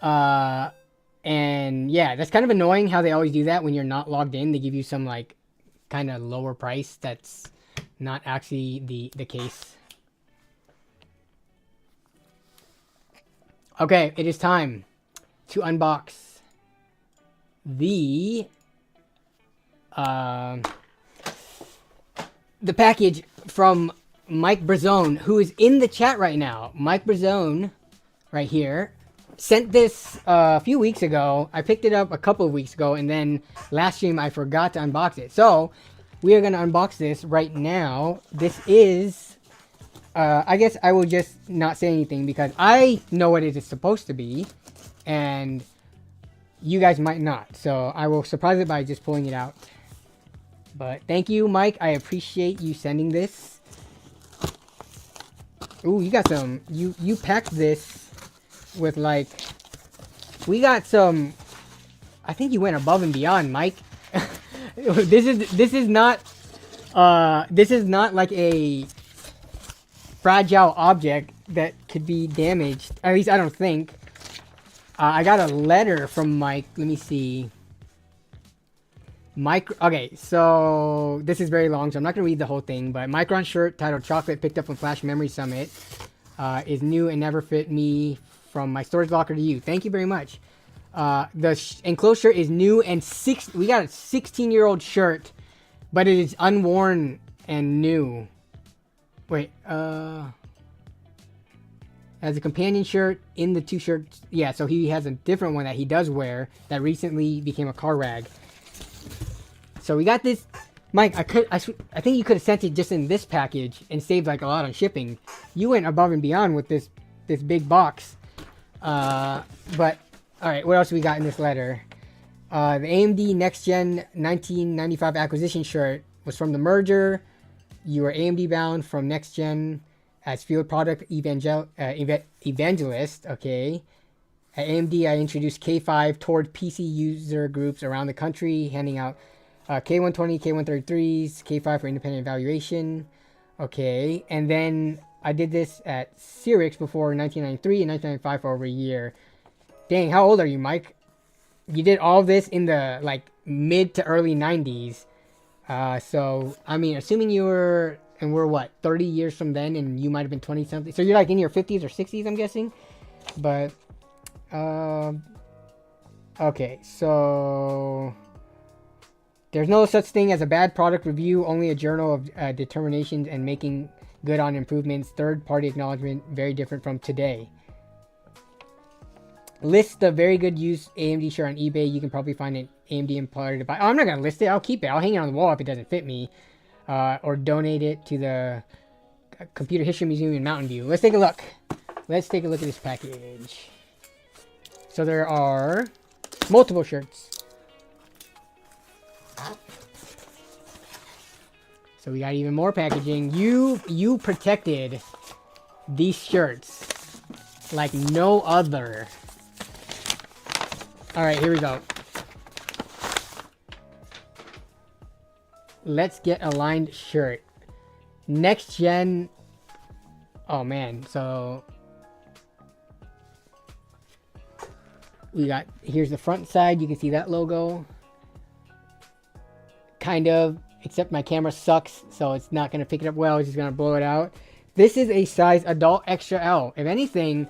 And yeah, that's kind of annoying how they always do that when you're not logged in. They give you some like kind of lower price that's not actually the case. Okay, it is time to unbox the package from Mike Brazone, who is in the chat right now. Mike Brazone, right here, sent this a few weeks ago. I picked it up a couple of weeks ago, and then last stream I forgot to unbox it. So we are going to unbox this right now. This is... I guess I will just not say anything because I know what it is supposed to be, and you guys might not. So I will surprise it by just pulling it out. But thank you, Mike. I appreciate you sending this. Ooh, you got some. You packed this with like. We got some. I think you went above and beyond, Mike. This is not like a fragile object that could be damaged. At least I don't think. I got a letter from Mike. Let me see. Okay, so this is very long, so I'm not going to read the whole thing. But Micron shirt titled Chocolate picked up from Flash Memory Summit is new and never fit me from my storage locker to you. Thank you very much. The enclosed shirt is new and we got a 16-year-old shirt, but it is unworn and new. Wait, as a companion shirt in the two shirts. Yeah, so he has a different one that he does wear that recently became a car rag. So we got this. Mike, I think you could have sent it just in this package and saved like a lot on shipping. You went above and beyond with this big box. But all right, what else we got in this letter? The AMD Next Gen 1995 acquisition shirt was from the merger. You are AMD bound from Next Gen as field product evangelist. Okay. At AMD, I introduced K5 toward PC user groups around the country, handing out K120, K133s, K5 for independent evaluation. Okay. And then I did this at Cyrix before 1993 and 1995 for over a year. Dang, how old are you, Mike? You did all this in the like mid to early 90s. So, I mean, assuming you were, and we're what, 30 years from then, and you might have been 20 something. So you're like in your 50s or 60s, I'm guessing. But, okay, so there's no such thing as a bad product review, only a journal of determinations and making good on improvements. Third-party acknowledgement, very different from today. List the very good used AMD shirt on eBay. You can probably find an AMD employer to buy. Oh, I'm not going to list it. I'll keep it. I'll hang it on the wall if it doesn't fit me. Or donate it to the Computer History Museum in Mountain View. Let's take a look. Let's take a look at this package. So there are multiple shirts. So we got even more packaging. You protected these shirts like no other. All right, here we go. Let's get a lined shirt. Next Gen. Oh man, so we got, here's the front side. You can see that logo. Kind of, except my camera sucks, so it's not going to pick it up well. It's just going to blow it out. This is a size adult extra L. If anything,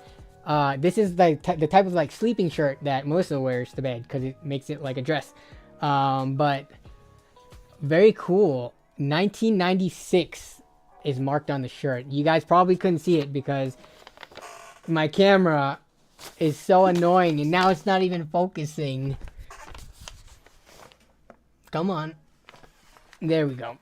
this is like the type of like sleeping shirt that Melissa wears to bed because it makes it like a dress. But very cool. 1996 is marked on the shirt. You guys probably couldn't see it because my camera is so annoying, and now it's not even focusing. Come on. There we go.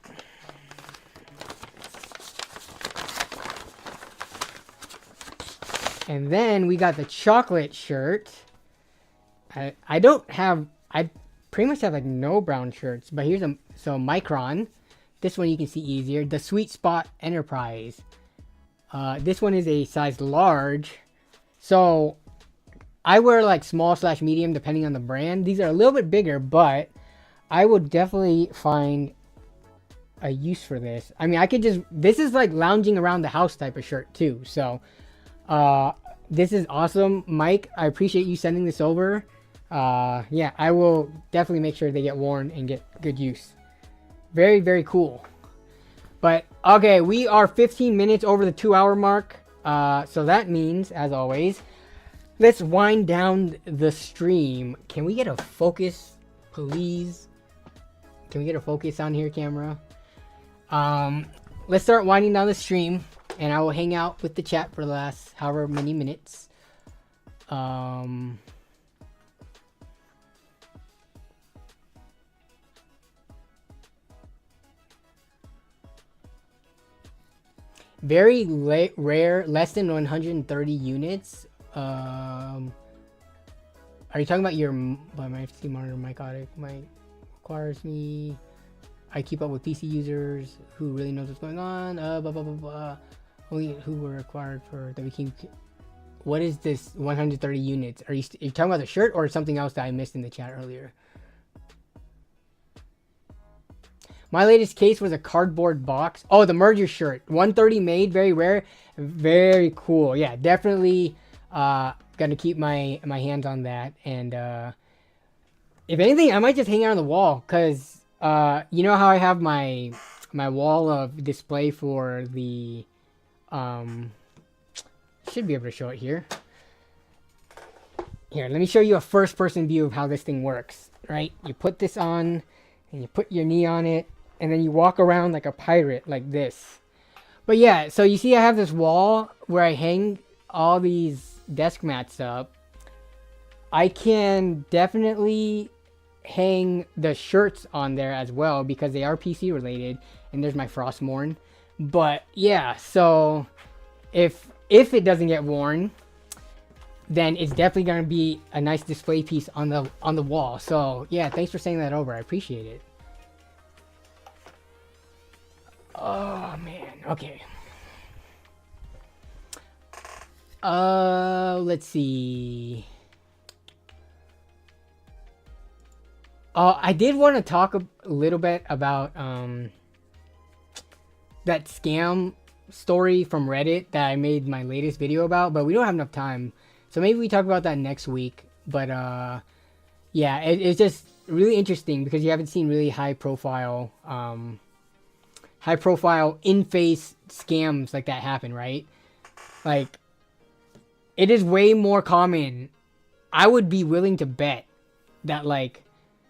And then we got the chocolate shirt. I don't have, I pretty much have like no brown shirts, but here's so Micron. This one you can see easier. The Sweet Spot Enterprise. This one is a size large. So I wear like small/medium depending on the brand. These are a little bit bigger, but I would definitely find a use for this. I mean, I could just, this is like lounging around the house type of shirt too. So this is awesome, Mike. I appreciate you sending this over. Yeah, I will definitely make sure they get worn and get good use. Very, very cool. But okay, we are 15 minutes over the 2-hour mark. So that means, as always, let's wind down the stream. Can we get a focus, please? Can we get a focus on here, camera? Let's start winding down the stream, and I will hang out with the chat for the last however many minutes. Very rare, less than 130 units. Are you talking about your my FC monitor mic requires me? I keep up with PC users who really knows what's going on. Blah blah blah blah. Only who were required for the became. What is this 130 units? Are you talking about the shirt or something else that I missed in the chat earlier? My latest case was a cardboard box. Oh, the merger shirt. 130 made, very rare. Very cool. Yeah, definitely gonna keep my hands on that. And if anything, I might just hang it on the wall. Because you know how I have my wall of display for the... should be able to show it here. Here, let me show you a first-person view of how this thing works. Right? You put this on, and you put your knee on it. And then you walk around like a pirate, like this. But yeah, so you see I have this wall where I hang all these desk mats up. I can definitely hang the shirts on there as well because they are PC related. And there's my Frostmourne. But yeah, so if it doesn't get worn, then it's definitely going to be a nice display piece on the wall. So yeah, thanks for sending that over. I appreciate it. Oh man, okay. Let's see. I did want to talk a little bit about that scam story from Reddit that I made my latest video about, but we don't have enough time. So maybe we talk about that next week. But yeah, it's just really interesting because you haven't seen really high profile in-face scams like that happen, right? Like, it is way more common. I would be willing to bet that, like,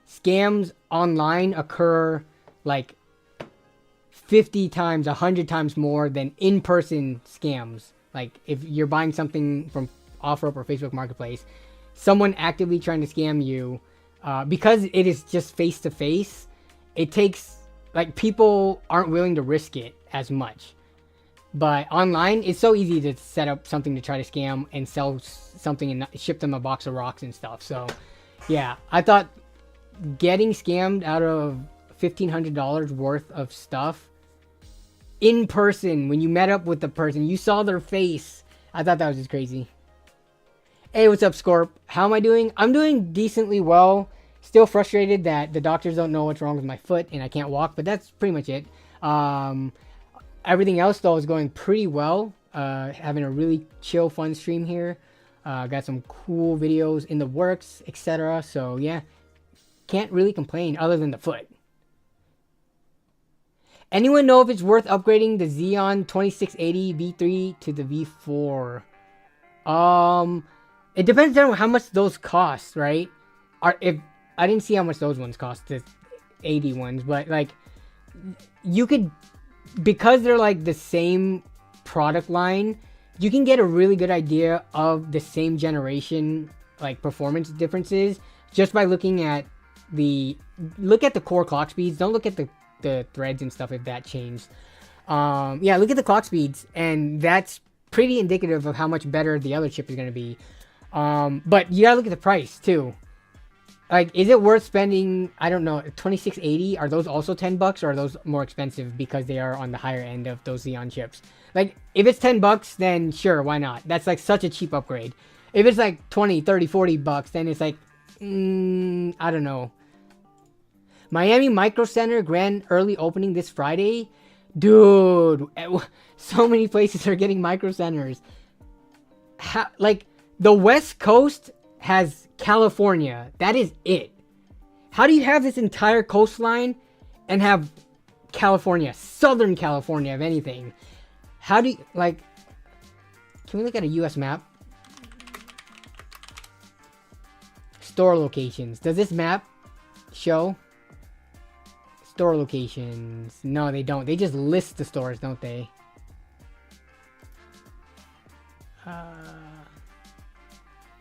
scams online occur, like, 50 times, 100 times more than in-person scams. Like, if you're buying something from OfferUp or Facebook Marketplace, someone actively trying to scam you, because it is just face-to-face, it takes... Like, people aren't willing to risk it as much. But online, it's so easy to set up something to try to scam and sell something and ship them a box of rocks and stuff. So, yeah, I thought getting scammed out of $1,500 worth of stuff in person, when you met up with the person, you saw their face. I thought that was just crazy. Hey, what's up, Scorp? How am I doing? I'm doing decently well. Still frustrated that the doctors don't know what's wrong with my foot and I can't walk, but that's pretty much it. Everything else, though, is going pretty well. Having a really chill, fun stream here. Got some cool videos in the works, etc. So, yeah. Can't really complain other than the foot. Anyone know if it's worth upgrading the Xeon 2680 V3 to the V4? It depends on how much those cost, right? If I didn't see how much those ones cost, the 80 ones, but like you could, because they're like the same product line, you can get a really good idea of the same generation, like performance differences, just by looking at the core clock speeds. Don't look at the threads and stuff if that changed. Yeah, look at the clock speeds, and that's pretty indicative of how much better the other chip is going to be. But you gotta look at the price too. Like, is it worth spending, I don't know, 2680? Are those also $10, or are those more expensive because they are on the higher end of those Xeon chips? Like, if it's $10, then sure, why not? That's like such a cheap upgrade. If it's like 20, 30, 40 bucks, then it's like, I don't know. Miami Micro Center grand early opening this Friday. Dude, so many places are getting Micro Centers. Like, the West Coast has California. That is it. How do you have this entire coastline and have California, Southern California, if anything? How do you, like, can we look at a US map? Store locations. Does this map show store locations? No, they don't. They just list the stores, don't they?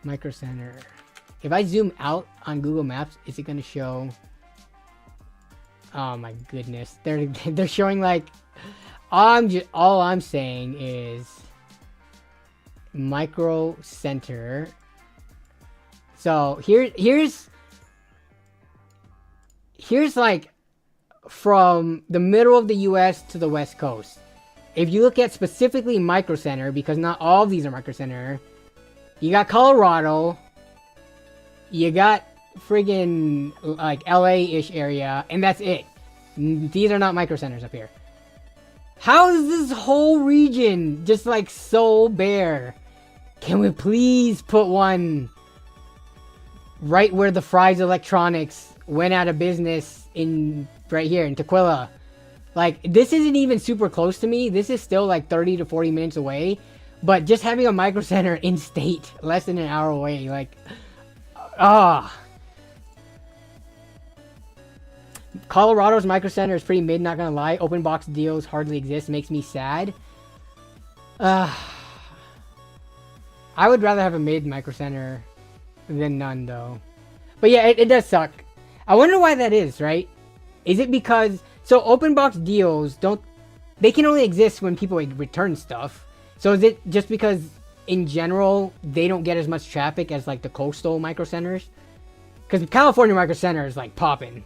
Micro Center. If I zoom out on Google Maps, is it gonna show? Oh my goodness, they're showing like, all I'm saying is Micro Center. So here's like from the middle of the US to the West Coast. If you look at specifically Micro Center, because not all of these are Micro Center, you got Colorado, you got friggin' like LA-ish area, and that's it. These are not Micro Centers up here. How is this whole region just like so bare? Can we please put one right where the Fry's Electronics went out of business, in right here in Tequila? Like, this isn't even super close to me. This is still like 30 to 40 minutes away. But just having a Micro Center in state, less than an hour away, like, Colorado's Micro Center is pretty mid, not gonna lie. Open box deals hardly exist, makes me sad. I would rather have a mid Micro Center than none, though. But yeah, it does suck. I wonder why that is, right? Is it because, so open box deals they can only exist when people return stuff. So is it just because in general they don't get as much traffic as like the coastal Micro Centers? Because California Micro Center is like popping.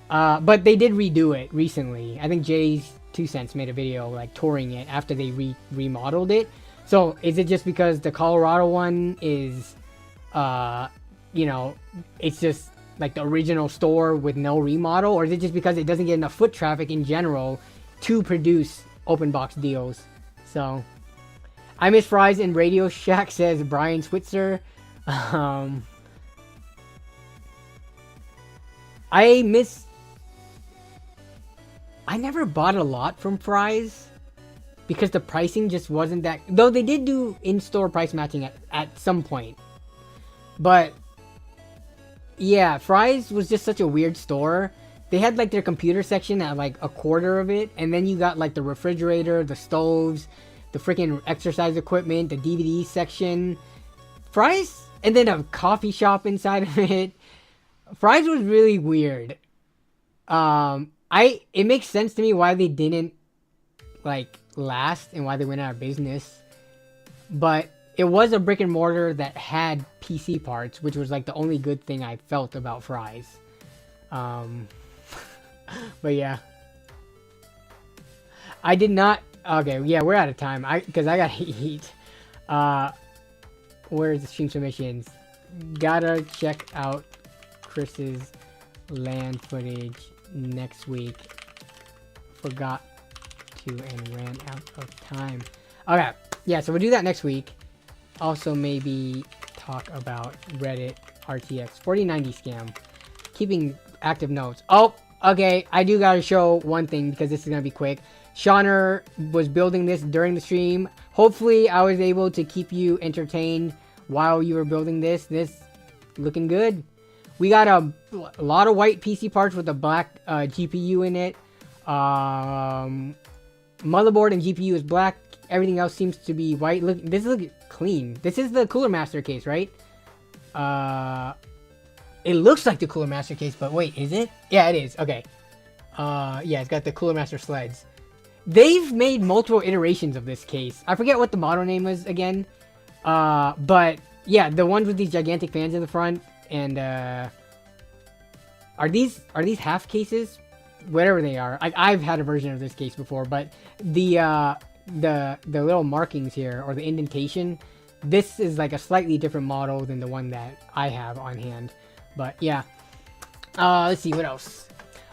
But they did redo it recently. I think Jay's 2 Cents made a video like touring it after they remodeled it. So is it just because the Colorado one is, you know, it's just like the original store with no remodel? Or is it just because it doesn't get enough foot traffic in general to produce open box deals? So, I miss Fry's in Radio Shack, says Brian Switzer. I never bought a lot from Fry's because the pricing just wasn't that, though they did do in-store price matching at some point. But yeah, Fry's was just such a weird store. They had like their computer section at like a quarter of it, and then you got like the refrigerator, the stoves, the freaking exercise equipment, the DVD section. Fry's, and then a coffee shop inside of it. Fry's was really weird. It makes sense to me why they didn't like last and why they went out of business. But it was a brick and mortar that had PC parts, which was like the only good thing I felt about Fry's. But yeah, I did not. Okay, yeah, we're out of time. Because I gotta eat. Where's the stream submissions? Gotta check out Chris's LAN footage next week. Forgot to and ran out of time. Okay, yeah, so we'll do that next week. Also, maybe talk about Reddit RTX 4090 scam. Keeping active notes. Oh, okay, I do gotta show one thing because this is gonna be quick. Shauner was building this during the stream. Hopefully, I was able to keep you entertained while you were building this. This looking good. We got a lot of white PC parts with a black GPU in it. Motherboard and GPU is black. everything else seems to be white. Look, this looks clean. This is the Cooler Master case, right? It looks like the Cooler Master case, but wait, is it? Yeah, it is. Okay. Yeah, it's got the Cooler Master sleds. They've made multiple iterations of this case. I forget what the model name was again. But yeah, the ones with these gigantic fans in the front, and are these half cases? Whatever they are. I've had a version of this case before, but the little markings here, or the indentation, this is like a slightly different model than the one that I have on hand. But yeah, let's see what else.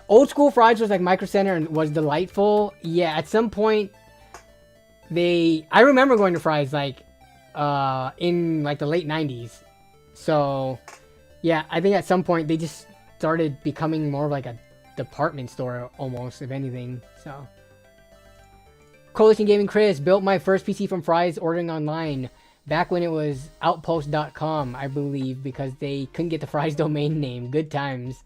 Old school Fries was like Micro Center and was delightful. Yeah, at some point I remember going to Fries like in like the late 90s. So yeah, I think at some point they just started becoming more of like a department store almost, if anything. So Coalition Gaming Chris built my first PC from Fries ordering online back when it was outpost.com, I believe, because they couldn't get the Fries domain name. Good times.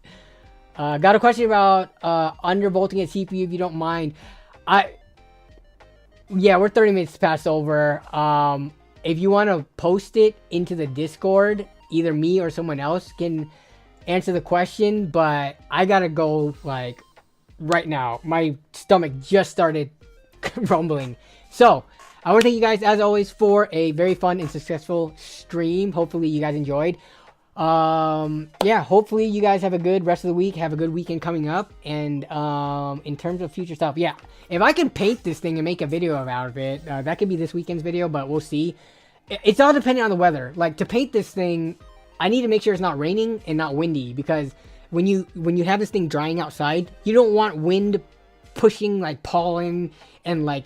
Got a question about undervolting a CPU, if you don't mind. Yeah, we're 30 minutes past over. If you want to post it into the Discord, either me or someone else can answer the question, but I gotta go like right now. My stomach just started rumbling. So I want to thank you guys as always for a very fun and successful stream. Hopefully you guys enjoyed. Yeah, hopefully you guys have a good rest of the week, have a good weekend coming up, and in terms of future stuff, yeah, if I can paint this thing and make a video out of it, that could be this weekend's video, but we'll see. It's all dependent on the weather. Like, to paint this thing, I need to make sure it's not raining and not windy, because when you have this thing drying outside, you don't want wind pushing like pollen and like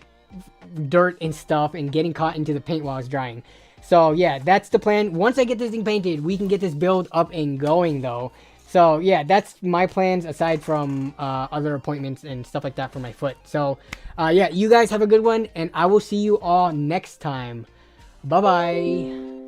dirt and stuff and getting caught into the paint while it's drying. So yeah, that's the plan. Once I get this thing painted, we can get this build up and going though. So yeah, that's my plans aside from other appointments and stuff like that for my foot. So yeah, you guys have a good one, and I will see you all next time. Bye bye.